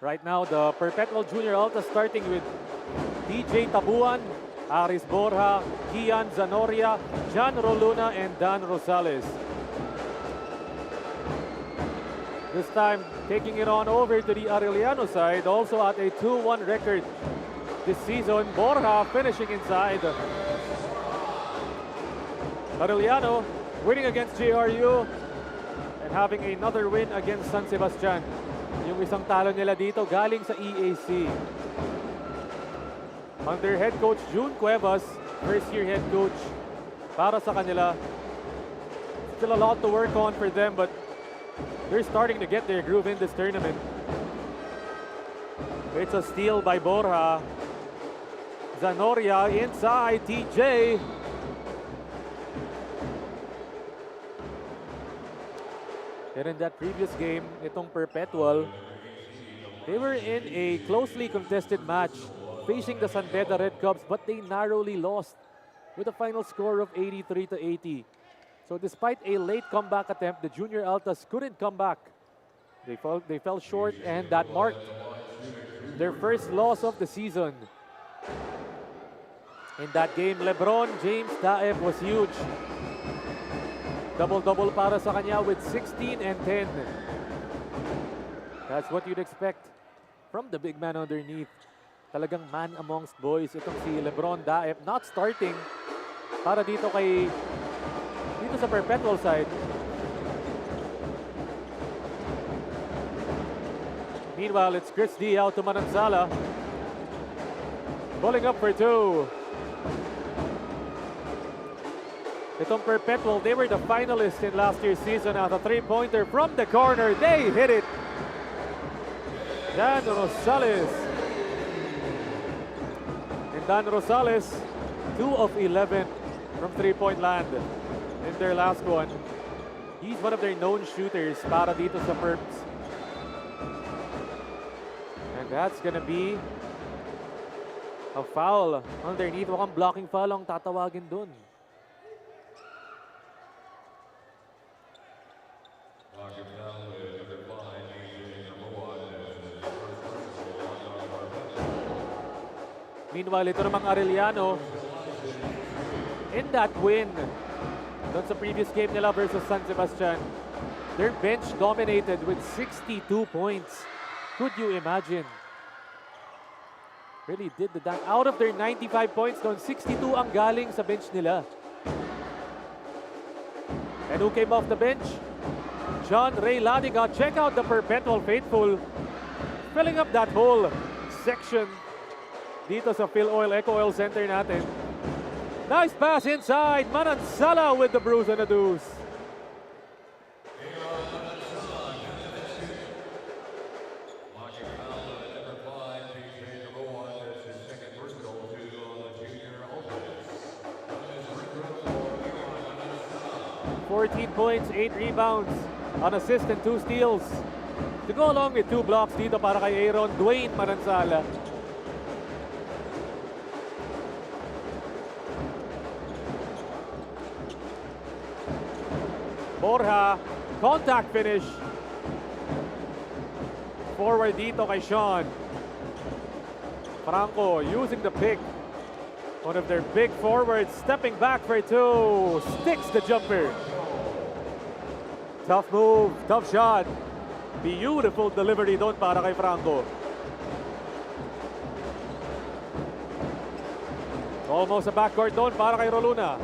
A: Right now, the Perpetual Junior Altas starting with DJ Tabuan, Aris Borja, Kian Zanoria, Jan Roluna, and Dan Rosales. This time, taking it on over to the Aureliano side, also at a 2-1 record this season. Borja finishing inside. Aureliano winning against JRU and having another win against San Sebastian. Yung isang talo nila dito galing sa EAC. Under head coach June Cuevas, first-year head coach para sa kanila. Still a lot to work on for them, but they're starting to get their groove in this tournament. It's a steal by Borja. Zanoria inside, TJ. And in that previous game, itong Perpetual, they were in a closely contested match facing the San Beda Red Cubs, but they narrowly lost with a final score of 83-80. So despite a late comeback attempt, the Junior Altas couldn't come back. They fell short, and that marked their first loss of the season. In that game, LeBron James Daeb was huge. Double-double para sa kanya with 16 and 10. That's what you'd expect from the big man underneath. Talagang man amongst boys. Itong si LeBron Daeb not starting para dito sa Perpetual side. Meanwhile, it's Chris D out to Manansala. Pulling up for 2. Itong Perpetual, they were the finalists in last year's season at a 3-pointer from the corner. They hit it. Dan Rosales. And Dan Rosales, 2 of 11 from 3-point land in their last one. He's one of their known shooters para dito sa Perps. And that's gonna be a foul underneath. Mukhang blocking foul ang tatawagin dun. Meanwhile, ito namang Arellano, in that win, doon sa previous game nila versus San Sebastian, their bench dominated with 62 points. Could you imagine? Really did the damn. Out of their 95 points doon, 62 ang galing sa bench nila. And who came off the bench? John Ray Ladiga. Check out the Perpetual Faithful filling up that whole section dito sa Phil Oil Eco Oil Center natin. Nice pass inside. Manansala with the bruise and a deuce. $14 points, 8 rebounds, an assist and 2 steals. To go along with 2 blocks dito para kay Aaron Dwayne Manansala. Borja, contact finish. Forward dito kay Sean. Franco using the pick. One of their big forwards stepping back for 2. Sticks the jumper. Tough move, tough shot. Beautiful delivery doon para kay Franco. Almost a backcourt doon para kay Roluna.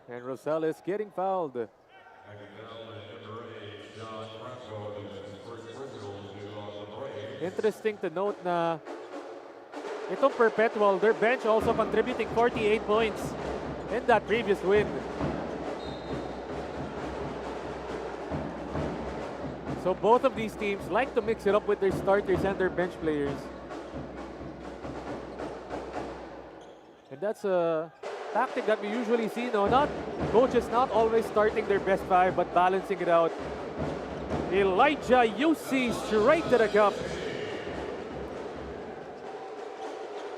A: And Rosales getting fouled. Interesting to note na itong Perpetual, their bench also contributing 48 points in that previous win. So both of these teams like to mix it up with their starters and their bench players. And that's a tactic that we usually see, no? Not coaches not always starting their best 5 but balancing it out. Elijah Yusi straight to the cup.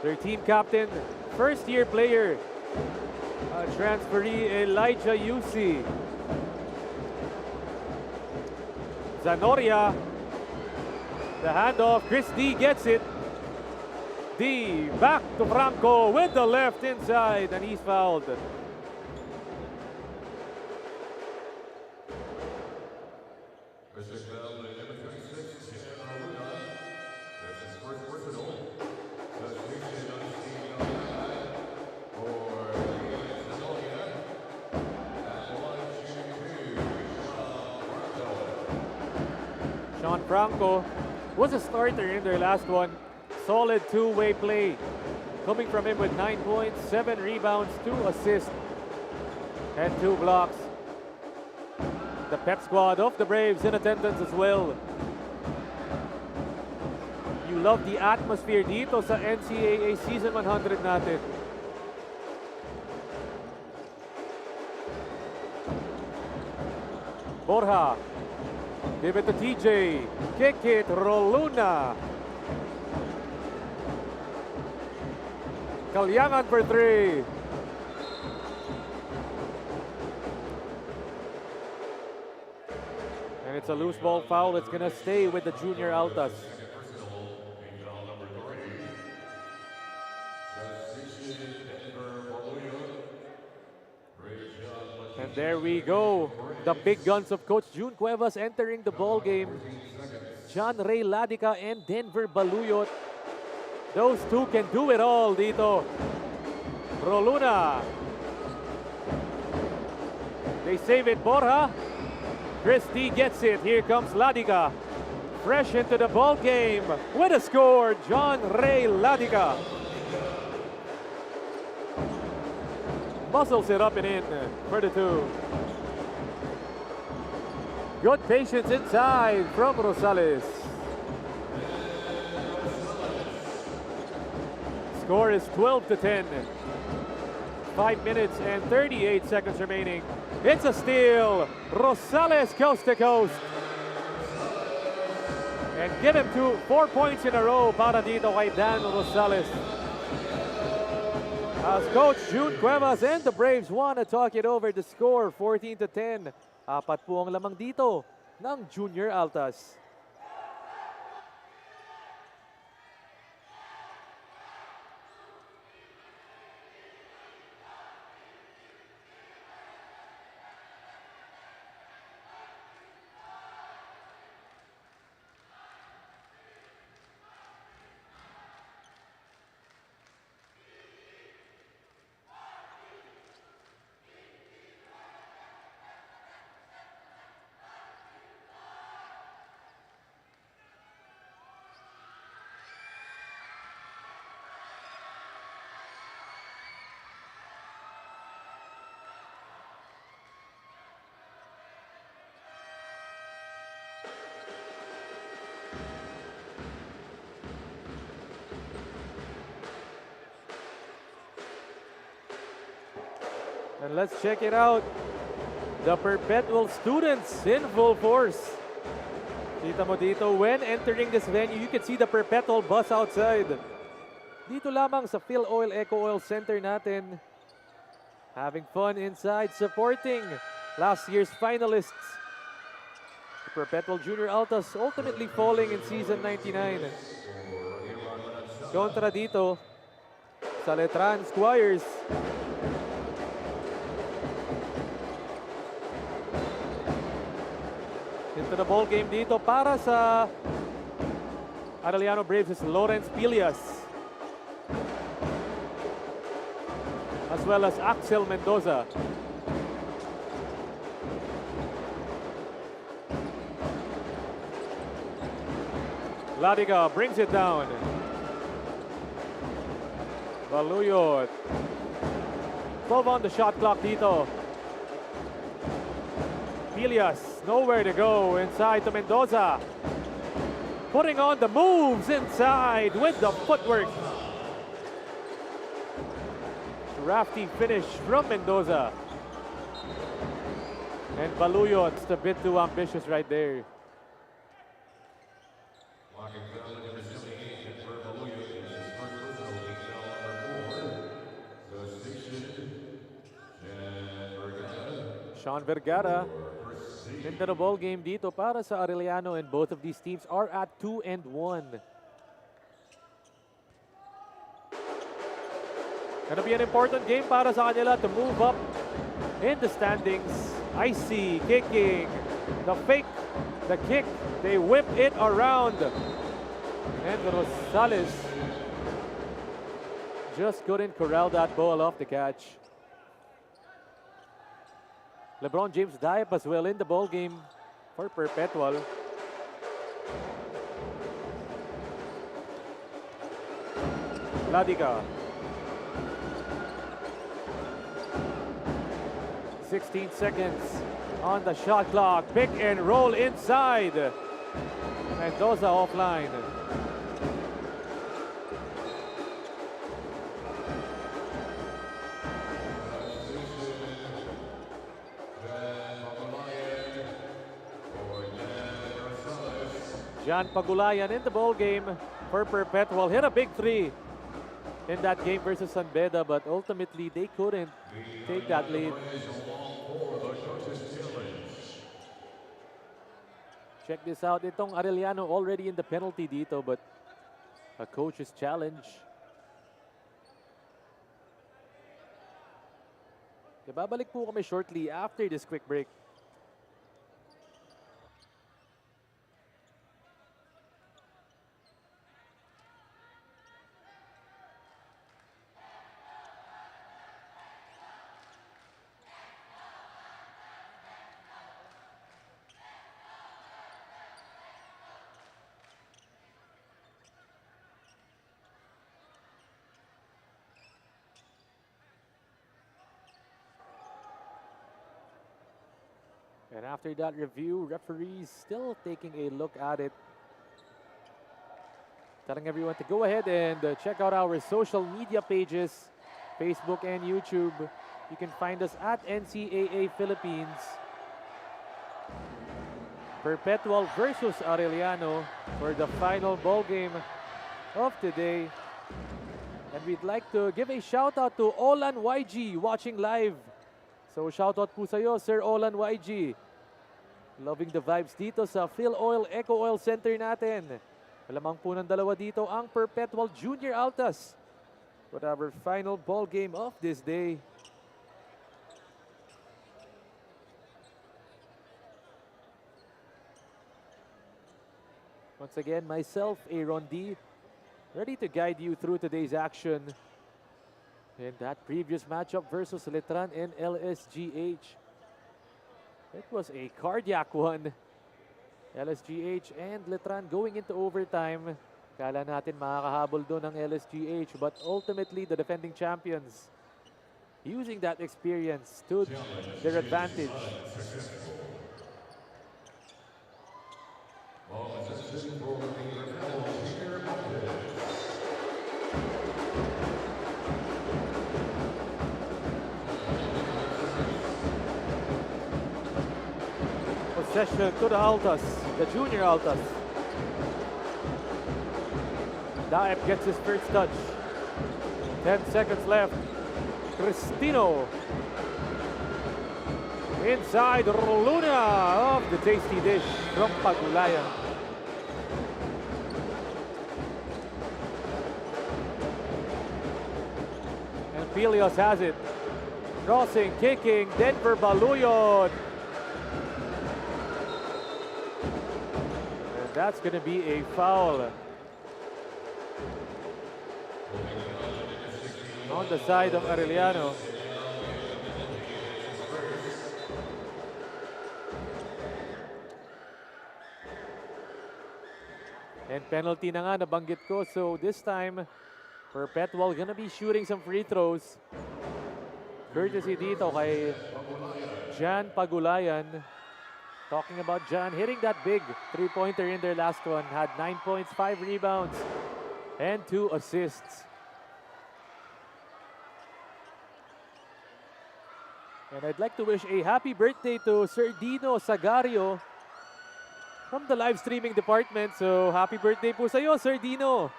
A: Their team captain, first-year player, transferee Elijah Yusi. Zanoria, the handoff, Chris D gets it. D back to Franco with the left inside, and he's fouled. Sean Franco was a starter in their last one. Solid two-way play coming from him with 9 points, 7 rebounds, 2 assists, and 2 blocks. The pep squad of the Braves in attendance as well. You love the atmosphere dito sa NCAA Season 100 natin. Borja, give it to TJ, kick it, Roluna. Kalyangan for 3. And it's a loose ball foul. It's going to stay with the junior Altas. And there we go. The big guns of Coach June Cuevas entering the ball game. John Ray Ladica and Denver Baluyot. Those two can do it all dito. Roluna. They save it, Borja. Christie gets it. Here comes Ladica. Fresh into the ball game with a score, John Ray Ladica. Muscles it up and in for the 2. Good patience inside from Rosales. Score is 12-10. 5 minutes and 38 seconds remaining. It's a steal. Rosales coast to coast. And give him 4 points in a row para dito kay Dan Rosales. As Coach June Cuevas and the Braves want to talk it over the score, 14-10. Apat po ang lamang dito ng Junior Altas. And let's check it out. The perpetual students in full force. Kita mo dito, when entering this venue, you can see the perpetual bus outside. Dito lamang sa Phil Oil Eco Oil Center natin. Having fun inside, supporting last year's finalists. The Perpetual Junior Altas ultimately falling in season 99. Kontra dito sa Letran Squires. Into the ball game dito para sa Arellano Braves is Lawrence Pilias, as well as Axel Mendoza. Ladiga brings it down. Baluyot. 12 on the shot clock dito. Pilias, nowhere to go, inside to Mendoza. Putting on the moves inside with the footwork. Crafty finish from Mendoza. And Baluyot, just a bit too ambitious right there. Sean Vergara into the ball game dito para sa Arellano, and both of these teams are at 2-1. Gonna be an important game para sa kanila to move up in the standings. Icy kicking, the fake, the kick, they whip it around. And Rosales just couldn't corral that ball off the catch. LeBron James Diop as well in the ball game for Perpetual. Ladiga. 16 seconds on the shot clock. Pick and roll inside. Mendoza offline. John Pagulayan in the ball game for Perpetual. Hit a big three in that game versus San Beda, but ultimately they couldn't take that lead. Check this out. Itong Arellano already in the penalty dito, but a coach's challenge. Babalik po kami shortly after this quick break. And after that review, referees still taking a look at it. Telling everyone to go ahead and check out our social media pages, Facebook and YouTube. You can find us at NCAA Philippines. Perpetual versus Arellano for the final ball game of today. And we'd like to give a shout out to Olan YG watching live. So shout out po sa'yo, Sir Olan YG. Loving the vibes dito sa Phil Oil Eco Oil Center natin. Malamang po ng dalawa dito ang Perpetual Junior Altas. For our final ball game of this day. Once again, myself, Aaron D, ready to guide you through today's action. And that previous matchup versus Letran and LSGH. It was a cardiac one. LSGH and Letran going into overtime. Kala natin makakahabol doon ng LSGH, but ultimately the defending champions using that experience to their advantage. Possession to the Altas, the junior Altas. Daep gets his first touch. 10 seconds left. Cristino. Inside Luna of the tasty dish from Pagulayan. And Pilios has it. Crossing, kicking, Denver Baluyot. And that's going to be a foul. On the side of Arellano. And penalty na nga, nabanggit ko. So this time, Perpetual gonna be shooting some free throws. Courtesy dito kay Jan Pagulayan. Talking about Jan hitting that big three-pointer in their last one. Had 9 points, 5 rebounds, and 2 assists. And I'd like to wish a happy birthday to Sir Dino Sagario from the live streaming department. So happy birthday po sa iyo, Sir Dino.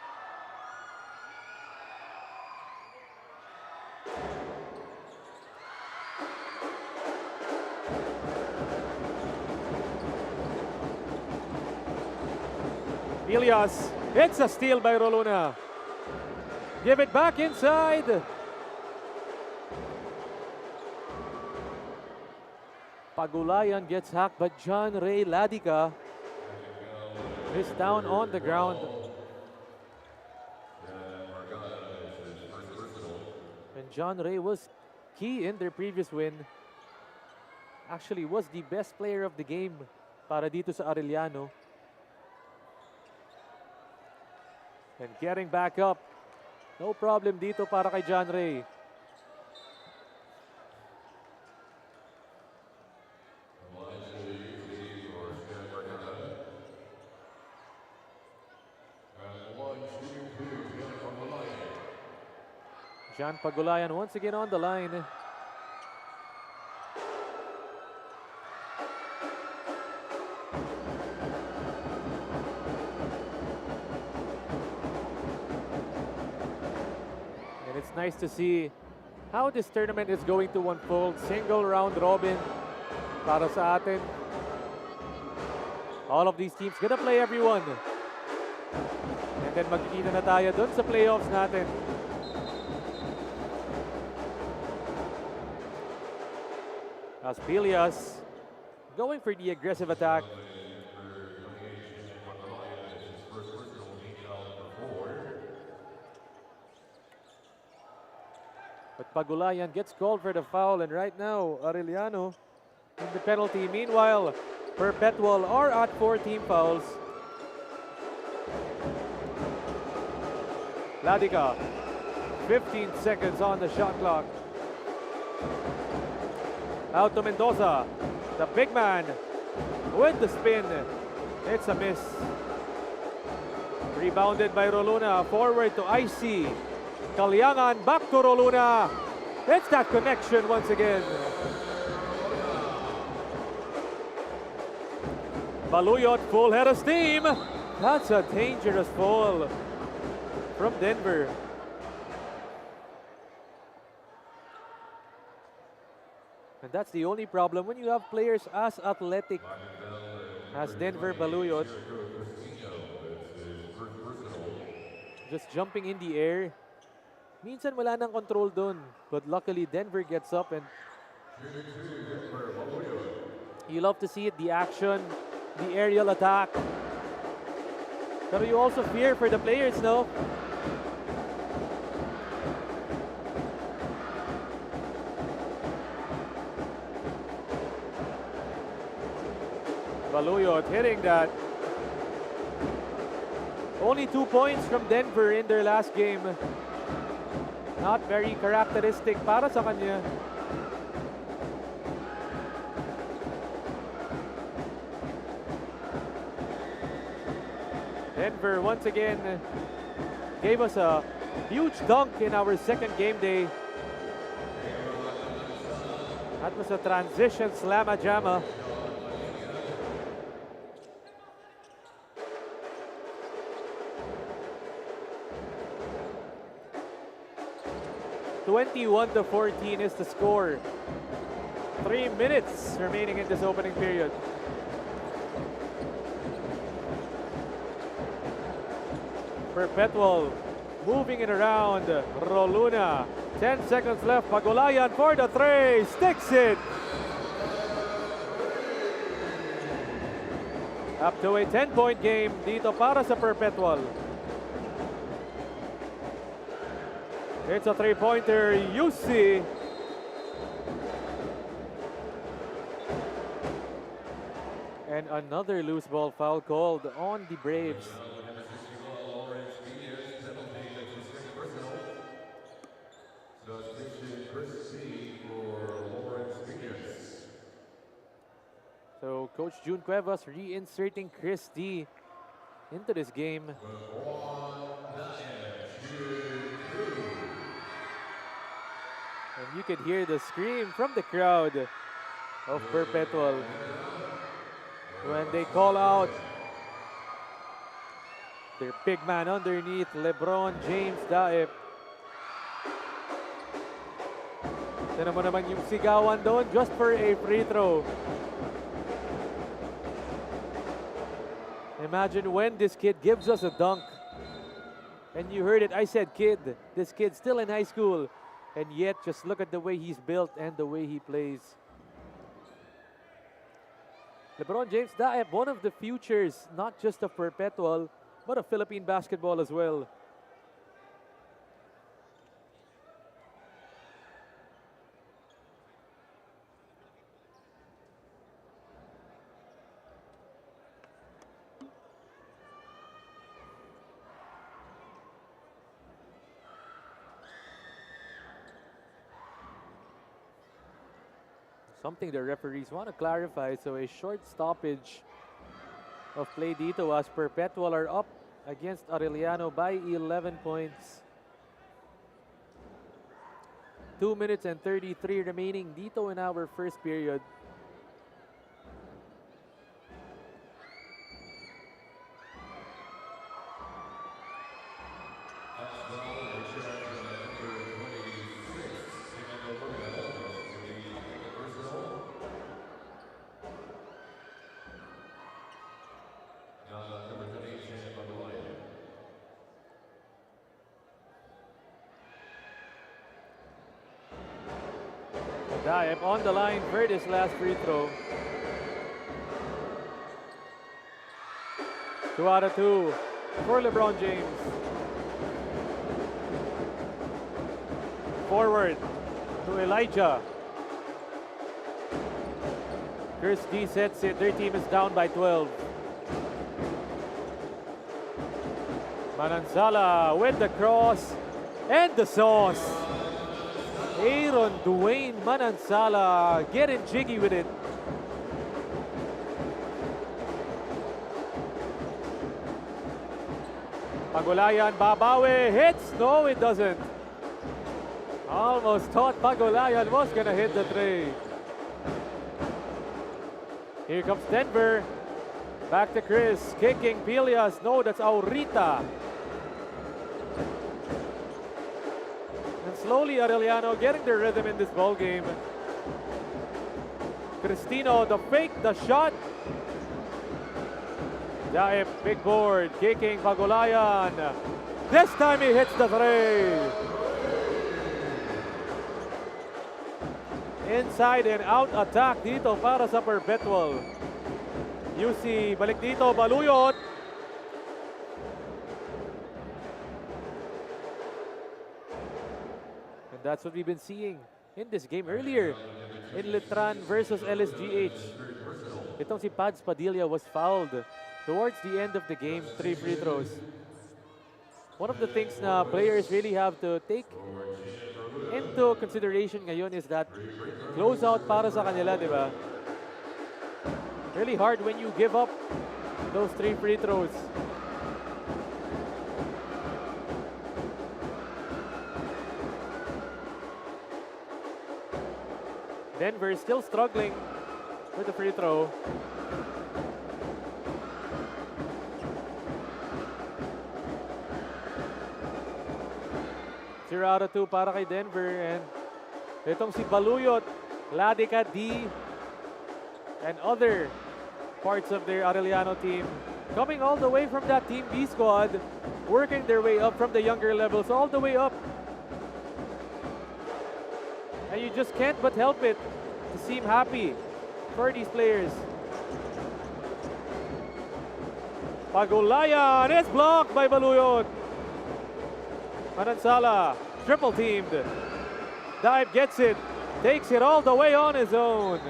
A: Ilias, it's a steal by Roluna. Give it back inside. Pagulayan gets hacked, but John Ray Ladica is down on the ground. And John Ray was key in their previous win. Actually, was the best player of the game para dito sa Arellano. And getting back up, no problem dito para kay John Ray. Jan Pagulayan once again on the line. And it's nice to see how this tournament is going to unfold. Single round robin para sa atin. All of these teams gonna play everyone. And then magkikita na tayo dun sa playoffs natin. Aspilias going for the aggressive attack. But Pagulayan gets called for the foul, and right now Arellano in the penalty. Meanwhile, Perpetual are at 4 team fouls. Ladica, 15 seconds on the shot clock. Out to Mendoza, the big man with the spin. It's a miss. Rebounded by Roluna, forward to Icy. Kalyangan, back to Roluna. It's that connection once again. Baluyot, full head of steam. That's a dangerous fall from Denver. And that's the only problem when you have players as athletic as Denver Baluyot. Just jumping in the air. Minsan wala nang control dun. But luckily, Denver gets up and you love to see it, the action, the aerial attack. But you also fear for the players, no? Baluyot hitting that. Only 2 points from Denver in their last game. Not very characteristic para sa kanya. Denver once again gave us a huge dunk in our second game day. That was a transition slamma jamma. (21-14) is the score. 3 minutes remaining in this opening period. Perpetual moving it around. Roluna. 10 seconds left. Pagulayan for the three. Sticks it. Up to a 10-point game dito para sa Perpetual. It's a three-pointer. UC. And another loose ball foul called on the Braves. So Coach June Cuevas reinserting Chris D into this game. And you could hear the scream from the crowd of Perpetual when they call out their big man underneath, LeBron James Daep. Tignan mo naman yung sigawan doon just for a free throw. Imagine when this kid gives us a dunk. And you heard it, I said kid. This kid's still in high school. And yet, just look at the way he's built and the way he plays. LeBron James Daep, one of the futures, not just of Perpetual, but of Philippine basketball as well. Something the referees want to clarify, so a short stoppage of play dito as Perpetual are up against Arellano by 11 points. 2 minutes and 33 remaining dito in our first period. Daep on the line for this last free throw. 2 out of 2 for LeBron James. Forward to Elijah. Chris D sets it. Their team is down by 12. Manansala with the cross and the sauce. Aaron Dwayne Manansala getting jiggy with it. Pagulayan, babawi, hits. No, it doesn't. Almost thought Pagulayan was gonna hit the tray. Here comes Denver. Back to Chris, kicking Pilias. No, that's Aurita. And slowly Arellano getting their rhythm in this ball game. Cristino, the fake, the shot. Jaip, big board, kicking Pagulayan. This time he hits the tray. Inside and out attack dito para sa Perpetual. UC, balik dito, Baluyot. And that's what we've been seeing in this game earlier in Letran versus LSGH. Itong si Pads Padilla was fouled towards the end of the game, 3 free throws. One of the things na players really have to take into consideration ngayon is that closeout para sa kanila, di ba? Really hard when you give up those 3 free throws. Denver still struggling with the free throw. Zero out of 2 para kay Denver, and itong si Baluyot, Ladika D, and other parts of their Arellano team coming all the way from that Team B squad, working their way up from the younger levels all the way up. And you just can't but help it to seem happy for these players. Pagulayan is blocked by Baluyot. Manansala, triple teamed. Dive gets it, takes it all the way on his own.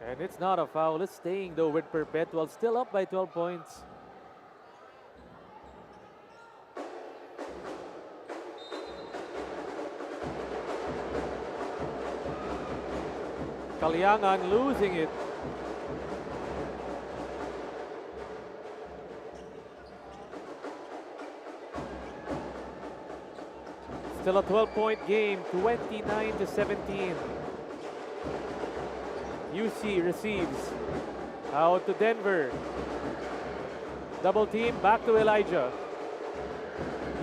A: And it's not a foul, it's staying though with Perpetual, still up by 12 points. Kalyangan losing it. Still a 12-point game, 29-17. UC receives. Out to Denver. Double team, back to Elijah.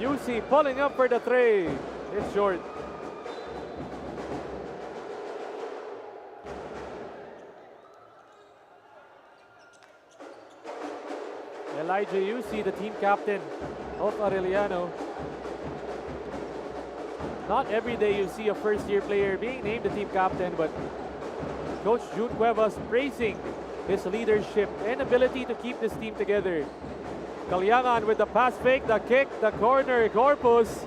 A: UC pulling up for the tray. It's short. Elijah UC, the team captain of Arellano. Not every day you see a first-year player being named the team captain, but Coach June Cuevas praising his leadership and ability to keep this team together. Kalyangan with the pass fake, the kick, the corner, Corpus.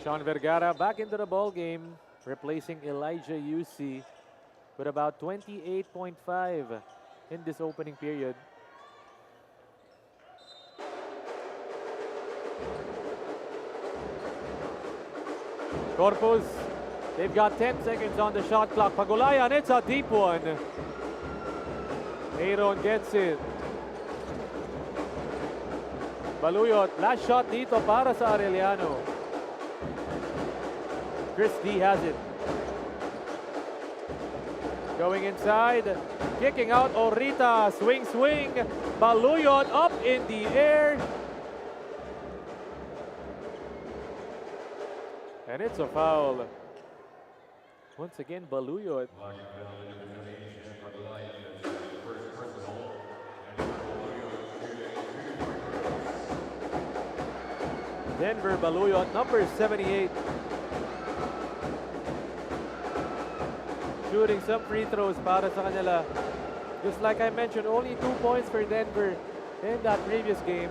A: Sean Vergara back into the ball game, replacing Elijah UC with about 28.5 in this opening period. Corpus, they've got 10 seconds on the shot clock. Pagulayan, it's a deep one. Aaron gets it. Baluyot, last shot dito para sa Arellano. Chris D has it. Going inside, kicking out Orita, swing, swing. Baluyot up in the air. And it's a foul. Once again, Baluyot. Denver Baluyot, number 78. Shooting some free throws para sa kanila. Just like I mentioned, only 2 points for Denver in that previous game.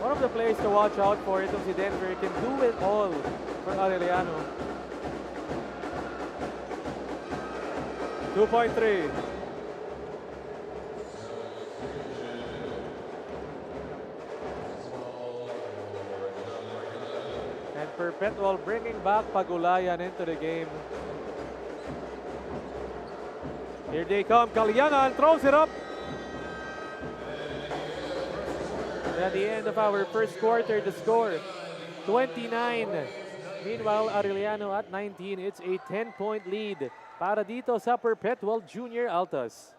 A: One of the players to watch out for itong si Denver, can do it all for Arellano. 2.3. Perpetual bringing back Pagulayan into the game. Here they come. Kalyangan throws it up. At the end of our first quarter, the score 29. Meanwhile, Arellano at 19. It's a 10-point lead para dito sa Perpetual Junior Altas.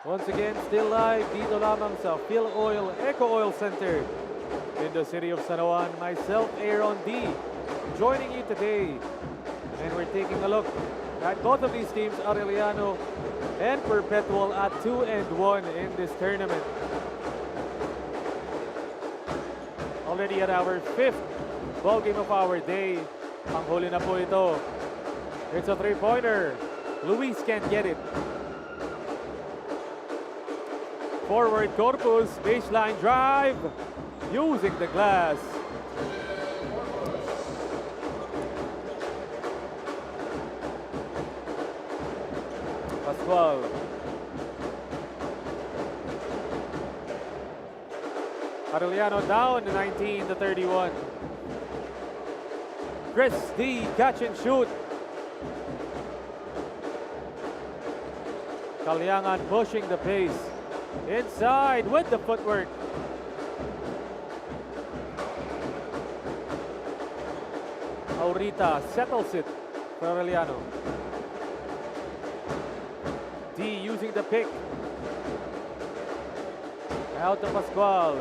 A: Once again, still live dito lamang sa Phil Oil Eco Oil Center in the city of San Juan. Myself, Aaron D, joining you today. And we're taking a look at both of these teams, Arellano and Perpetual, at 2-1 in this tournament. Already at our 5th ball game of our day. Panghuli na po ito. It's a three-pointer. Luis can't get it. Forward Corpus, baseline drive, using the glass. Pascual. Arellano down 19-31. Chris D, catch and shoot. Kalyangan pushing the pace. Inside with the footwork. Aurita settles it for Arellano. D using the pick. Out to Pascual.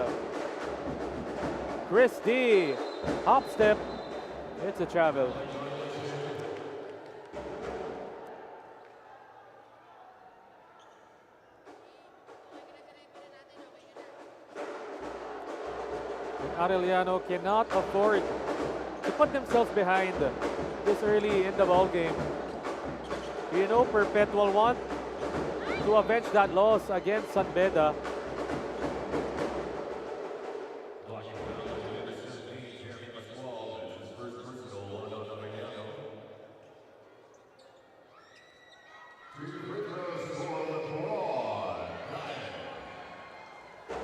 A: Chris D, hop step. It's a travel. Arellano cannot afford to put themselves behind this early in the ball game. You know, Perpetual want to avenge that loss against San Beda.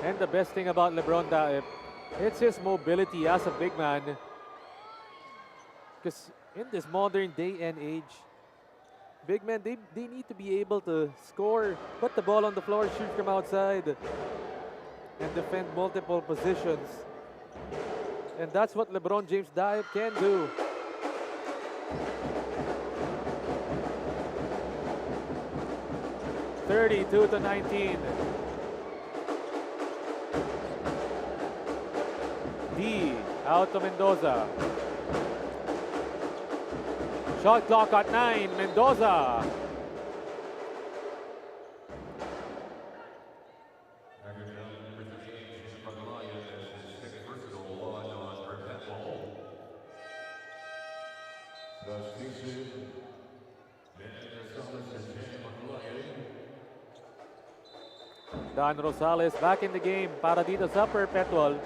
A: And the best thing about LeBron Daep, it's his mobility as a big man. Because in this modern day and age, big men, they need to be able to score, put the ball on the floor, shoot from outside, and defend multiple positions. And that's what LeBron James Daep can do. (32-19). D out to Mendoza. Shot clock at 9. Mendoza. Dan Rosales back in the game para dito sa Perpetual.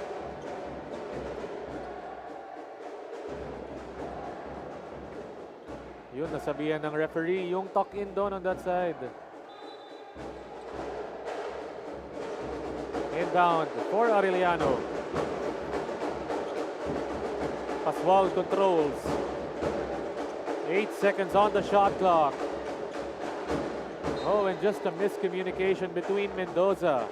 A: Yun, nasabihan ng referee yung tuck-in doon on that side. Inbound for Arellano. Pascual controls. 8 seconds on the shot clock. Oh, and just a miscommunication between Mendoza.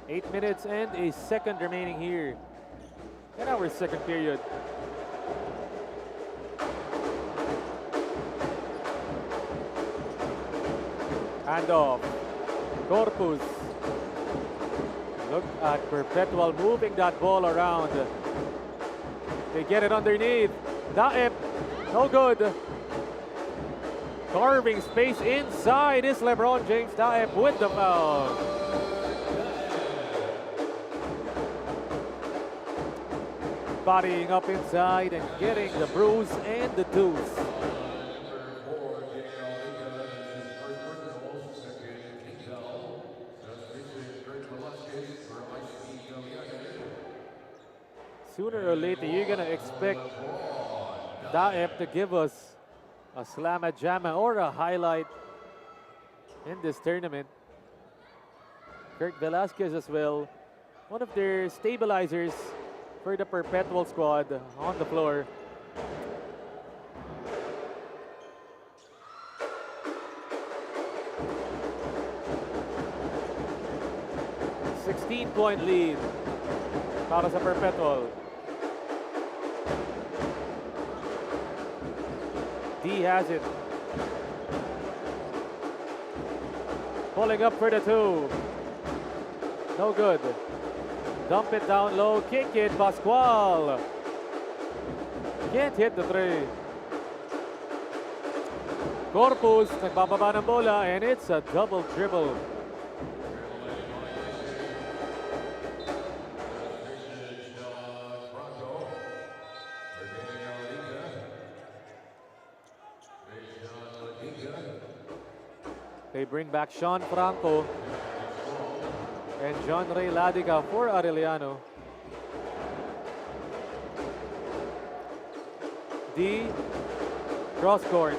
A: 8 minutes and a second remaining here in our second period. Handoff. Corpus. Look at Perpetual moving that ball around. They get it underneath. Daep, no good. Carving space inside is LeBron James. Daep with the foul. Bodying up inside and getting the bruise and the deuce. Sooner or later, you're going to expect Daep to give us a slamma jamma or a highlight in this tournament. Kirk Velasquez as well, one of their stabilizers for the Perpetual squad on the floor. A 16-point lead para sa Perpetual. D has it. Pulling up for the two. No good. Dump it down low, kick it, Pascual. Can't hit the three. Corpus, nagbababa ng bola, and it's a double dribble. They bring back Sean Franco and John Ray Ladiga for Arellano. D, cross court.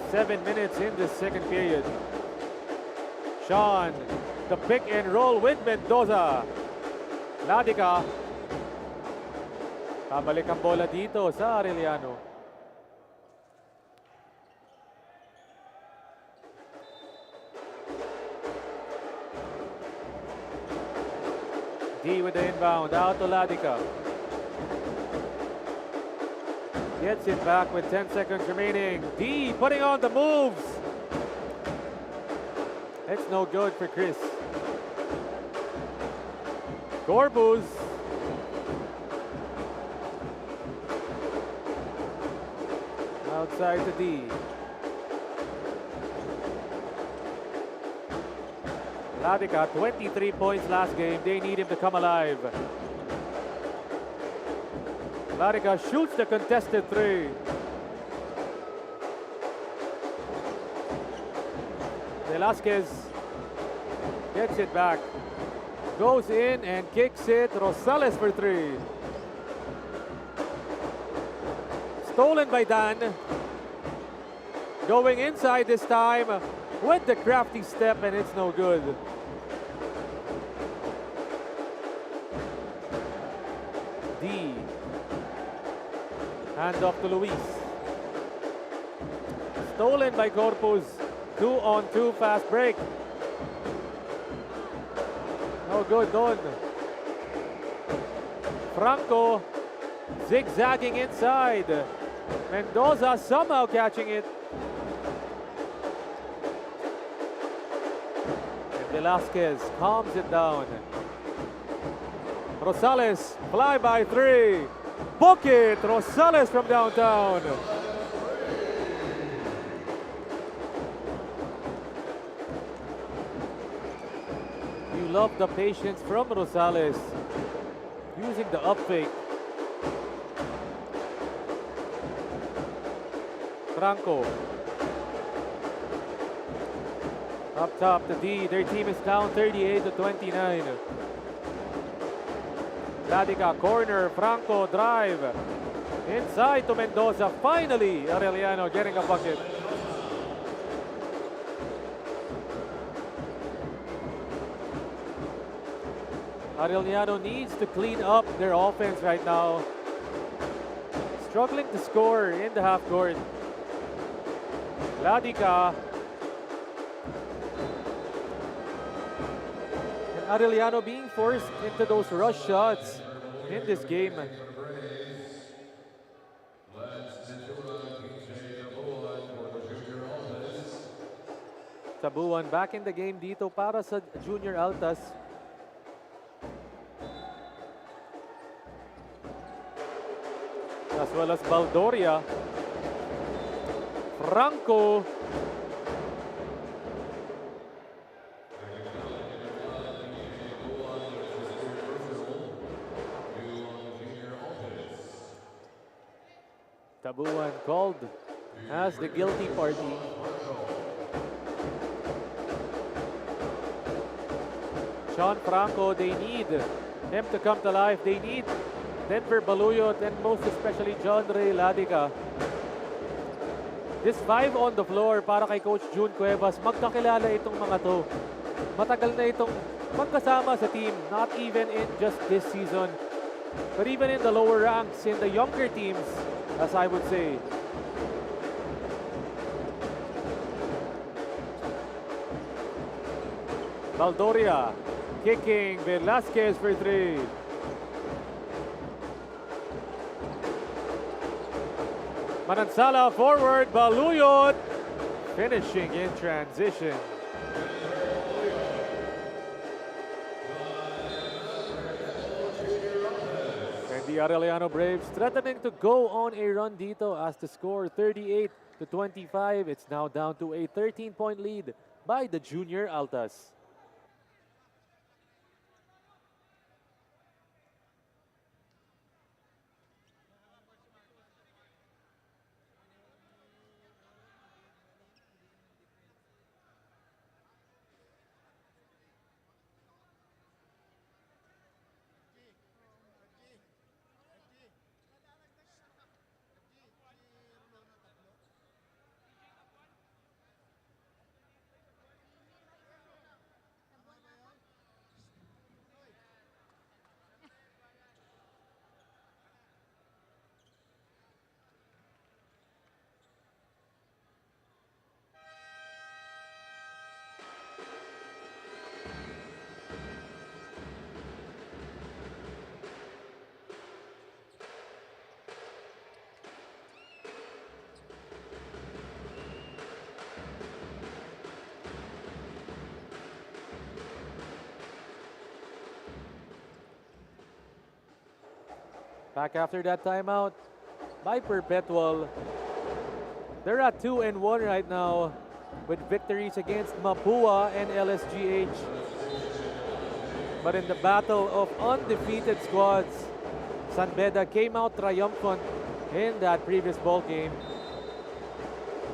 A: Seven minutes in the second period. Sean, the pick and roll with Mendoza. Ladiga. Kabalik ang bola dito sa Arellano. D with the inbound, out to Ladica. Gets it back with 10 seconds remaining. D putting on the moves. It's no good for Chris. Corpus. Outside to D. Ladica, 23 points last game. They need him to come alive. Ladica shoots the contested three. Velasquez gets it back. Goes in and kicks it. Rosales for three. Stolen by Dan. Going inside this time with the crafty step, and it's no good. D. Hand off to Luis. Stolen by Corpus. 2-on-2 fast break. No good, Don. Franco zigzagging inside. Mendoza somehow catching it. Velasquez calms it down. Rosales, fly by three. Book it, Rosales from downtown. You love the patience from Rosales. Using the up fake. Franco. Up top, the D. Their team is down 38-29. Ladica, corner, Franco, drive. Inside to Mendoza. Finally, Arellano getting a bucket. Arellano needs to clean up their offense right now. Struggling to score in the half court. Ladica. And Arellano being forced into those rush shots in this game. Tabuan back in the game dito para sa Junior Altas. As well as Baldoria. Franco. Tabuan called as the guilty party. Sean Franco, they need him to come to life. They need Denver Baluyot and most especially John Ray Ladica. This 5 on the floor para kay Coach June Cuevas, magkakilala itong mga to. Matagal na itong magkasama sa team, not even in just this season, but even in the lower ranks, in the younger teams, as I would say. Baldoria, kicking, Velasquez for 3. Manansala forward, Baluyot finishing in transition. And the Arellano Braves threatening to go on a run dito as the score 38-25. It's now down to a 13-point lead by the Junior Altas. Back after that timeout by Perpetual. They're at 2-1 right now with victories against Mapua and LSGH. But in the battle of undefeated squads, San Beda came out triumphant in that previous ball game.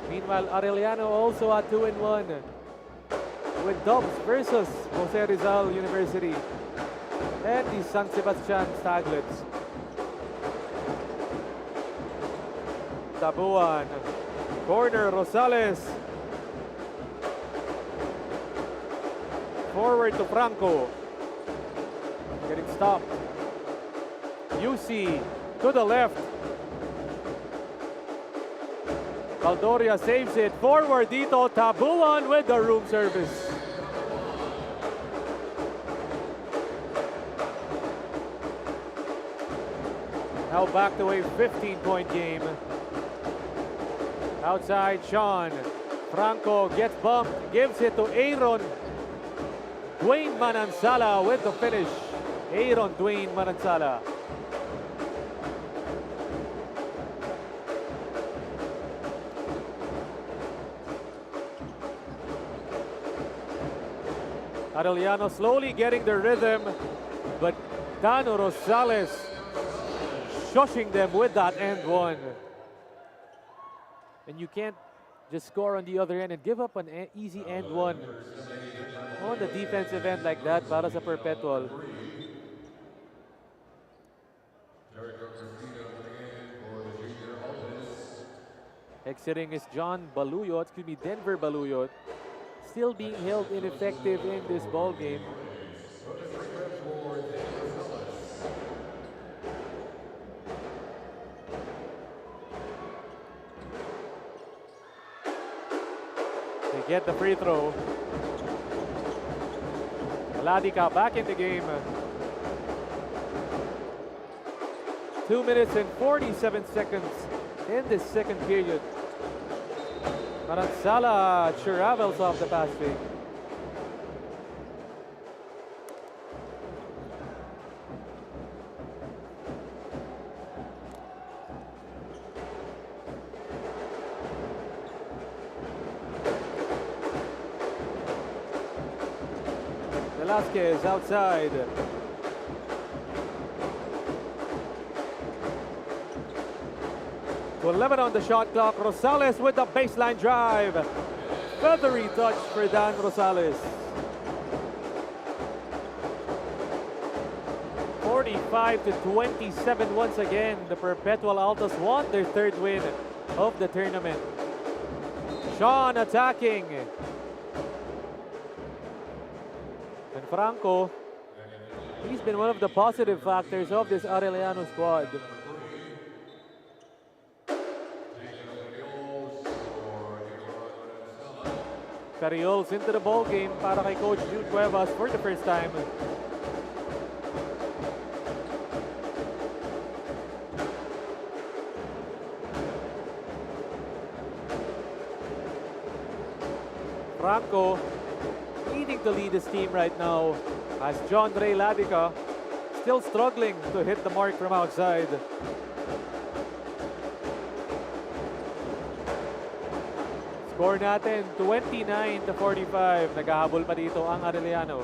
A: Meanwhile, Arellano also at 2-1 with Dubs versus Jose Rizal University and the San Sebastian Staglets. Tabuan, corner, Rosales. Forward to Franco. Getting stopped. UC to the left. Baldoria saves it. Forward dito, Tabuan with the room service. Now back to a 15-point game. Outside, Sean. Franco gets bumped, gives it to Aaron. Dwayne Manansala with the finish. Aaron Dwayne Manansala. Arellano slowly getting the rhythm, but Dano Rosales shushing them with that end one. And you can't just score on the other end and give up an easy end one on the defensive end like that para sa Perpetual. Exiting is John Baluyot, excuse me, Denver Baluyot. Still being held ineffective in this ball game. They get the free throw. Ladika back in the game. 2 minutes and 47 seconds in this second period. Maransala travels off the pass fake. Velasquez outside. To 11 on the shot clock. Rosales with the baseline drive. Feathery touch for Dan Rosales. 45-27 once again. The Perpetual Altos won their third win of the tournament. Sean attacking. And Franco, he's been one of the positive factors of this Arellano squad. Carriols into the ball game para kay Coach Jude Cuevas for the first time. Franco needing to lead his team right now as John Ray Ladica still struggling to hit the mark from outside. Score natin 29-45. Naghahabol pa dito ang Arellano.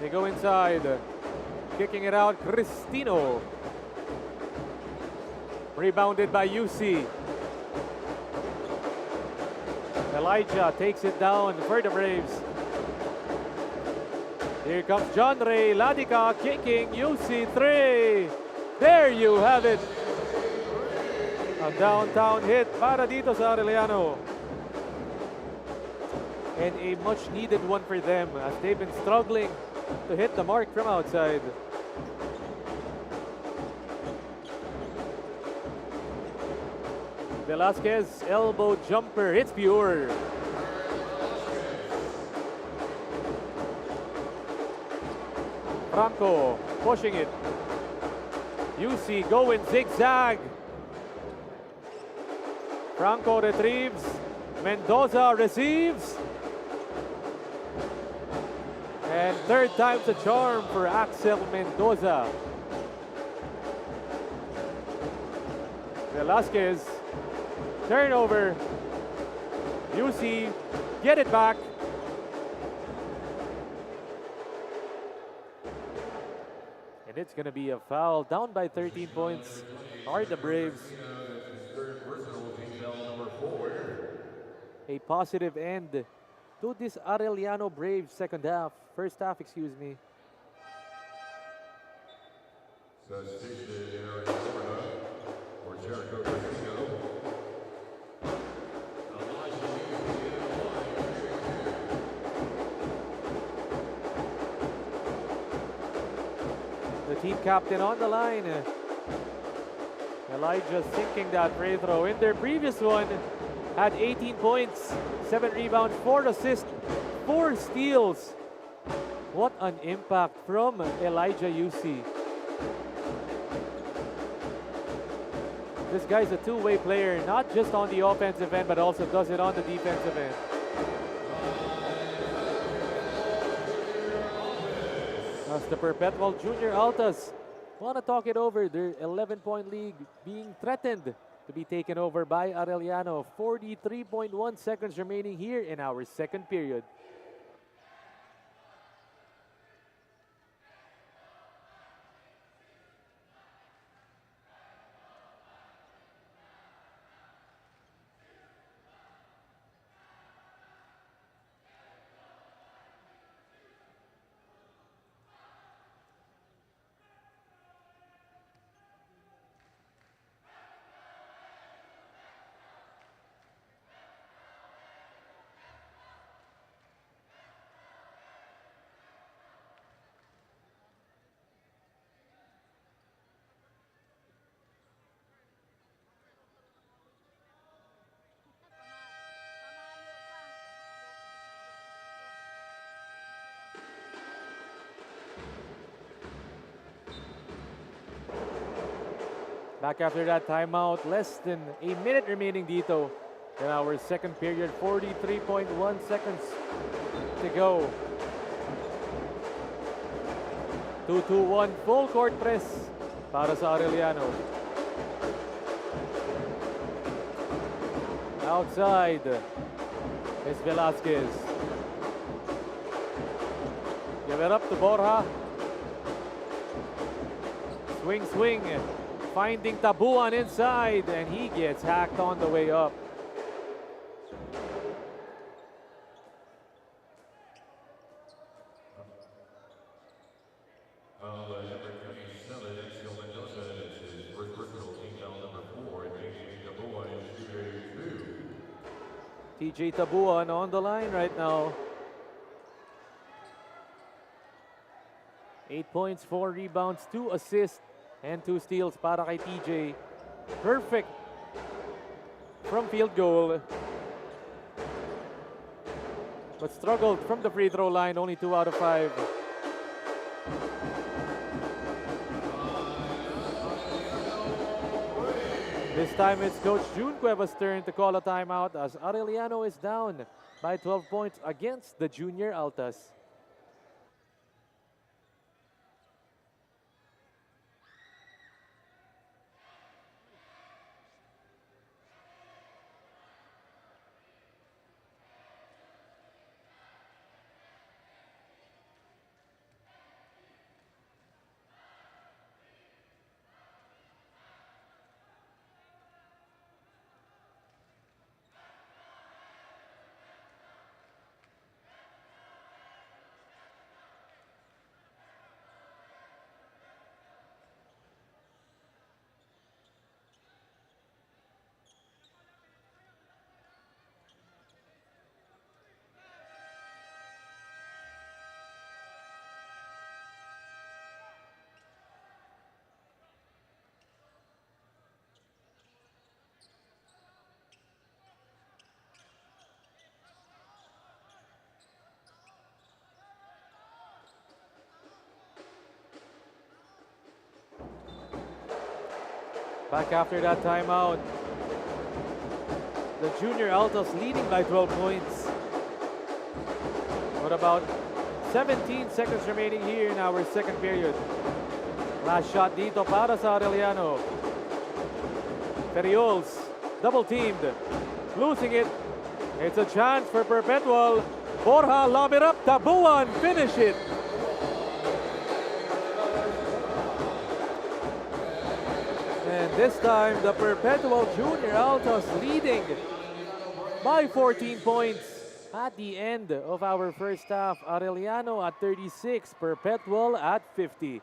A: They go inside. Kicking it out, Cristino. Rebounded by UC. Elijah takes it down for the Braves. Here comes John Ray Ladica kicking UC 3. There you have it. A downtown hit para dito sa Arellano. And a much needed one for them as they've been struggling to hit the mark from outside. Velasquez elbow jumper, it's pure. Franco pushing it. UC going zigzag. Franco retrieves. Mendoza receives. And third time's a charm for Axel Mendoza. Velasquez. Turnover. UC get it back. And it's going to be a foul. Down by 13 points are the Braves. A positive end to this Arellano Braves second half. First half, excuse me. The team captain on the line. Elijah sinking that free throw. In their previous one, had 18 points, 7 rebounds, 4 assists, 4 steals. What an impact from Elijah UC. This guy's a two-way player, not just on the offensive end, but also does it on the defensive end. As the Perpetual Junior Altas want to talk it over, their 11-point lead being threatened to be taken over by Arellano. 43.1 seconds remaining here in our second period. Back after that timeout, less than a minute remaining dito in our second period, 43.1 seconds to go. 2-2-1 full court press para sa Arellano. Outside is Velasquez. Give it up to Borja. Swing, swing. Finding Tabuan inside, and he gets hacked on the way up. TJ Tabuan on the line right now. 8 points, 4 rebounds, 2 assists, and 2 steals para kay TJ. Perfect from field goal. But struggled from the free throw line, only 2 out of 5. This time it's Coach June Cueva's turn to call a timeout as Arellano is down by 12 points against the Junior Altas. Back after that timeout. The Junior Altas leading by 12 points. What about 17 seconds remaining here in our second period. Last shot dito para sa Arellano. Ferriols, double teamed, losing it. It's a chance for Perpetual. Borja, lob it up, Tabuan, finish it. And this time, the Perpetual Junior Altas leading by 14 points at the end of our first half. Arellano at 36, Perpetual at 50.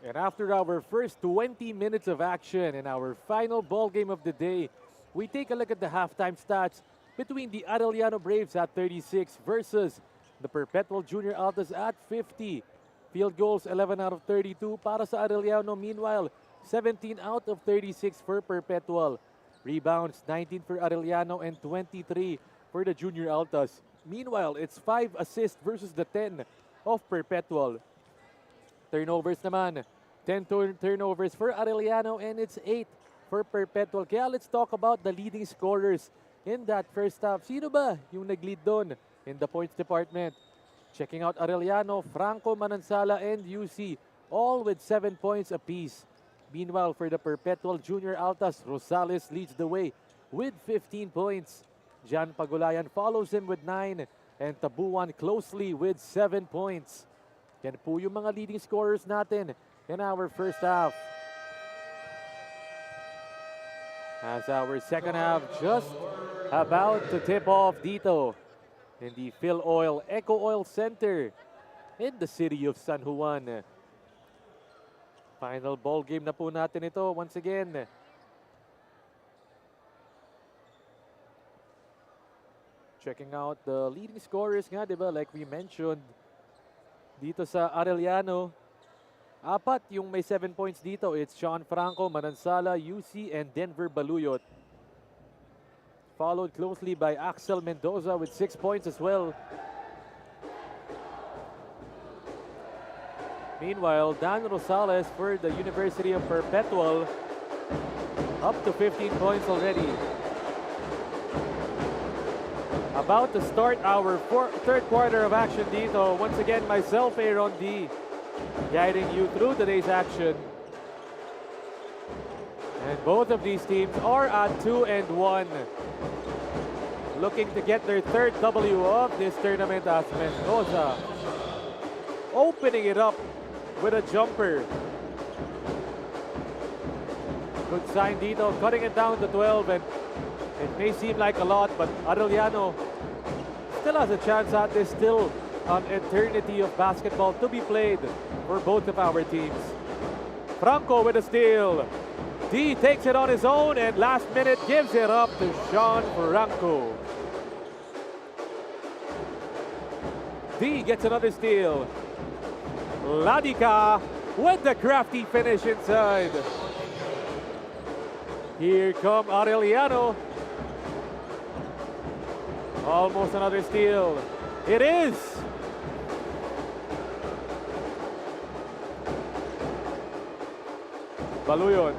A: And after our first 20 minutes of action in our final ball game of the day, we take a look at the halftime stats between the Arellano Braves at 36 versus the Perpetual Junior Altas at 50. Field goals 11 out of 32 para sa Arellano. Meanwhile, 17 out of 36 for Perpetual. Rebounds 19 for Arellano and 23 for the Junior Altas. Meanwhile, it's 5 assists versus the 10 of Perpetual. Turnovers naman, 10 turnovers for Arellano and it's 8 for Perpetual. Kaya let's talk about the leading scorers in that first half. Sino ba yung nag-lead doon in the points department? Checking out Arellano, Franco, Manansala, and UC, all with 7 points apiece. Meanwhile, for the Perpetual Junior Altas, Rosales leads the way with 15 points. Jan Pagulayan follows him with 9 and Tabuan closely with 7 points. Yan po yung mga leading scorers natin in our first half. As our second half just about to tip off dito in the Phil Oil Eco Oil Center in the city of San Juan. Final ball game na po natin ito once again. Checking out the leading scorers nga, diba? Like we mentioned, dito sa Arellano, 4 yung may 7 points dito. It's Sean Franco, Manansala, UC, and Denver Baluyot. Followed closely by Axel Mendoza with 6 points as well. Meanwhile, Dan Rosales for the University of Perpetual up to 15 points already. About to start our third quarter of action dito. Once again, myself, Aaron D, guiding you through today's action. And both of these teams are at 2-1. Looking to get their third W of this tournament as Mendoza opening it up with a jumper. Good sign dito, cutting it down to 12, and it may seem like a lot, but Arellano still has a chance at this. Still an eternity of basketball to be played for both of our teams. Franco with a steal. D takes it on his own and last minute gives it up to Sean Franco. D gets another steal. Ladica with the crafty finish inside. Here come Arellano. Almost another steal. It is. Baluyot.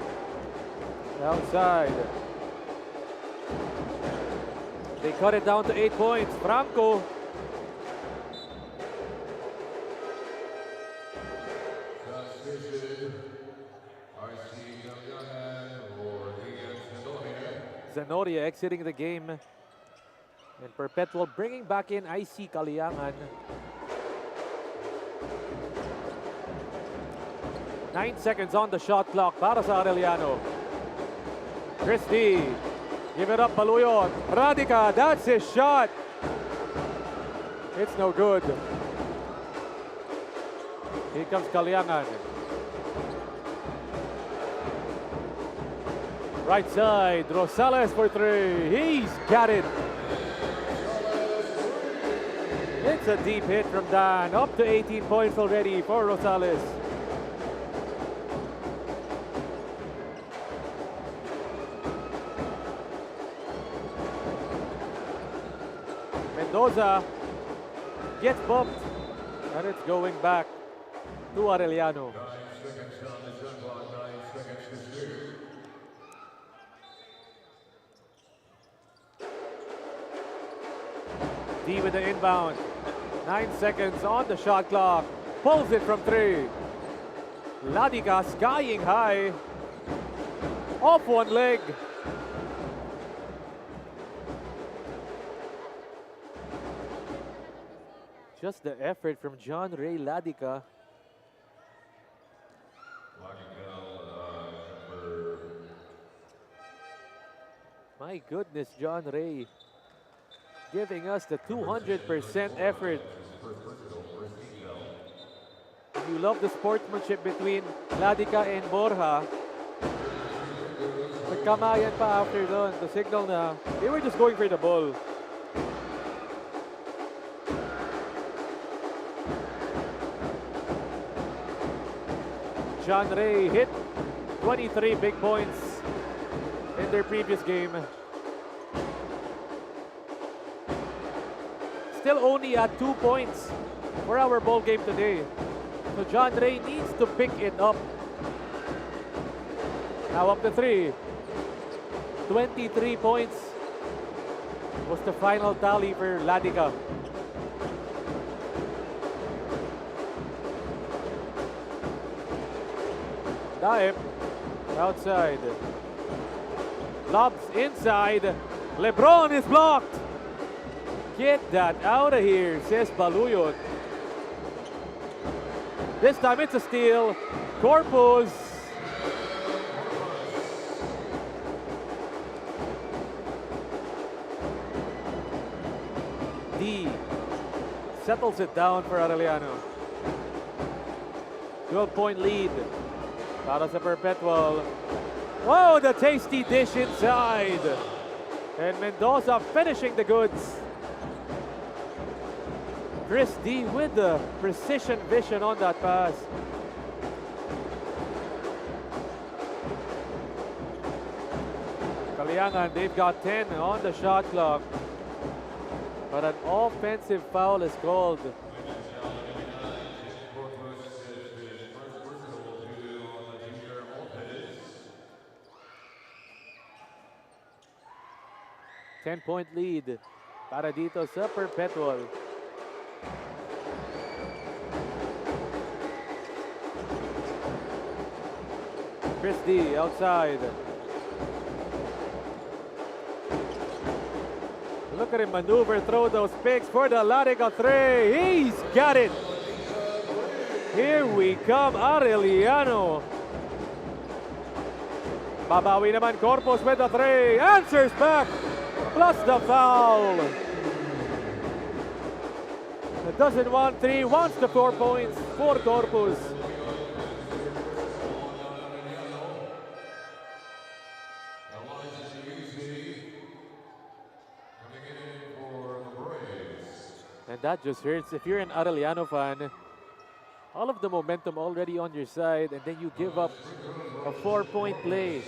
A: Outside. They cut it down to 8 points. Franco. Zanoria exiting the game. And Perpetual bringing back in IC Kaliangan. 9 seconds on the shot clock para sa Arellano. Chris D. Give it up, Baluyot. Radica, that's his shot. It's no good. Here comes Kaliangan. Right side, Rosales for 3. He's got it. It's a deep hit from Dan. Up to 18 points already for Rosales. Mendoza gets bumped. And it's going back to Arellano. D with the inbound. 9 seconds on the shot clock. Pulls it from 3. Ladica skying high. Off one leg. Just the effort from John Ray Ladica. My goodness, John Ray giving us the 200% effort. You You love the sportsmanship between Ladica and Borja. Nagkamayan pa after doon to signal na they were just going for the ball. John Ray hit 23 big points in their previous game. Still only at 2 points for our ball game today. So John Ray needs to pick it up. Now up to 3. 23 points was the final tally for Ladica. Daep outside. Lobs inside. LeBron is blocked. Get that out of here, says Baluyot. This time it's a steal. Corpus. D settles it down for Arellano. 12-point lead. Para sa Perpetual. Whoa, the tasty dish inside. And Mendoza finishing the goods. Chris D with the precision vision on that pass. Kaliangan, they've got 10 on the shot clock. But an offensive foul is called. Ten-point lead para dito sa Perpetual. Chris D outside. Look at him maneuver, throw those picks for the Ladica 3. He's got it. Here we come, Arellano. Babawi naman Corpus with the 3. Answers back. Plus the foul. Doesn't want 3, wants the 4 points for Corpus. And that just hurts. If you're an Arellano fan, all of the momentum already on your side, and then you give up a 4-point play.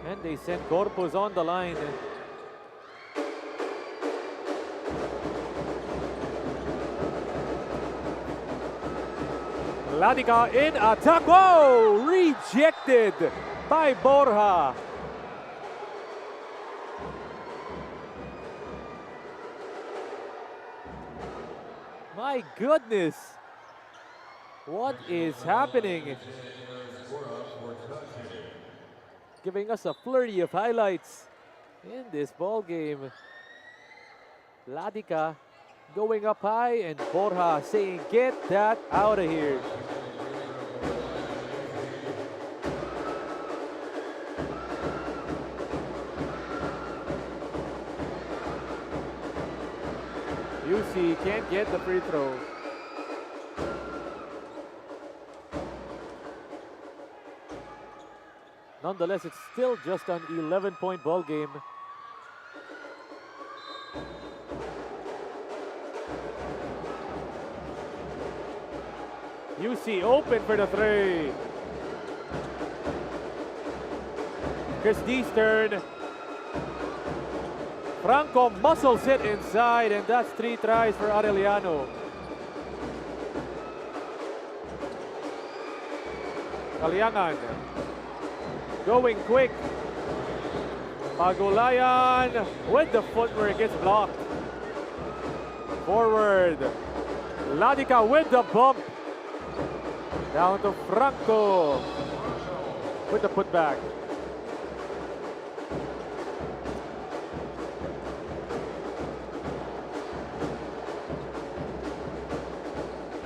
A: And they send Corpus on the line. Ladica in attack. Whoa! Rejected by Borja. My goodness. What is happening? Giving us a flurry of highlights in this ball game. Ladica going up high and Borja saying, "Get that out of here." UC can't get the free throw. Nonetheless, it's still just an 11-point ball game. UC open for the 3. Chris D's turn. Franco muscles it inside, and that's 3 tries for Arellano. Kaliangan going quick. Pagulayan with the footwork, gets blocked. Forward. Ladica with the bump. Down to Franco with the putback.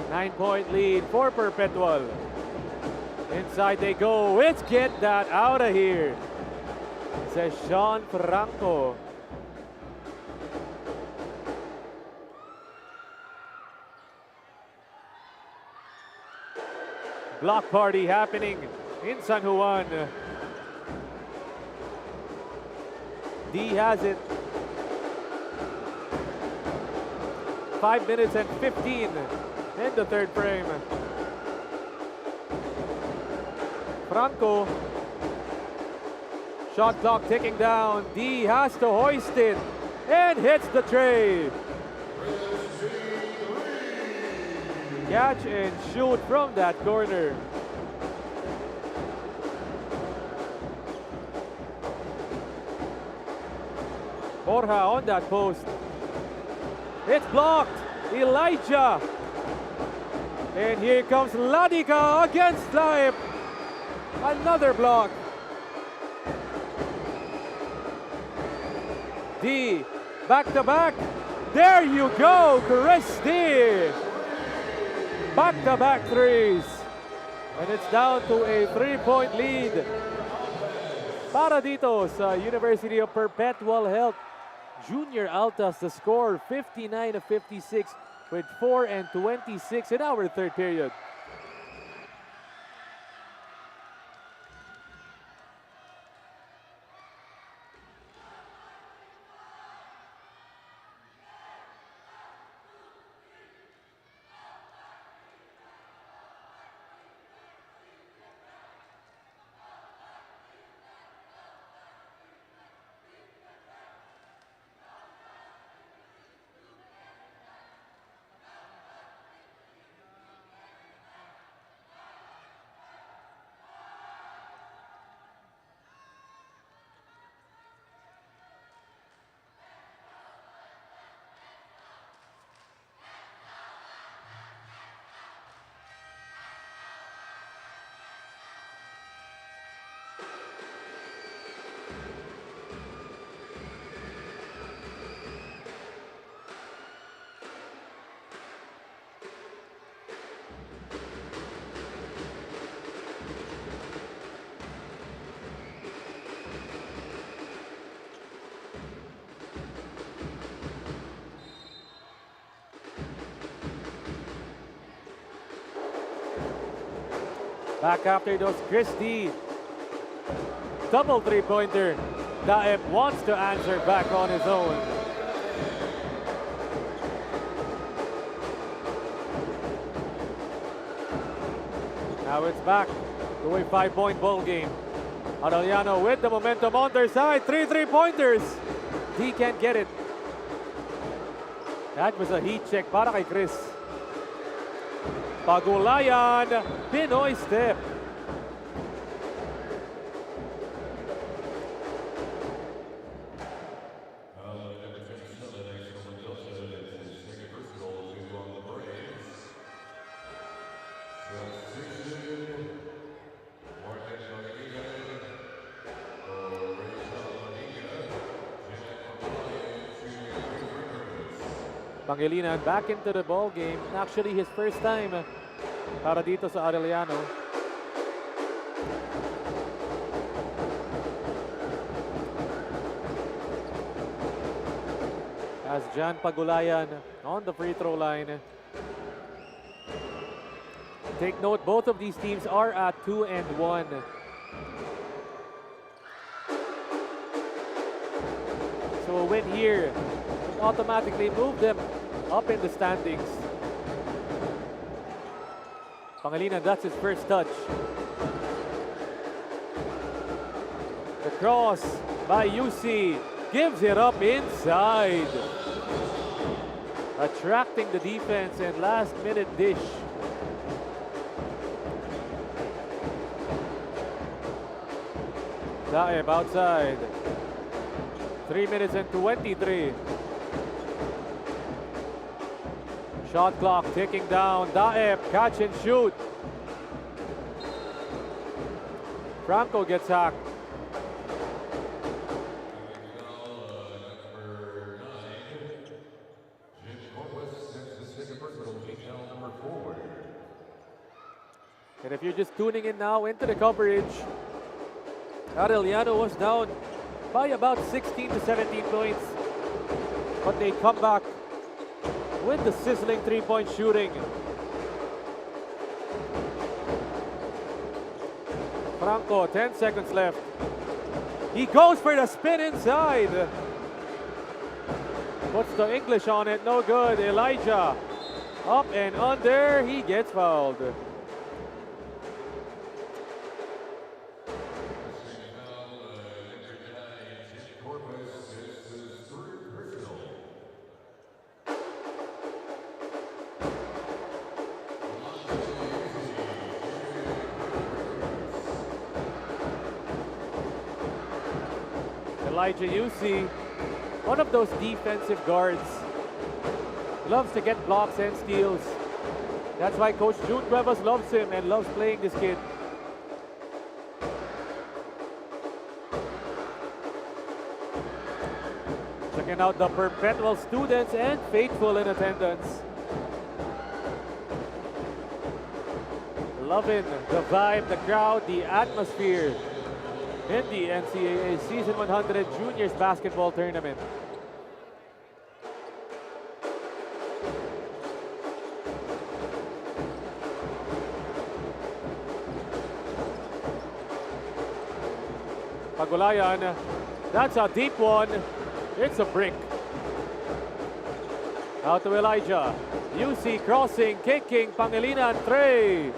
A: Nine-point lead for Perpetual. Inside they go. Let's get that out of here, says Sean Franco. block party happening in San Juan. D has it. 5 minutes and 15 in the third frame. Franco. Shot clock ticking down. D has to hoist it and hits the tray. Catch and shoot from that corner. Borja on that post. It's blocked. Elijah. And here comes Ladika against Laip. Another block. D, back to back. There you go, Chris D. Back to back threes. And it's down to a 3-point lead. Para dito sa University of Perpetual Health, Junior Altas, the score 59-56 with 4:26 in our third period. Back after those Christie. Double three-pointer. Daep wants to answer back on his own. Now it's back to a 5-point ball game. Arellano with the momentum on their side. 3 3-pointers. He can't get it. That was a heat check para kay Chris. Pagulayan, Pinoy step. Pangilinan back into the ball game. Actually, his first time para dito sa Arellano. As Jan Pagulayan on the free throw line. Take note, both of these teams are at 2-1. So a win here would automatically move them up in the standings. Pangilinan, that's his first touch. The cross by UC gives it up inside. Attracting the defense and last minute dish. Daep outside. 3 minutes and 23. Shot clock ticking down. Daep, catch and shoot. Franco gets hacked. And if you're just tuning in now into the coverage, Arellano was down by about 16 to 17 points. But they come back with the sizzling three-point shooting. Franco, 10 seconds left. He goes for the spin inside. Puts the English on it, no good. Elijah, up and under, he gets fouled. Elijah UC, one of those defensive guards. Loves to get blocks and steals. That's why Coach June Cuevas loves him and loves playing this kid. Checking out the perpetual students and faithful in attendance. Loving the vibe, the crowd, the atmosphere in the NCAA Season 100 Juniors Basketball Tournament. Pagulayan, that's a deep one. It's a brick. Out to Elijah. UC crossing, kicking, Pangilinan, three.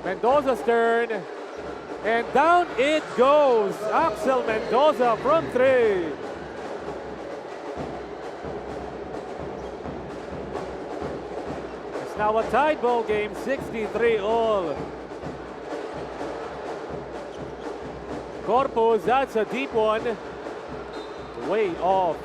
A: Mendoza's turn, and down it goes. Axel Mendoza from three. It's now a tied ball game, 63-all. Corpus, that's a deep one. Way off.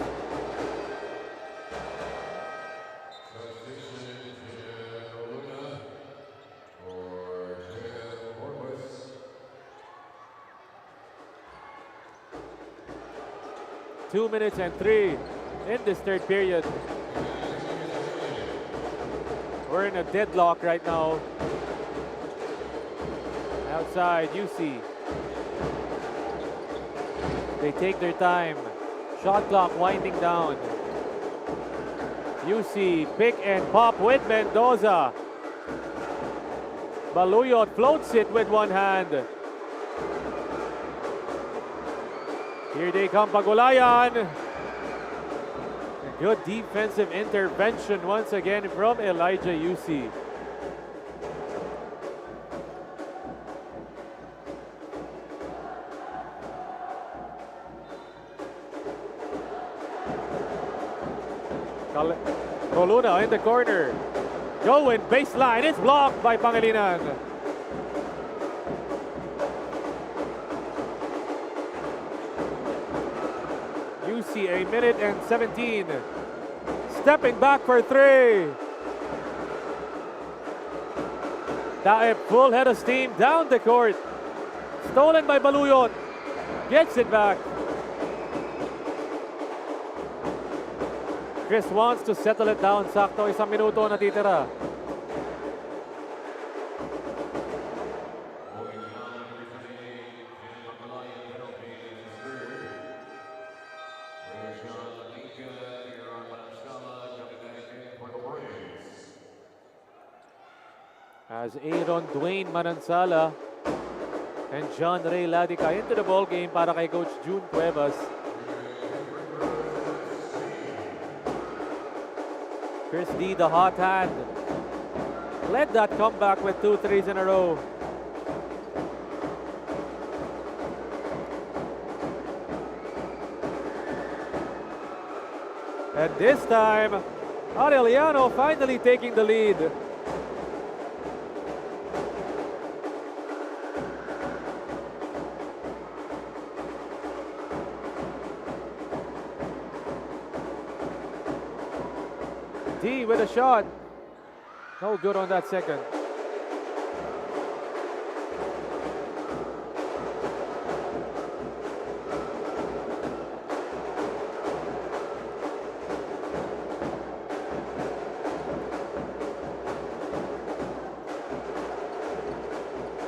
A: Two minutes and three in this third period. We're in a deadlock right now. Outside, UC. They take their time. Shot clock winding down. UC pick and pop with Mendoza. Baluyot floats it with one hand. Here they come, Pagulayan. Good defensive intervention once again from Elijah UC. Roluna in the corner. Going baseline. It's blocked by Pangilinan. UC a minute and 17. Stepping back for three. Taib full head of steam down the court. Stolen by Baluyot. Gets it back. Chris wants to settle it down. Sakto, isang minuto natitira. As Aaron Dwayne Manansala and John Ray Ladica into the ball game para kay Coach June Cuevas. Chris D, the hot hand, led that comeback with 2 threes in a row. And this time, Arellano finally taking the lead. D with a shot. No good on that second.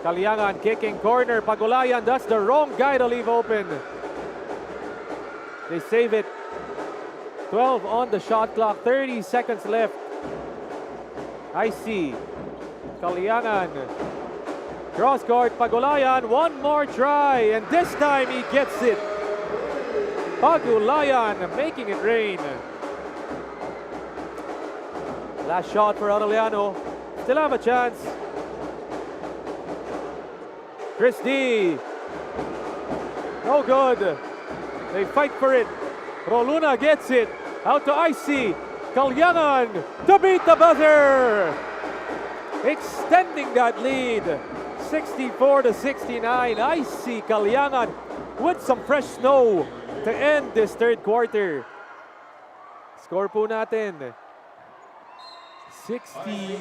A: Kaliangan kicking corner. Pagulayan, that's the wrong guy to leave open. They save it. 12 on the shot clock, 30 seconds left. I see. Kaliangan. Cross court, Pagulayan. One more try, and this time he gets it. Pagulayan making it rain. Last shot for Aureliano. Still have a chance. Chris D. No good. They fight for it. Roluna gets it. Out to Icy. Kalyangan to beat the buzzer. Extending that lead. 64-69. Icy Kalyangan with some fresh snow to end this third quarter. Score po natin. 60.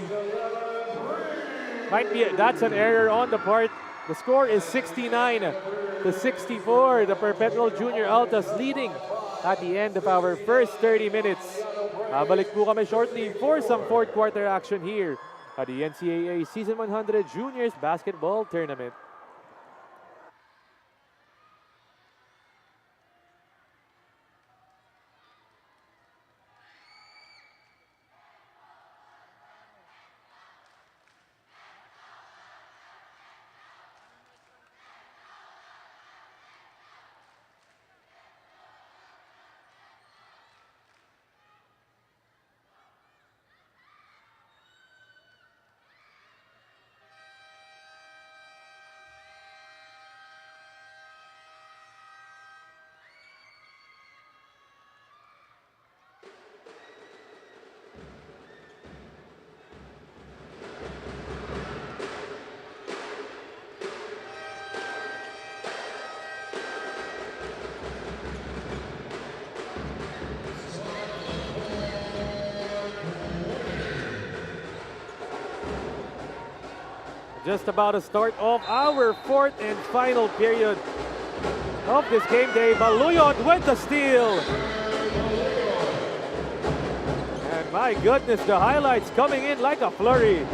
A: Might be, that's an error on the part. The score is 69-64. The Perpetual Junior Altas leading at the end of our first 30 minutes. Balik po kami shortly for some fourth quarter action here at the NCAA Season 100 Juniors Basketball Tournament. Just about to start off our fourth and final period of this game day. Baluyot with the steal. And my goodness, the highlights coming in like a flurry.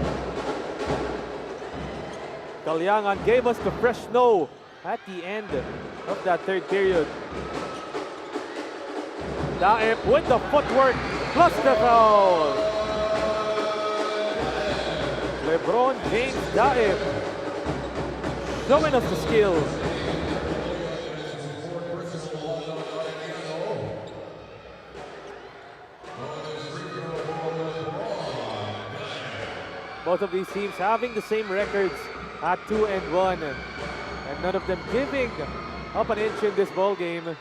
A: Kalyangan gave us the fresh snow at the end of that third period. Daep with the footwork plus the foul. LeBron James Daep showing us the skill. Both of these teams having the same records at 2-1, and none of them giving up an inch in this ball game.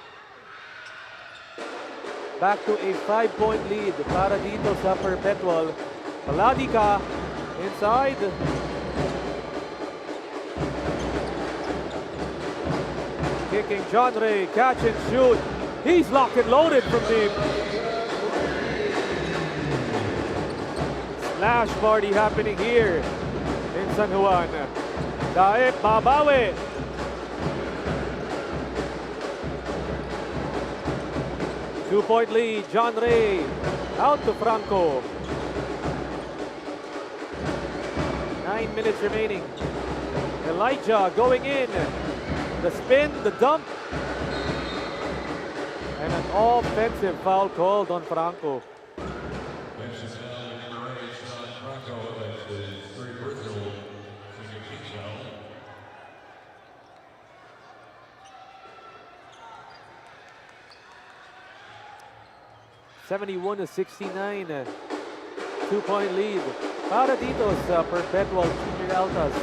A: Back to a 5-point lead para dito sa Perpetual. Paladika inside. Kicking John Ray, catch and shoot. He's locked and loaded from deep. Splash party happening here in San Juan. Daep babawi. Two-point lead, John Ray out to Franco. 9 minutes remaining. Elijah going in. The spin, the dump. And an offensive foul called on Franco. (71-69). 2-point lead para dito sa Perpetual Junior Altas.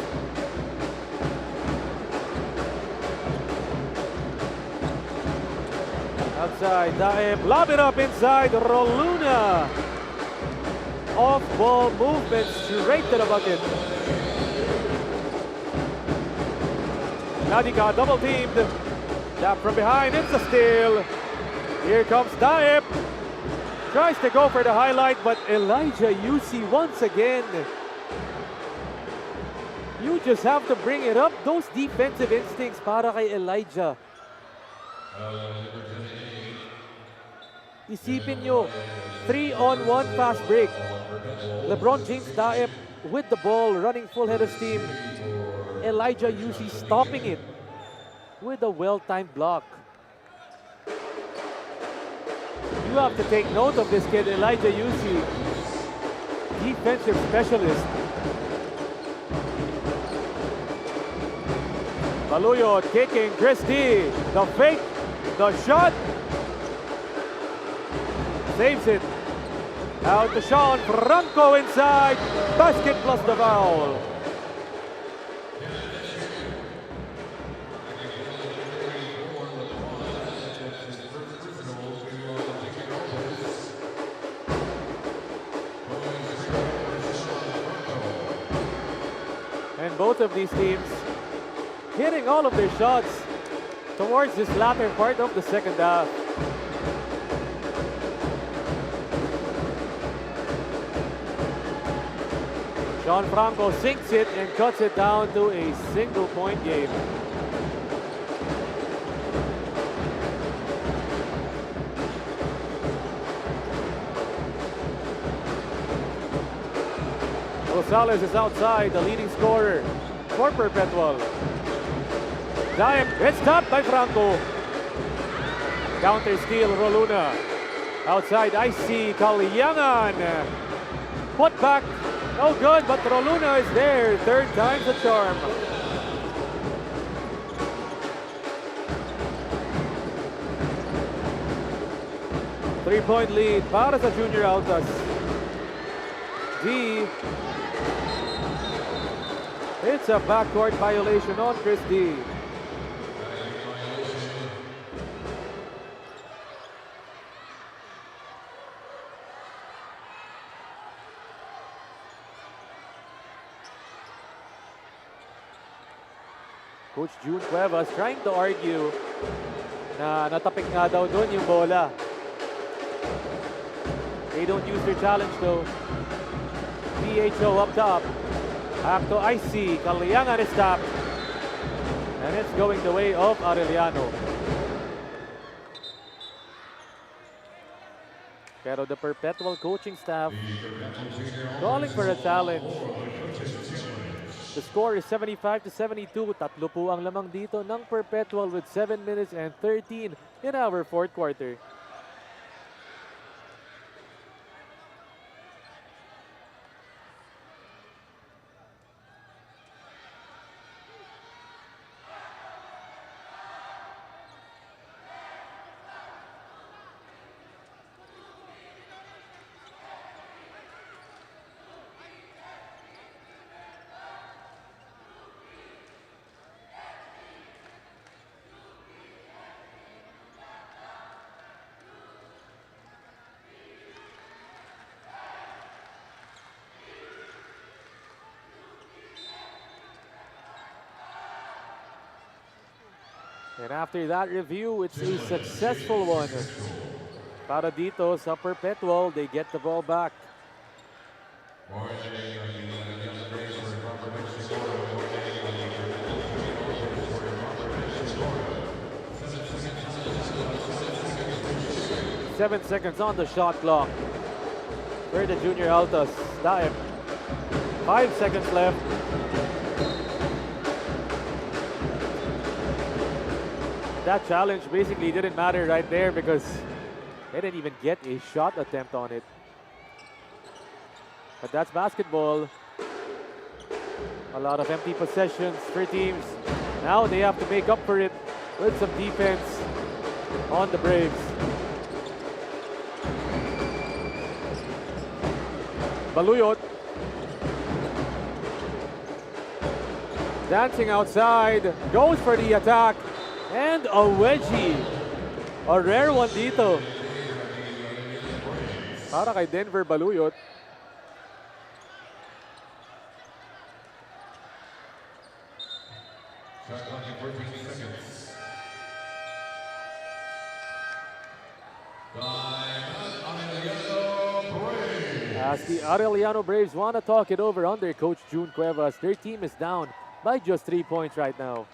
A: Outside, Daep, lob it up inside, Roluna. Off-ball movement straight to the bucket. Nadika double-teamed. Tap from behind, it's a steal. Here comes Daep. Tries to go for the highlight, but Elijah Yusi once again. You just have to bring it up. Those defensive instincts para kay Elijah. Isipin nyo, 3-on-1 fast break. LeBron James Daep with the ball, running full head of steam. Elijah Yusi stopping it with a well-timed block. You have to take note of this kid, Elijah Yusi. defensive specialist. Baluyot kicking, Christie, the fake, the shot. Saves it. Out to Sean Franco inside. Basket plus the foul. And both of these teams hitting all of their shots towards this latter part of the second half. Sean Franco sinks it and cuts it down to a single-point game. Rosales is outside, the leading scorer for Perpetual. Dime, it's stopped by Franco. Counter steal, Roluna. Outside, Icy Kaliangan. Put back, no good, but Roluna is there. Third time's the charm. Three-point lead para sa Junior Altas. D. It's a backcourt violation on Chris D. Coach June Cuevas trying to argue na natapik nga daw doon yung bola. They don't use their challenge though. PHO up top. Back to Icy. Kaliangan is stopped. And it's going the way of Arellano. Pero the Perpetual coaching staff calling for a challenge. The score is 75-72. Tatlo po ang lamang dito ng Perpetual with 7 minutes and 13 in our fourth quarter. And after that review, it's a successful one. Para dito sa Perpetual, they get the ball back. Seven seconds on the shot clock for the Junior Altas. Dime. 5 seconds left. That challenge basically didn't matter right there because they didn't even get a shot attempt on it. But that's basketball. A lot of empty possessions for teams. Now they have to make up for it with some defense on the Braves. Baluyot. Dancing outside, goes for the attack. And a wedgie. A rare one dito. Para kay Denver Baluyot. As the Arellano Braves want to talk it over under Coach June Cuevas, their team is down by just 3 points right now.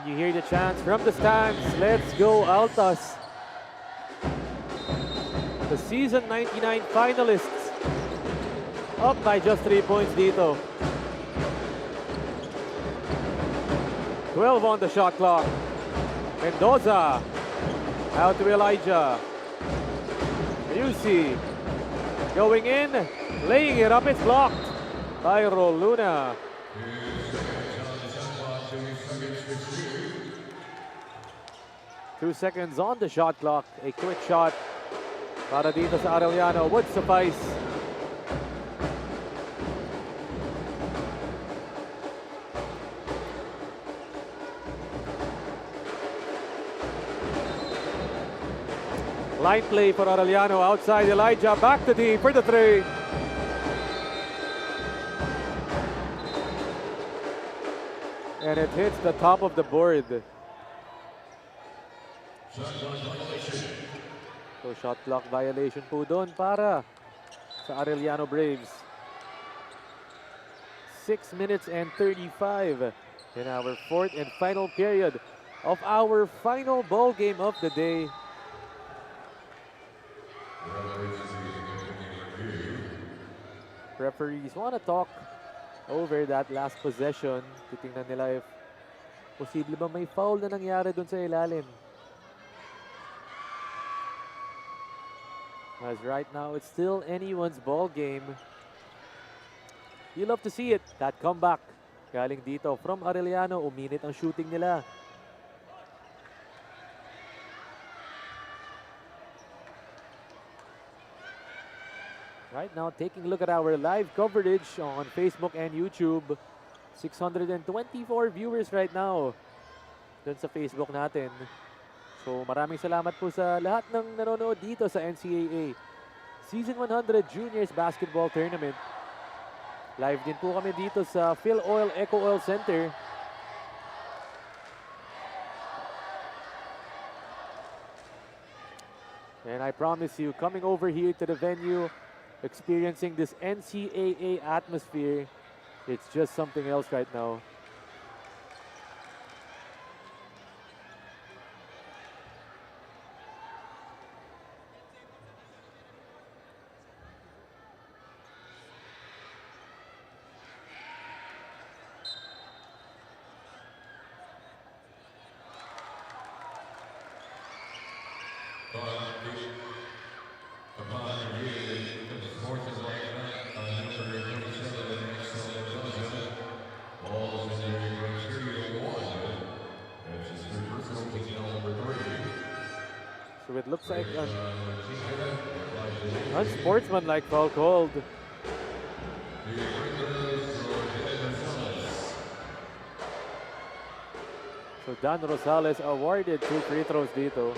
A: And you hear the chants from the stands. Let's go, Altas. The season 99 finalists. Up by just 3 points dito. 12 on the shot clock. Mendoza. Out to Elijah. Yusi. Going in. Laying it up. It's blocked by Luna. Two seconds on the shot clock. A quick shot para dito sa Arellano would suffice. Line play for Arellano outside. Elijah back to D for the three. And it hits the top of the board. So shot clock violation po doon para sa Arellano Braves. 6 minutes and 35 in our fourth and final period of our final ball game of the day. Referees want to talk over that last possession. Titingnan nila if posible ba may foul na nangyari dun sa ilalim. As right now, it's still anyone's ball game. You love to see it. That comeback. Galing dito from Arellano. Uminit ang shooting nila. Right now, taking a look at our live coverage on Facebook and YouTube. 624 viewers right now dun sa Facebook natin. So maraming salamat po sa lahat ng nanonood dito sa NCAA Season 100 Juniors Basketball Tournament. Live din po kami dito sa Phil Oil Eco Oil Center. And I promise you, coming over here to the venue, experiencing this NCAA atmosphere, it's just something else right now. So it looks like an unsportsmanlike foul called. So Dan Rosales awarded 2 free throws dito.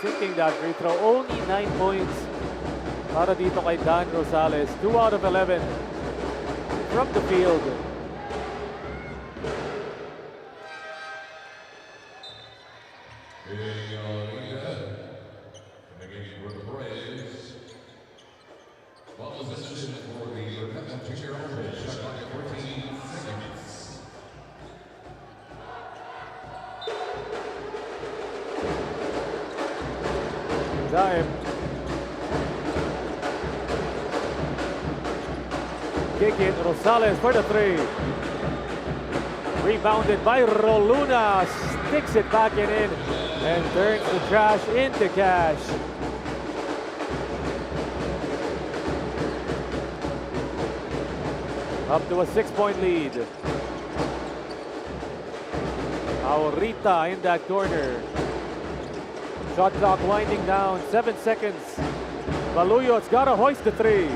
A: Sinking that free throw, only 9 points para dito kay Dan Rosales. 2 out of 11 from the field. Time. Kick it, Rosales for the three. Rebounded by Roluna, sticks it back and in, and turns the trash into cash. Up to a 6-point lead. Aurita in that corner. Shot clock winding down, 7 seconds. Baluyot's got to hoist the three.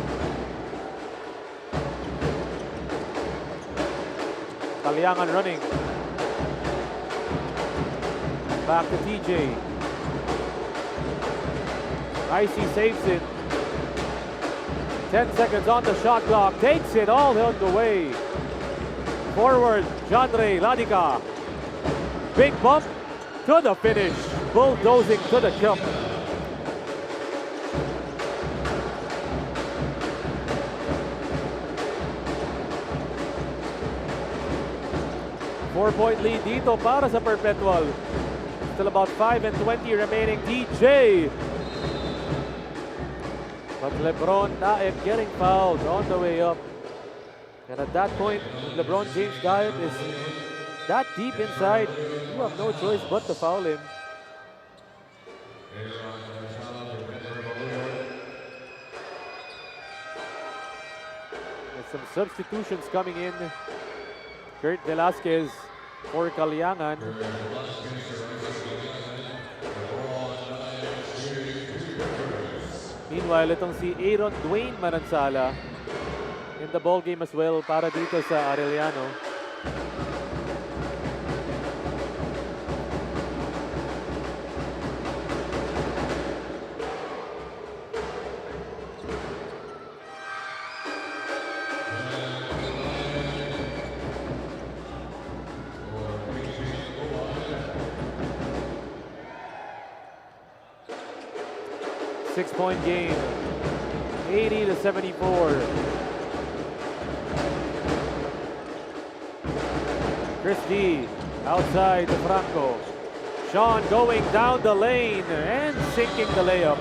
A: Kalyangan running. Back to TJ. Icy saves it. 10 seconds on the shot clock. Takes it all the way. Forward, Jandre Ladika. Big bump to the finish. Bulldozing to the cup. 4-point lead dito para sa Perpetual. Still about 5 and 20 remaining. DJ. But LeBron Daep getting fouled on the way up. And at that point, LeBron James Daep is that deep inside. You have no choice but to foul him. With some substitutions coming in. Kurt Velasquez for Kalyangan. Meanwhile, itong si Aaron Dwayne Manansala in the ball game as well para dito sa Arellano. Six-point game, 80-74. Chris D outside to Franco. Sean going down the lane and sinking the layup.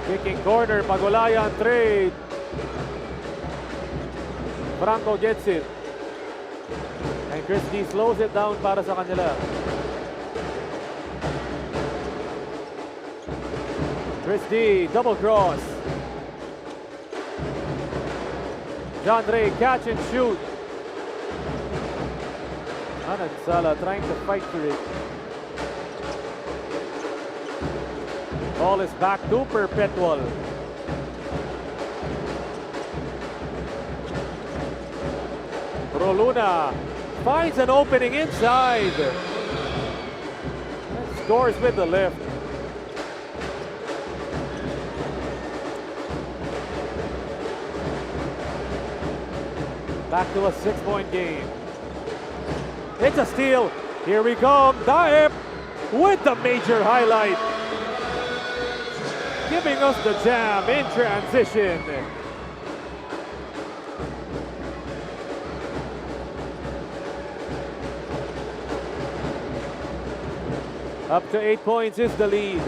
A: Kicking corner, Pagulayan trade. Franco gets it. And Chris D slows it down para sa kanila. Chris D, double cross. John Ray, catch and shoot. Manansala trying to fight for it. Ball is back to Perpetual. Roluna finds an opening inside. And scores with the left. Back to a 6-point game. It's a steal. Here we come. Daep with the major highlight. Giving us the jam in transition. Up to 8 points is the lead.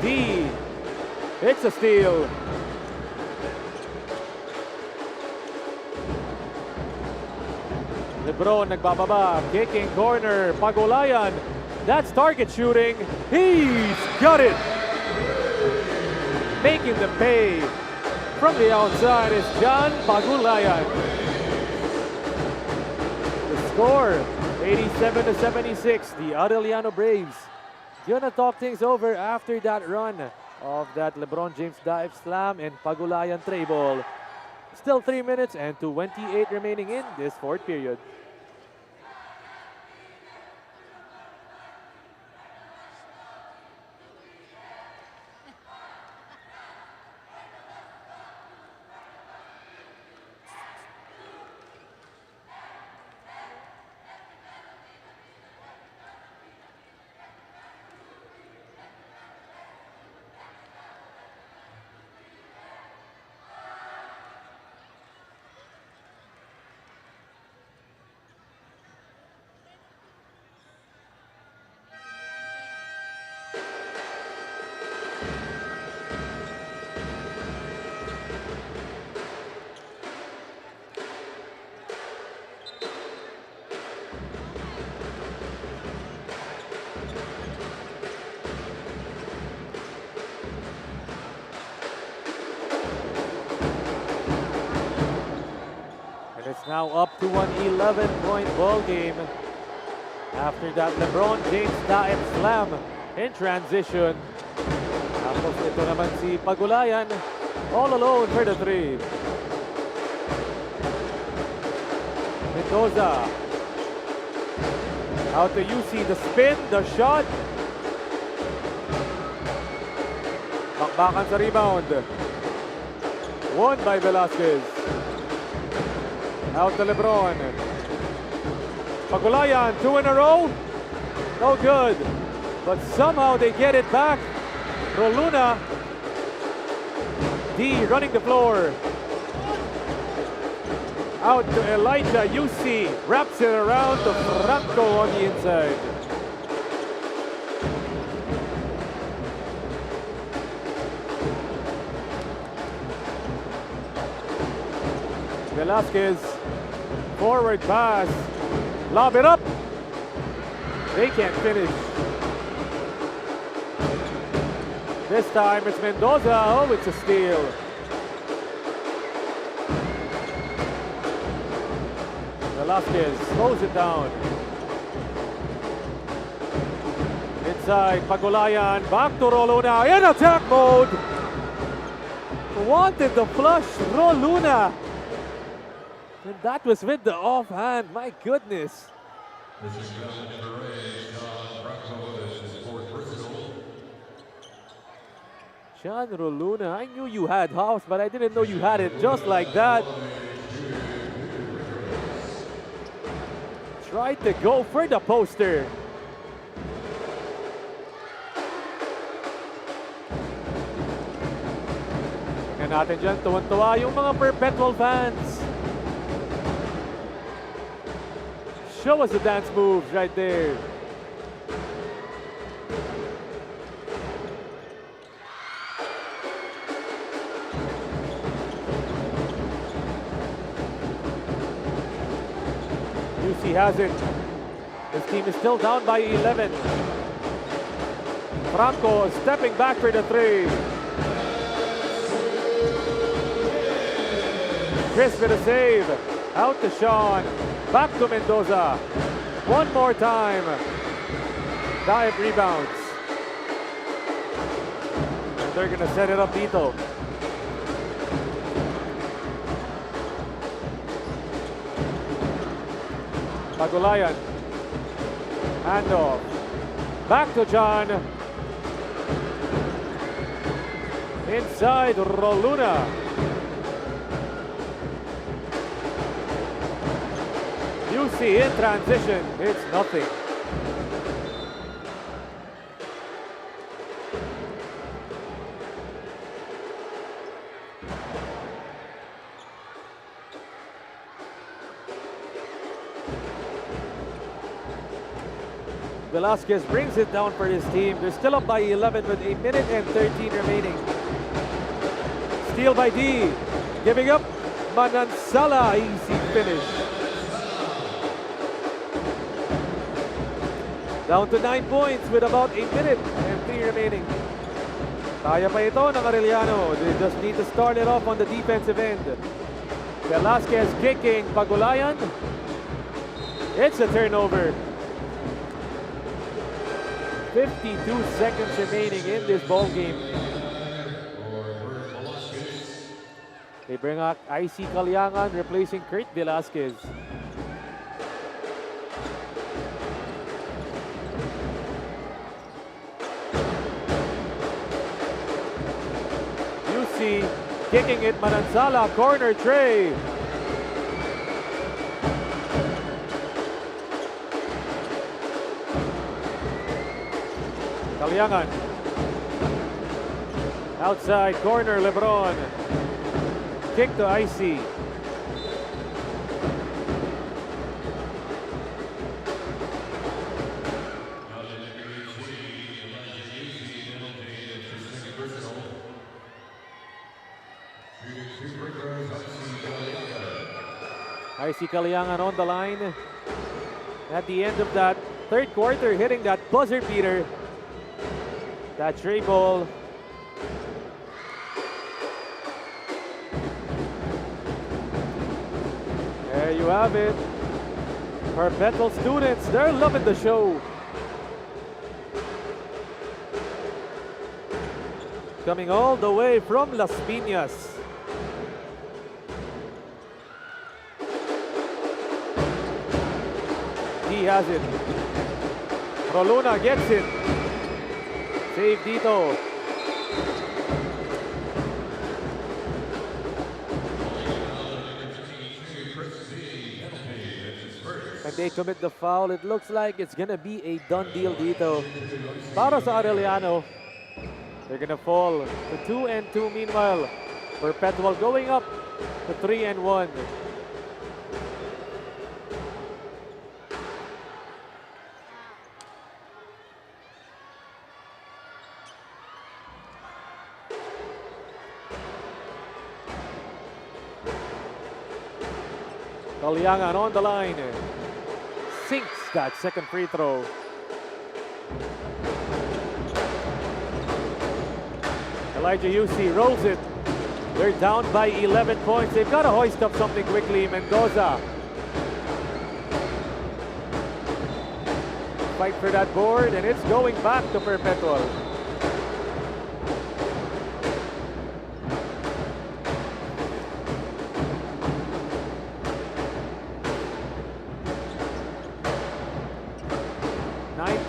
A: D. It's a steal. Lebron nagbababa, kicking corner, Pagulayan. That's target shooting. He's got it. Making them pay. From the outside is John Pagulayan. The score, 87-76. The Arellano Braves gonna talk things over after that run of that LeBron James dive slam and Pagulayan tray ball. Still 3 minutes and 28 remaining in this fourth period. It's now up to an 11-point ball game. After that LeBron James Daep slam in transition. Tapos ito naman si Pagulayan all alone for the three. Mendoza out to UC, the spin, the shot. Bakbakan sa rebound. Won by Velasquez. Out to LeBron. Pagulayan, 2 in a row. No good. But somehow they get it back. Roluna. D running the floor. Out to Elijah. UC wraps it around to Franco on the inside. Velasquez, forward pass, lob it up. They can't finish. This time it's Mendoza. Oh, it's a steal. Velasquez slows it down. Inside, Pagulayan, back to Roluna in attack mode. Wanted the flush, Roluna. And that was with the offhand, my goodness. John Roluna, I knew you had house, but I didn't know you had it just like that. Tried to go for the poster. Tingnan natin dyan, tuwan-tuwa yung mga Perpetual fans. Show us the dance moves right there. UC has it. This team is still down by 11. Franco stepping back for the three. Chris with a save. Out to Sean. Back to Mendoza. One more time. Dive rebounds. And they're gonna set it up dito. Pagulayan. Handoff. Back to John. Inside Roluna. UC in transition. It's nothing. Velasquez brings it down for his team. They're still up by 11 with a minute and 13 remaining. Steal by D. Giving up. Manansala. Easy finish. Down to 9 points with about a minute and 3 remaining. Kaya pa ito ng Arellano. They just need to start it off on the defensive end. Velasquez kicking. Pagulayan. It's a turnover. 52 seconds remaining in this ball game. They bring out IC Kalyangan replacing Kurt Velasquez. UC kicking it, Manansala, corner tray. Kalyangan. Outside corner, Lebron. Kick to IC. IC Kalyangan on the line. At the end of that third quarter, hitting that buzzer beater. That tray ball. There you have it. Perpetual students, they're loving the show. Coming all the way from Las Piñas. He has it. Roluna gets it. Save dito. And they commit the foul. It looks like it's gonna be a done deal dito. Para sa Arellano. They're gonna fall to 2-2 meanwhile. Perpetual going up to 3-1. Kalyangan on the line. Sinks that second free throw. Elijah UC rolls it. They're down by 11 points. They've got to hoist up something quickly. Mendoza. Fight for that board, and it's going back to Perpetual.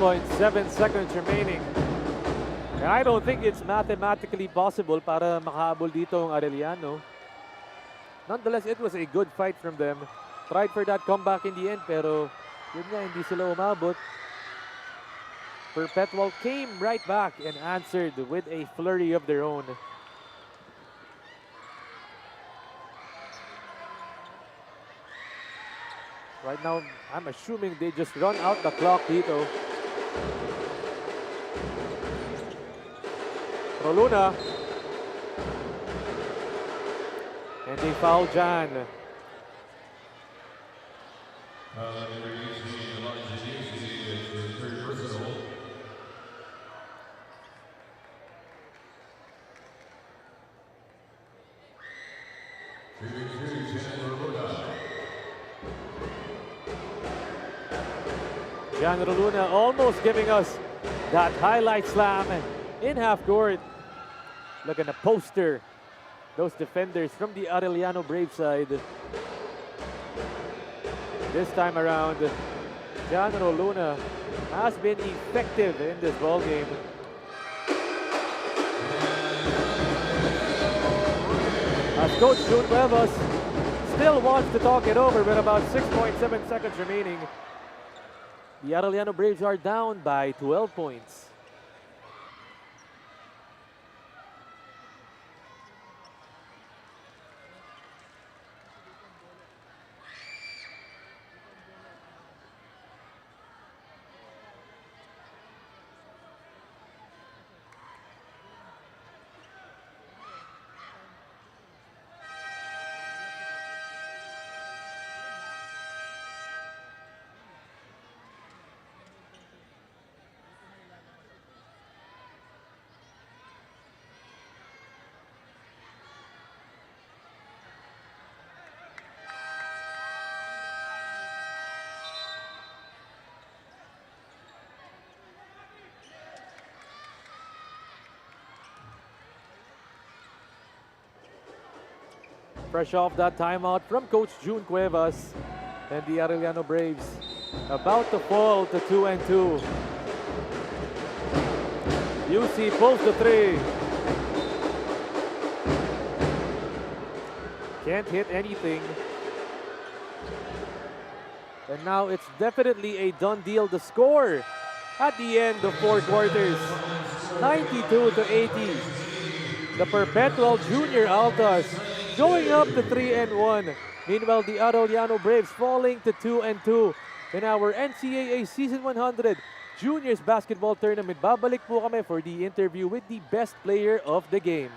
A: .7 seconds remaining. And I don't think it's mathematically possible para makahabol dito ang Arellano. Nonetheless, it was a good fight from them. Tried for that comeback in the end, pero yun nga, hindi sila umabot. Perpetual came right back and answered with a flurry of their own. Right now, I'm assuming they just run out the clock dito. Roluna. And they foul Jan. Jan Roluna almost giving us that highlight slam in half court. Looking to poster those defenders from the Arellano Brave side. This time around, Jan Roluna has been effective in this ball game. As Coach June Cuevas still wants to talk it over with about 6.7 seconds remaining. The Arellano Braves are down by 12 points. Fresh off that timeout from Coach June Cuevas, and the Arellano Braves about to fall to 2-2. UC pulls the three. Can't hit anything. And now it's definitely a done deal. The score at the end of 4 quarters, 92-80. The Perpetual Junior Altas going up to 3-1. Meanwhile, the Arellano Braves falling to 2-2 in our NCAA Season 100 Juniors Basketball Tournament. Babalik po kami for the interview with the best player of the game.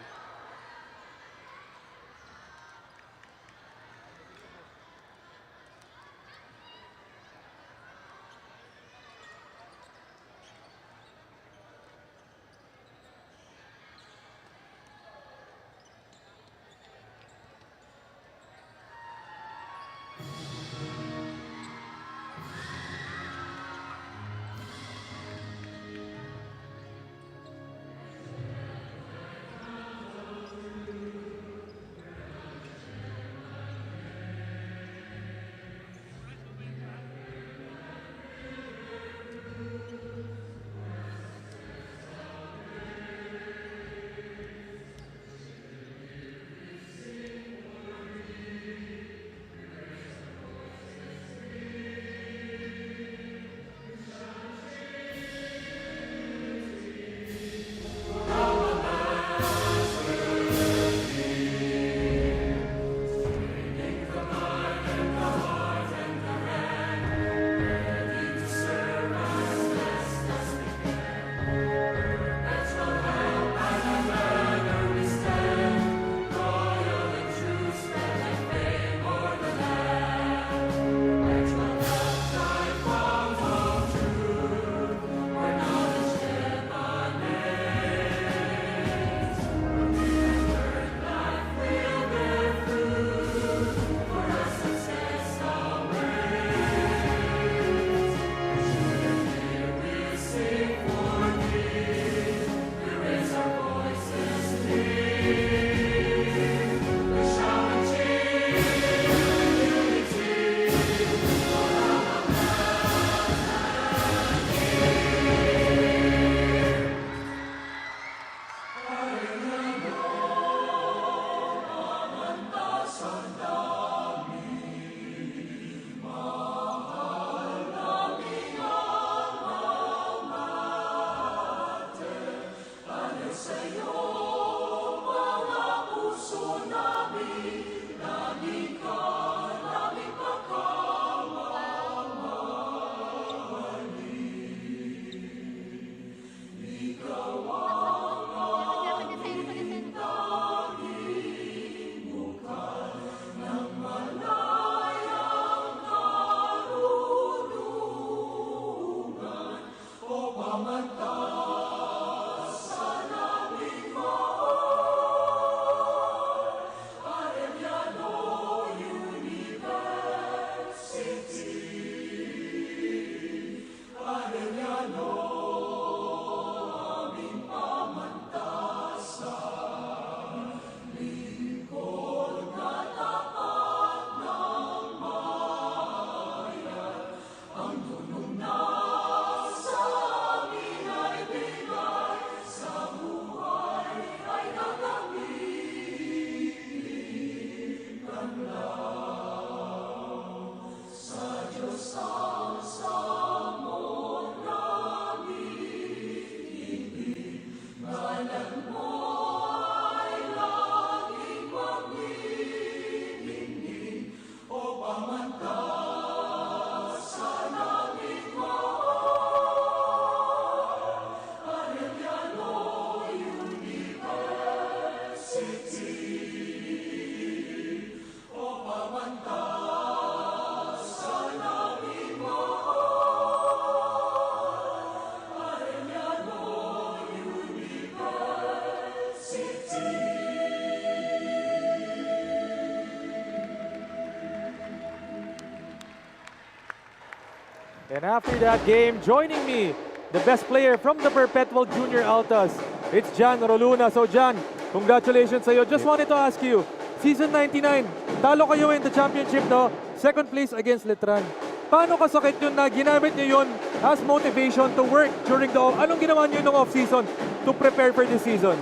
A: And after that game, joining me, the best player from the Perpetual Junior Altas, it's Jan Roluna. So Jan, congratulations sa'yo. Just wanted to ask you, season 99, talo kayo in the championship, no? Second place against Letran. Paano kasakit yun na ginamit niyo yun as motivation to work during the anong ginawa niyo nung off-season to prepare for this season?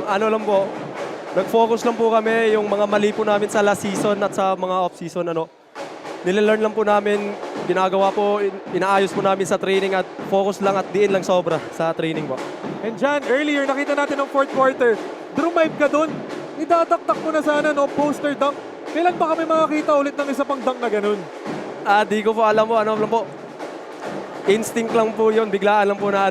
D: Ano lang po, nag-focus lang po kami yung mga mali po namin sa last season at sa mga off-season. Nilelearn lang po namin, ginagawa po, inaayos po namin sa training at focus lang at diin lang sobra sa training po.
A: And Jan, earlier nakita natin ng fourth quarter, drive ka dun, idataktak mo na sana no poster dunk. Kailan ba kami makakita ulit ng isa pang dunk na ganun?
D: Di ko po alam po, ano lang po. Instinct lang po yun, biglaan lang po na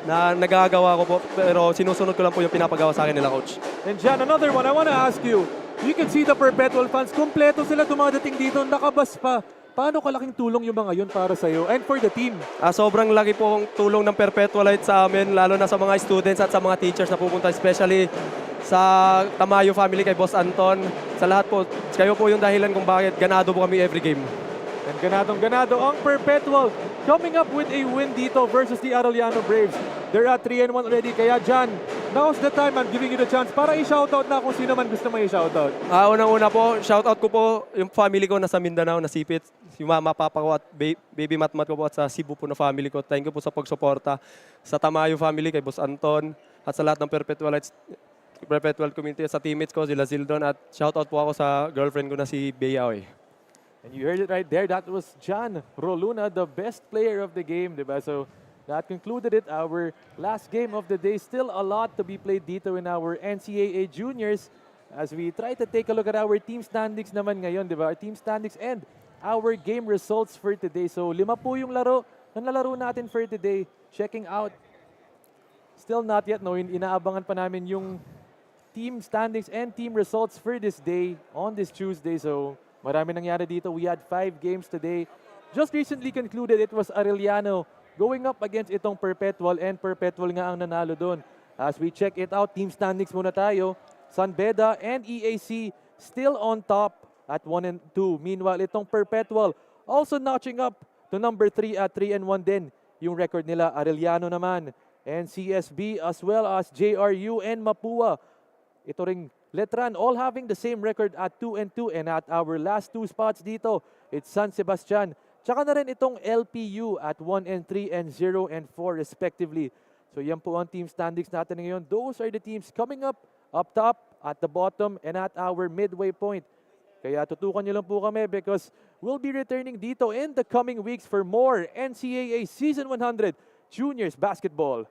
D: na nagagawa ko po. Pero sinusunod ko lang po yung pinapagawa sa akin nila, coach.
A: And Jan, another one, I want to ask you. You can see the Perpetual fans, kompleto sila dumadating dito, nakabas pa. Paano kalaking tulong yung mga yun para sa'yo and for the team?
D: Sobrang laki po ang tulong ng Perpetualite sa amin, lalo na sa mga students at sa mga teachers na pupunta, especially sa Tamayo family kay Boss Anton. Sa lahat po, kayo po yung dahilan kung bakit ganado po kami every game.
A: And ganadong-ganado ang Perpetual coming up with a win dito versus the Arellano Braves. They're at 3-1 already. Kaya Jan, now's the time I'm giving you the chance para i-shoutout na kung sino man gusto mo i-shoutout.
D: Unang-una po, shoutout ko po yung family ko nasa Mindanao, nasipit. Yung mama, papa ko at baby matmat ko po at sa Cebu po na family ko. Thank you po sa pagsuporta. Sa Tamayo family, kay Boss Anton, at sa lahat ng Perpetual community, sa teammates ko, sila Zildon, at shoutout po ako sa girlfriend ko na si Bea Oy.
A: And you heard it right there. That was Jan Roluna, the best player of the game, diba? So that concluded it. Our last game of the day. Still a lot to be played dito in our NCAA juniors as we try to take a look at our team standings naman ngayon, diba? Our team standings and our game results for today. So 5 po yung laro na nalaro natin for today. Checking out. Still not yet, no? Inaabangan pa namin yung team standings and team results for this day on this Tuesday. So marami nangyari dito. We had 5 games today. Just recently concluded, it was Arellano going up against itong Perpetual, and Perpetual nga ang nanalo doon. As we check it out, team standings muna tayo. San Beda and EAC still on top at 1 and 2. Meanwhile, itong Perpetual also notching up to number 3 at 3 and 1 din. Yung record nila, Arellano naman. And CSB as well as JRU and Mapua. Ito ring Letran, all having the same record at 2 and 2. And at our last 2 spots dito, it's San Sebastian. Tsaka na rin itong LPU at 1 and 3 and 0 and 4 respectively. So yan po ang team standings natin ngayon. Those are the teams coming up top, at the bottom, and at our midway point. Kaya tutukan nyo lang po kami because we'll be returning dito in the coming weeks for more NCAA Season 100 Juniors Basketball.